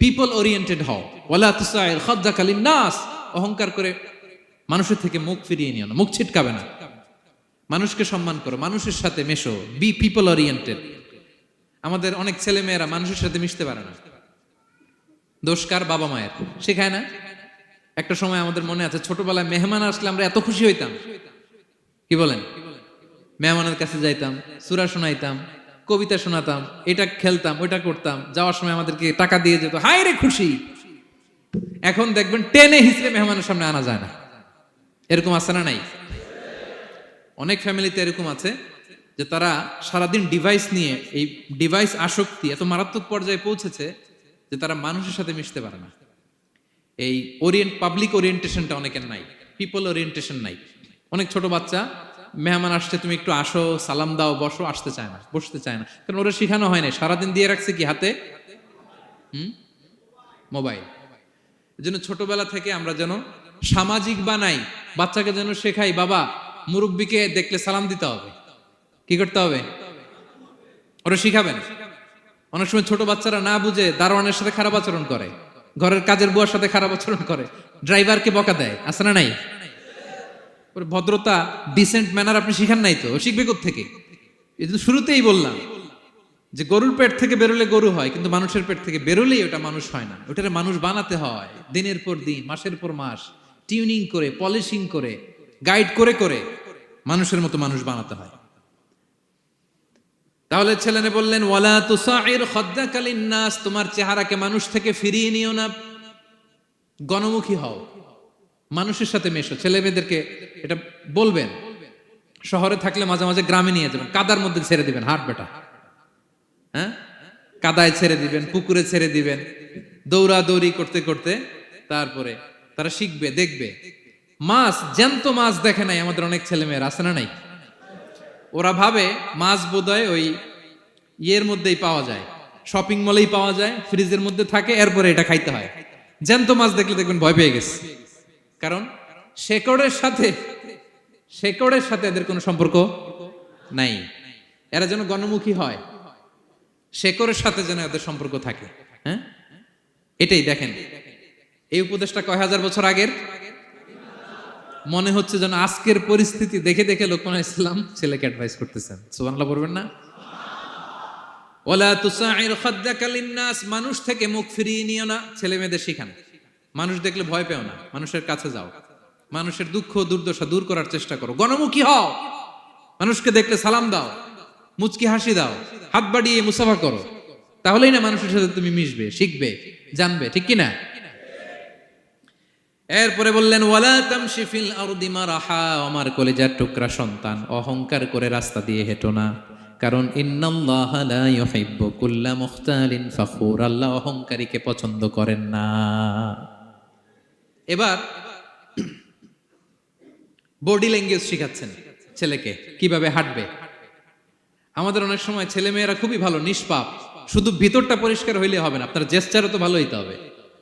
পিপল ওরিয়েন্টেড হও। ওয়ালা তুসাইর খাদ্দাকা লিন্নাস, অহংকার করে মানুষের থেকে মুখ ফিরিয়ে নিও না, মুখ ছিটকাবে না। মানুষকে সম্মান করো, মানুষের সাথে মেশো, বি পিপল ওরিয়েন্টেড। আমাদের অনেক ছেলে মেয়েরা মানুষের সাথে মিশতে পারে না। দোষ কার? বাবা মায়ের, শেখায় না। একটা সময় আমাদের মনে আছে, ছোটবেলায় মেহমান আসলে আমরা এত খুশি হইতাম, কি বলেন? মেহমানের কাছে যাইতাম, সূরা শোনাইতাম, কবিতা শোনাতাম, এটা খেলতাম, ওইটা করতাম, যাওয়ার সময় আমাদেরকে টাকা দিয়ে যেত, হায় রে খুশি। এখন দেখবেন টেনে হিসেবে মেহমানের সামনে আনা যায় না। এরকম আছে না নাই? অনেক ফ্যামিলিতে এরকম আছে যে তারা সারাদিন ডিভাইস নিয়ে, এই ডিভাইস আসক্তি এত মারাত্মক পর্যায়ে পৌঁছেছে যে তারা মানুষের সাথে মিশতে পারে না। এই পাবলিক ওরিয়েন্টেশনটা অনেকের নাই, পিপল ওরিয়েন্টেশন নাই। অনেক ছোট বাচ্চা, মেহমান আসছে, তুমি একটু আসো, সালাম দাও, বসো, আসতে চায় না, বসতে চায় না, কারণ ওরা শিখানো হয় না। সারাদিন দিয়ে রাখছে কি হাতে? মোবাইল। এই জন্য ছোটবেলা থেকে আমরা যেন সামাজিক বানাই, বাচ্চাকে যেন শেখাই, বাবা মুরব্বীকে দেখলে সালাম দিতে হবে। কি করতে হবে? ওরা শিখাবেন। অনেক সময় ছোট বাচ্চারা না বুঝে দারোয়ানের সাথে খারাপ আচরণ করে, ঘরের কাজের বুয়ার সাথে খারাপ আচরণ করে, ড্রাইভারকে বকা দেয়, আছে না নাই? ওর ভদ্রতা, ডিসেন্ট ম্যানার আপনি শিখান নাই তো, ও শিখবে কোত্থেকে? এই তো শুরুতেই বললাম যে গরুর পেট থেকে বেরোলে গরু হয়, কিন্তু মানুষের পেট থেকে বেরোলেই ওটা মানুষ হয় না। ওটারে মানুষ বানাতে হয় দিনের পর দিন, মাসের পর মাস, টিউনিং করে, পলিশিং করে, গাইড করে করে মানুষের মতো মানুষ বানাতে হয়। তাহলে ছেলেনে বললেন, ওয়ালা তুসাইর খাদ্দাকা লিন্নাস, তোমার চেহারাকে মানুষ থেকে ফিরিয়ে নিও না, গণমুখী হও, মানুষের সাথে মেশো। ছেলে মেয়েদেরকে এটা বলবেন। শহরে থাকলে মাঝে মাঝে গ্রামে নিয়ে যাবেন, কাদার মধ্যে ছেড়ে দিবেন, হাট বেটা, হ্যাঁ, কাদায় ছেড়ে দিবেন, পুকুরে ছেড়ে দিবেন, দৌড়াদৌড়ি করতে করতে তারপরে তারা শিখবে, দেখবে। মাছ, জ্যান্ত মাছ দেখে নাই আমাদের অনেক ছেলে মেয়ের, আছে না নাই? ওরা ভাবে মাছ বোধহয় ওই ইয়ের মধ্যেই পাওয়া যায়, শপিং মলেই পাওয়া যায়, ফ্রিজের মধ্যে থাকে, এরপরে এটা খাইতে হয়। জ্যান্ত মাছ দেখলে দেখবেন ভয় পেয়ে গেছে, কারণ শেকড়ের সাথে এদের কোনো সম্পর্ক নাই। এরা যেন গণমুখী হয়, শেকড়ের সাথে যেন এদের সম্পর্ক থাকে। হ্যাঁ, এটাই দেখেন, এই উপদেশটা কয় হাজার বছর আগের। মনে হচ্ছে যেন আজকের পরিস্থিতি দেখে দেখে লোকমান ইসলাম ছেলেকে অ্যাডভাইস করতেছেন। সুবহানাল্লাহ বলবেন না? ওয়ালা তুসাইর খাদ্দাকা লিন্নাস, মানুষ থেকে মুখ ফিরিয়ে নিও না। ছেলে মেয়েদের শিখান, মানুষ দেখলে ভয় পেও না, মানুষের কাছে যাও, মানুষের দুঃখ দুর্দশা দূর করার চেষ্টা করো, গণমুখী হও, মানুষকে দেখলে সালাম দাও, মুচকি হাসি দাও, হাত বাড়িয়ে মুসাফা করো। তাহলেই না মানুষের সাথে তুমি মিশবে, শিখবে, জানবে, ঠিক কিনা? এরপরে বললেন, ওয়ালা তামশি ফিল আরদি মারাহা, আমার কলিজার টুকরা সন্তান, অহংকার করে রাস্তা দিয়ে হেঁটো না, কারণ ইন্নাল্লাহা লা ইউহিব্বু কুল্লা মুখতালিন ফাখুর, আল্লাহ অহংকারীকে পছন্দ করেন না। এবার বডি ল্যাঙ্গুয়েজ শিখাচ্ছেন ছেলেকে, কিভাবে হাঁটবে। আমাদের অনেক সময় ছেলে মেয়েরা খুবই ভালো, নিষ্পাপ, শুধু ভিতরটা পরিষ্কার হইলে হবে না, আপনার জেস্টারও তো ভালো হইতে হবে।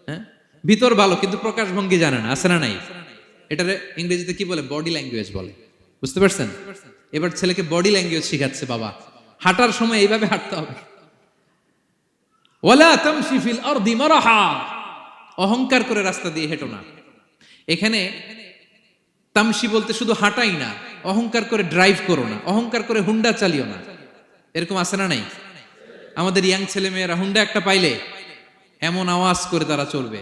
হ্যাঁ, ভিতর ভালো কিন্তু প্রকাশ ভঙ্গি জানে না, আছে না নাই? এটারে ইংরেজিতে কি বলে? বডি ল্যাঙ্গুয়েজ বলে। বুঝতে পারছেন? এবার ছেলেকে বডি ল্যাঙ্গুয়েজ শিখাচ্ছে বাবা, হাঁটার সময় এইভাবে হাঁটতে হবে। ওয়ালা তামশি ফিল আরদি মারাহা, অহংকার করে রাস্তা দিয়ে হেঁটো না। এখানে তামশি বলতে শুধু হাঁটাই না, অহংকার করে ড্রাইভ করো না, অহংকার করে হুন্ডা চালিও না। এরকম আছে না নাই? আমাদের ইয়াং ছেলে মেয়েরা হুন্ডা একটা পাইলে এমন আওয়াজ করে তারা চলবে,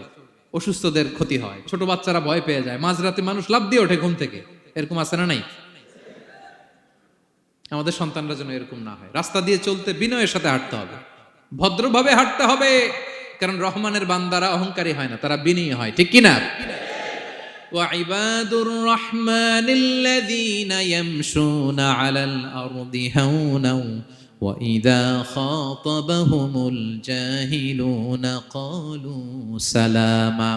অসুস্থদের ক্ষতি হয়, ছোট বাচ্চারা ভয় পেয়ে যায়, মাঝরাতে মানুষ লাফ দিয়ে ওঠে ঘুম থেকে। এরকম আছে না নাই? আমাদের সন্তানরা যেন এরকম না হয়। রাস্তা দিয়ে চলতে বিনয়ের সাথে হাঁটতে হবে, ভদ্রভাবে হাঁটতে হবে, কারণ রহমানের বান্দারা অহংকারী হয় না, তারা বিনয়ী হয়, ঠিক কিনা? وعباد الرحمن الذين يمشون على الأرض هونا وإذا خاطبهم الجاهلون قالوا سلاما,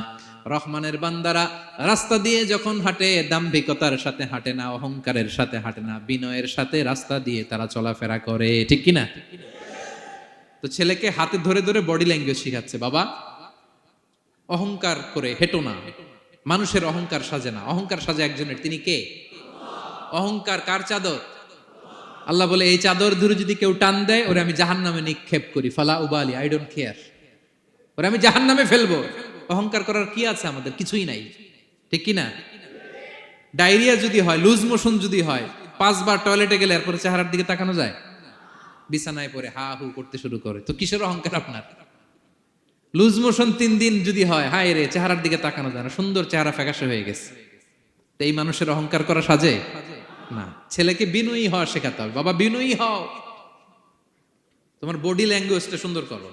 রহমানের বান্দারা রাস্তা দিয়ে যখন হাঁটে দাম্ভিকতার সাথে হাঁটে না, অহংকারের সাথে হাঁটে না, বিনয়ের সাথে রাস্তা দিয়ে তারা চলাফেরা করে, ঠিক কিনা? তো ছেলেকে হাতে ধরে ধরে বডি ল্যাঙ্গুয়েজ শিখাচ্ছে, বাবা অহংকার করে হেঁটো না, মানুষের অহংকার সাজে না, অহংকার সাজে একজনের, তিনি কে? অহংকার কার চাদর? আল্লাহ বলে, এই চাদর ধরে যদি কেউ টান দেয়, ওরে আমি জাহান্নামে নিক্ষেপ করি, ফালা উবালি, আই ডোন্ট কেয়ার, ওরে আমি জাহান্নামে ফেলবো। অহংকার করার কি আছে আমাদের? কিছুই নাই, ঠিক কিনা? ডায়রিয়া যদি হয়, লুজ মোশন যদি হয়, 5 বার টয়লেটে গেলে এরপরে চেহারার দিকে তাকানো যায়? বিছানায় পড়ে হা হু করতে শুরু করে, তো কিসের অহংকার আপনার? লুজ মোশন 3 দিন যদি হয়, হায় রে, চেহারার দিকে তাকানো যায় না, সুন্দর চেহারা ফ্যাকাশে হয়ে গেছে, তো এই মানুষের অহংকার করা সাজে না। ছেলেকে বিনয়ী হওয়া শেখাতে হবে, বাবা বিনয়ী হও, তোমার বডি ল্যাঙ্গুয়েজটা সুন্দর করো,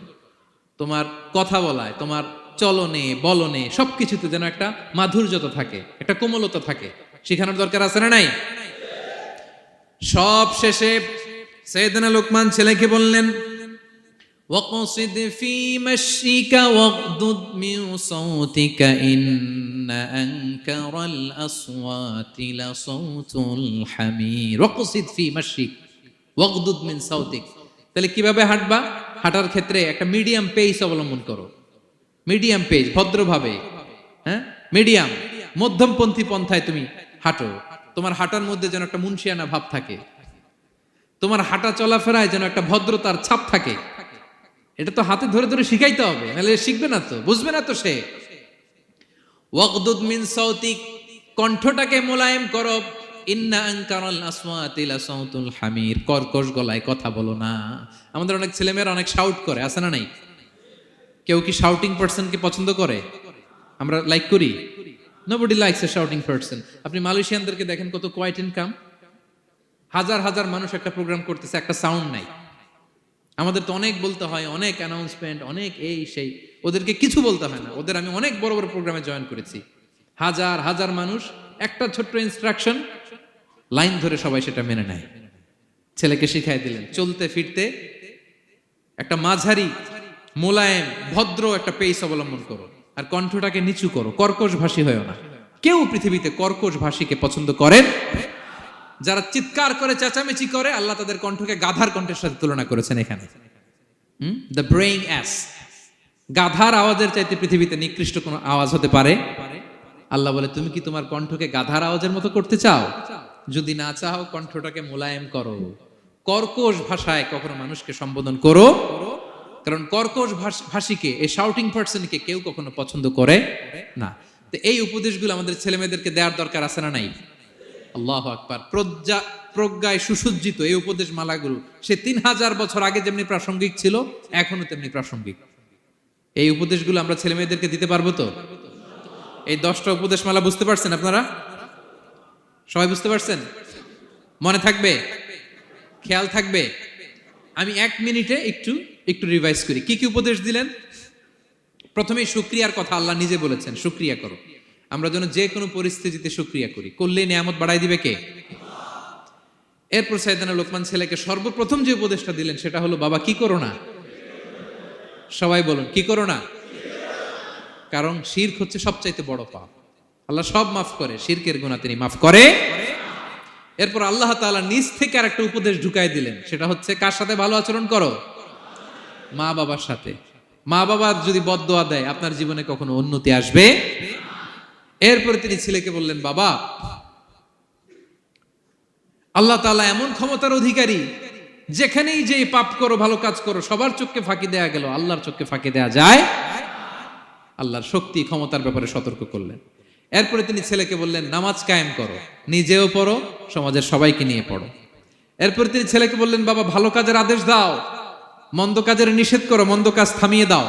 তোমার কথা বলায়, তোমার চলনে বলনে সবকিছুতে যেন একটা মাধুর্যতা থাকে, একটা কোমলতা থাকে, শেখানোর দরকার আছে না নাই? সব শেষে সাইয়েদনা লোকমান ছেলেকে বললেন, وَاقْصِدْ فِي مَشْيِكَ وَاغْضُضْ مِنْ صَوْتِكَ إِنَّ أَنْكَرَ الْأَصْوَاتِ لَصَوْتُ الْحَمِيرِ وَاقْصِدْ فِي مَشْيِكَ وَاغْضُضْ مِنْ صَوْتِكَ। তাহলে কিভাবে হাঁটবা? হাঁটার ক্ষেত্রে একটা মিডিয়াম পেস অবলম্বন করো, মিডিয়াম পেস, ভদ্রভাবে, হ্যাঁ, মিডিয়াম মধ্যমপন্থী পন্থায় তুমি হাঁটো। তোমার হাঁটার মধ্যে যেন একটা মুনশিয়ানা ভাব থাকে, তোমার হাঁটা চলাফেরায় যেন একটা ভদ্রতার ছাপ থাকে। এটা তো হাতে ধরে ধরে শিখাইতে হবে, নাহলে শিখবে না তো, বুঝবে না তো সে। ওয়াগদুদ মিন সাউতিক, কণ্ঠটাকে মোলায়েম করো। ইন্না আনকারাল আসওয়াতি লাসাউতুল হামির, কর্কশ গলায় কথা বলো না। আমাদের অনেক ছেলেমেয়েরা অনেক শাউট করে, আছে না নাই? কেউ কি শাউটিং পারসনকে পছন্দ করে? আমরা লাইক করি? Nobody likes a shouting person. আপনি মালয়েশিয়ানদেরকে দেখেন কত কোয়াইট ইনকাম, হাজার হাজার মানুষ একটা প্রোগ্রাম করতেছে, একটা সাউন্ড নাই। আমাদের তো অনেক বলতে হয়, অনেক অ্যানাউন্সমেন্ট, অনেক এই সেই, ওদেরকে কিছু বলতে হয় না। ওদের আমি অনেক বড় বড় প্রোগ্রামে জয়েন করেছি, হাজার হাজার মানুষ, একটা ছোট্ট ইনস্ট্রাকশন, লাইন ধরে সবাই সেটা মেনে নেয়। ছেলেকে শিখাই দিলেন চলতে ফিরতে একটা মাঝারি মোলায়েম ভদ্র একটা পেস অবলম্বন করো, আর কণ্ঠটাকে নিচু করো, কর্কশ ভাষী হয়েও না। কেউ পৃথিবীতে কর্কশ ভাষীকে পছন্দ করেন? যারা চিৎকার করে চেঁচামেচি করে, আল্লাহ তাদের কণ্ঠকে গাধার কণ্ঠের সাথে তুলনা করেছেন এখানে। দ্য ব্রেইং অ্যাস, গাধার আওয়াজের চাইতে পৃথিবীতে নিকৃষ্ট কোন আওয়াজ হতে পারে? আল্লাহ বলে, তুমি কি তোমার কণ্ঠকে গাধার আওয়াজের মতো করতে চাও? যদি না চাও, কণ্ঠটাকে মোলায়েম করো, কর্কশ ভাষায় কখনো মানুষকে সম্বোধন করো, কারণ কর্কশ ভাষীকে, এই শাউটিং পারসনকে কেউ কখনো পছন্দ করে না। তো এই উপদেশগুলো আমাদের ছেলে মেয়েদেরকে দেওয়ার দরকার আছে না নাই? আল্লাহু আকবার। প্রজ্ঞায় সুসজ্জিত এই উপদেশ মালাগুলো সে 3000 বছর আগে যেমনি প্রাসঙ্গিক ছিল, এখনো তেমনি প্রাসঙ্গিক। এই উপদেশগুলো আমরা ছেলে মেয়েদেরকে দিতে পারবো তো? এই 10টা উপদেশ মালা বুঝতে পারছেন আপনারা? সবাই বুঝতে পারছেন? মনে থাকবে? খেয়াল থাকবে? আমি 1 মিনিটে একটু রিভাইজ করি। কি কি উপদেশ দিলেন? প্রথমেই শুকরিয়ার কথা আল্লাহ নিজে বলেছেন, শুকরিয়া করো। আমরা যেন যে কোনো পরিস্থিতিতে শুকরিয়া করি, করলেই নিয়ামত বাড়াই দিবে কে? এরপর সাইয়েদনা লোকমান ছেলেকে সর্বপ্রথম যে উপদেশটা দিলেন সেটা হলো, বাবা কি করো না? সবাই বলুন, কি করো না? কারণ শিরক হচ্ছে সবচাইতে বড় পাপ। আল্লাহ সব মাফ করে, শিরকের গুনাহ তিনি মাফ করে। এরপর আল্লাহ তাআলা নিজ থেকে আরেকটা উপদেশ ঢুকাই দিলেন, সেটা হচ্ছে কার সাথে ভালো আচরণ করো? মা বাবার সাথে। মা বাবা যদি বদদোয়া দেয়, আপনার জীবনে কখনো উন্নতি আসবে? এরপরে তিনি ছেলেকে বললেন, বাবা আল্লাহ তাআলা এমন ক্ষমতার অধিকারী, যেখানেই যে পাপ করো, ভালো কাজ করো, সবার চোখে ফাঁকি দেয়া গেল, আল্লাহর চোখে ফাঁকি দেয়া যায়? আল্লাহর শক্তি ক্ষমতার ব্যাপারে সতর্ক করলেন। এরপরে তিনি ছেলেকে বললেন, নামাজ কায়েম করো, নিজেও পড়ো, সমাজের সবাইকে নিয়ে পড়ো। এরপরে তিনি ছেলেকে বললেন, বাবা ভালো কাজের আদেশ দাও, মন্দ কাজের নিষেধ করো, মন্দ কাজ থামিয়ে দাও।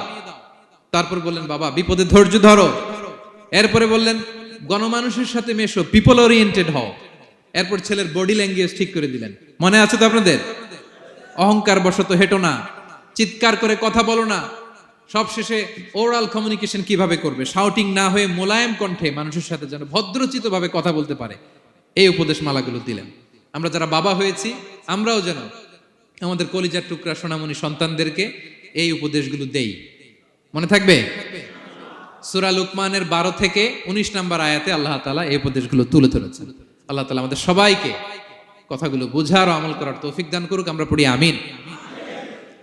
তারপর বললেন, বাবা বিপদে ধৈর্য ধরো। এরপরে বললেন, গণমানুষের সাথে মেশো, পিপল ওরিয়েন্টেড হও। এরপর ছেলের বডি ল্যাঙ্গুয়েজ ঠিক করে দিলেন। মনে আছে তো আপনাদের? অহংকার বশত হেঁটো না, চিৎকার করে কথা বলো না। সবশেষে ওরাল কমিউনিকেশন কিভাবে করবে, শাউটিং না হয়ে মোলায়েম কণ্ঠে মানুষের সাথে যেন ভদ্রচিত ভাবে কথা বলতে পারে, এই উপদেশ মালাগুলো দিলেন। আমরা যারা বাবা হয়েছি, আমরাও যেন আমাদের কলিজার টুকরা সোনামণি সন্তানদেরকে এই উপদেশগুলো দেই। মনে থাকবে? সূরা লুকমানের 12 থেকে 19 নম্বর আয়াতে আল্লাহ তাআলা এই উপদেশগুলো তুলে ধরেছেন। আল্লাহ তাআলা আমাদের সবাইকে কথাগুলো বোঝার ও আমল করার তৌফিক দান করুক। আমরা পড়ি আমিন।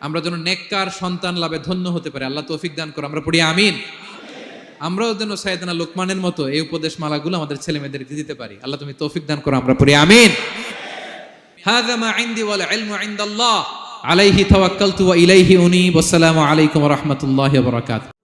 আমরা যেন নেককার সন্তান লাভে ধন্য হতে পারি, আল্লাহ তৌফিক দান করুন। আমরা পড়ি আমিন। আমরাও যেন সাইয়েদনা লোকমানের মতো এই উপদেশ মালাগুলো আমাদের ছেলে মেয়েদেরকে দিতে পারি, আল্লাহ তুমি তৌফিক দান করো। আমরা পড়ি আমিন। হাযা মা ইনদি ওয়াল ইলমু ইনদাল্লাহ আলাইহি তাওয়াক্কালতু ওয়া ইলাইহি উনীব। আসসালামু আলাইকুম ওয়া রাহমাতুল্লাহি ওয়া বারাকাতুহু।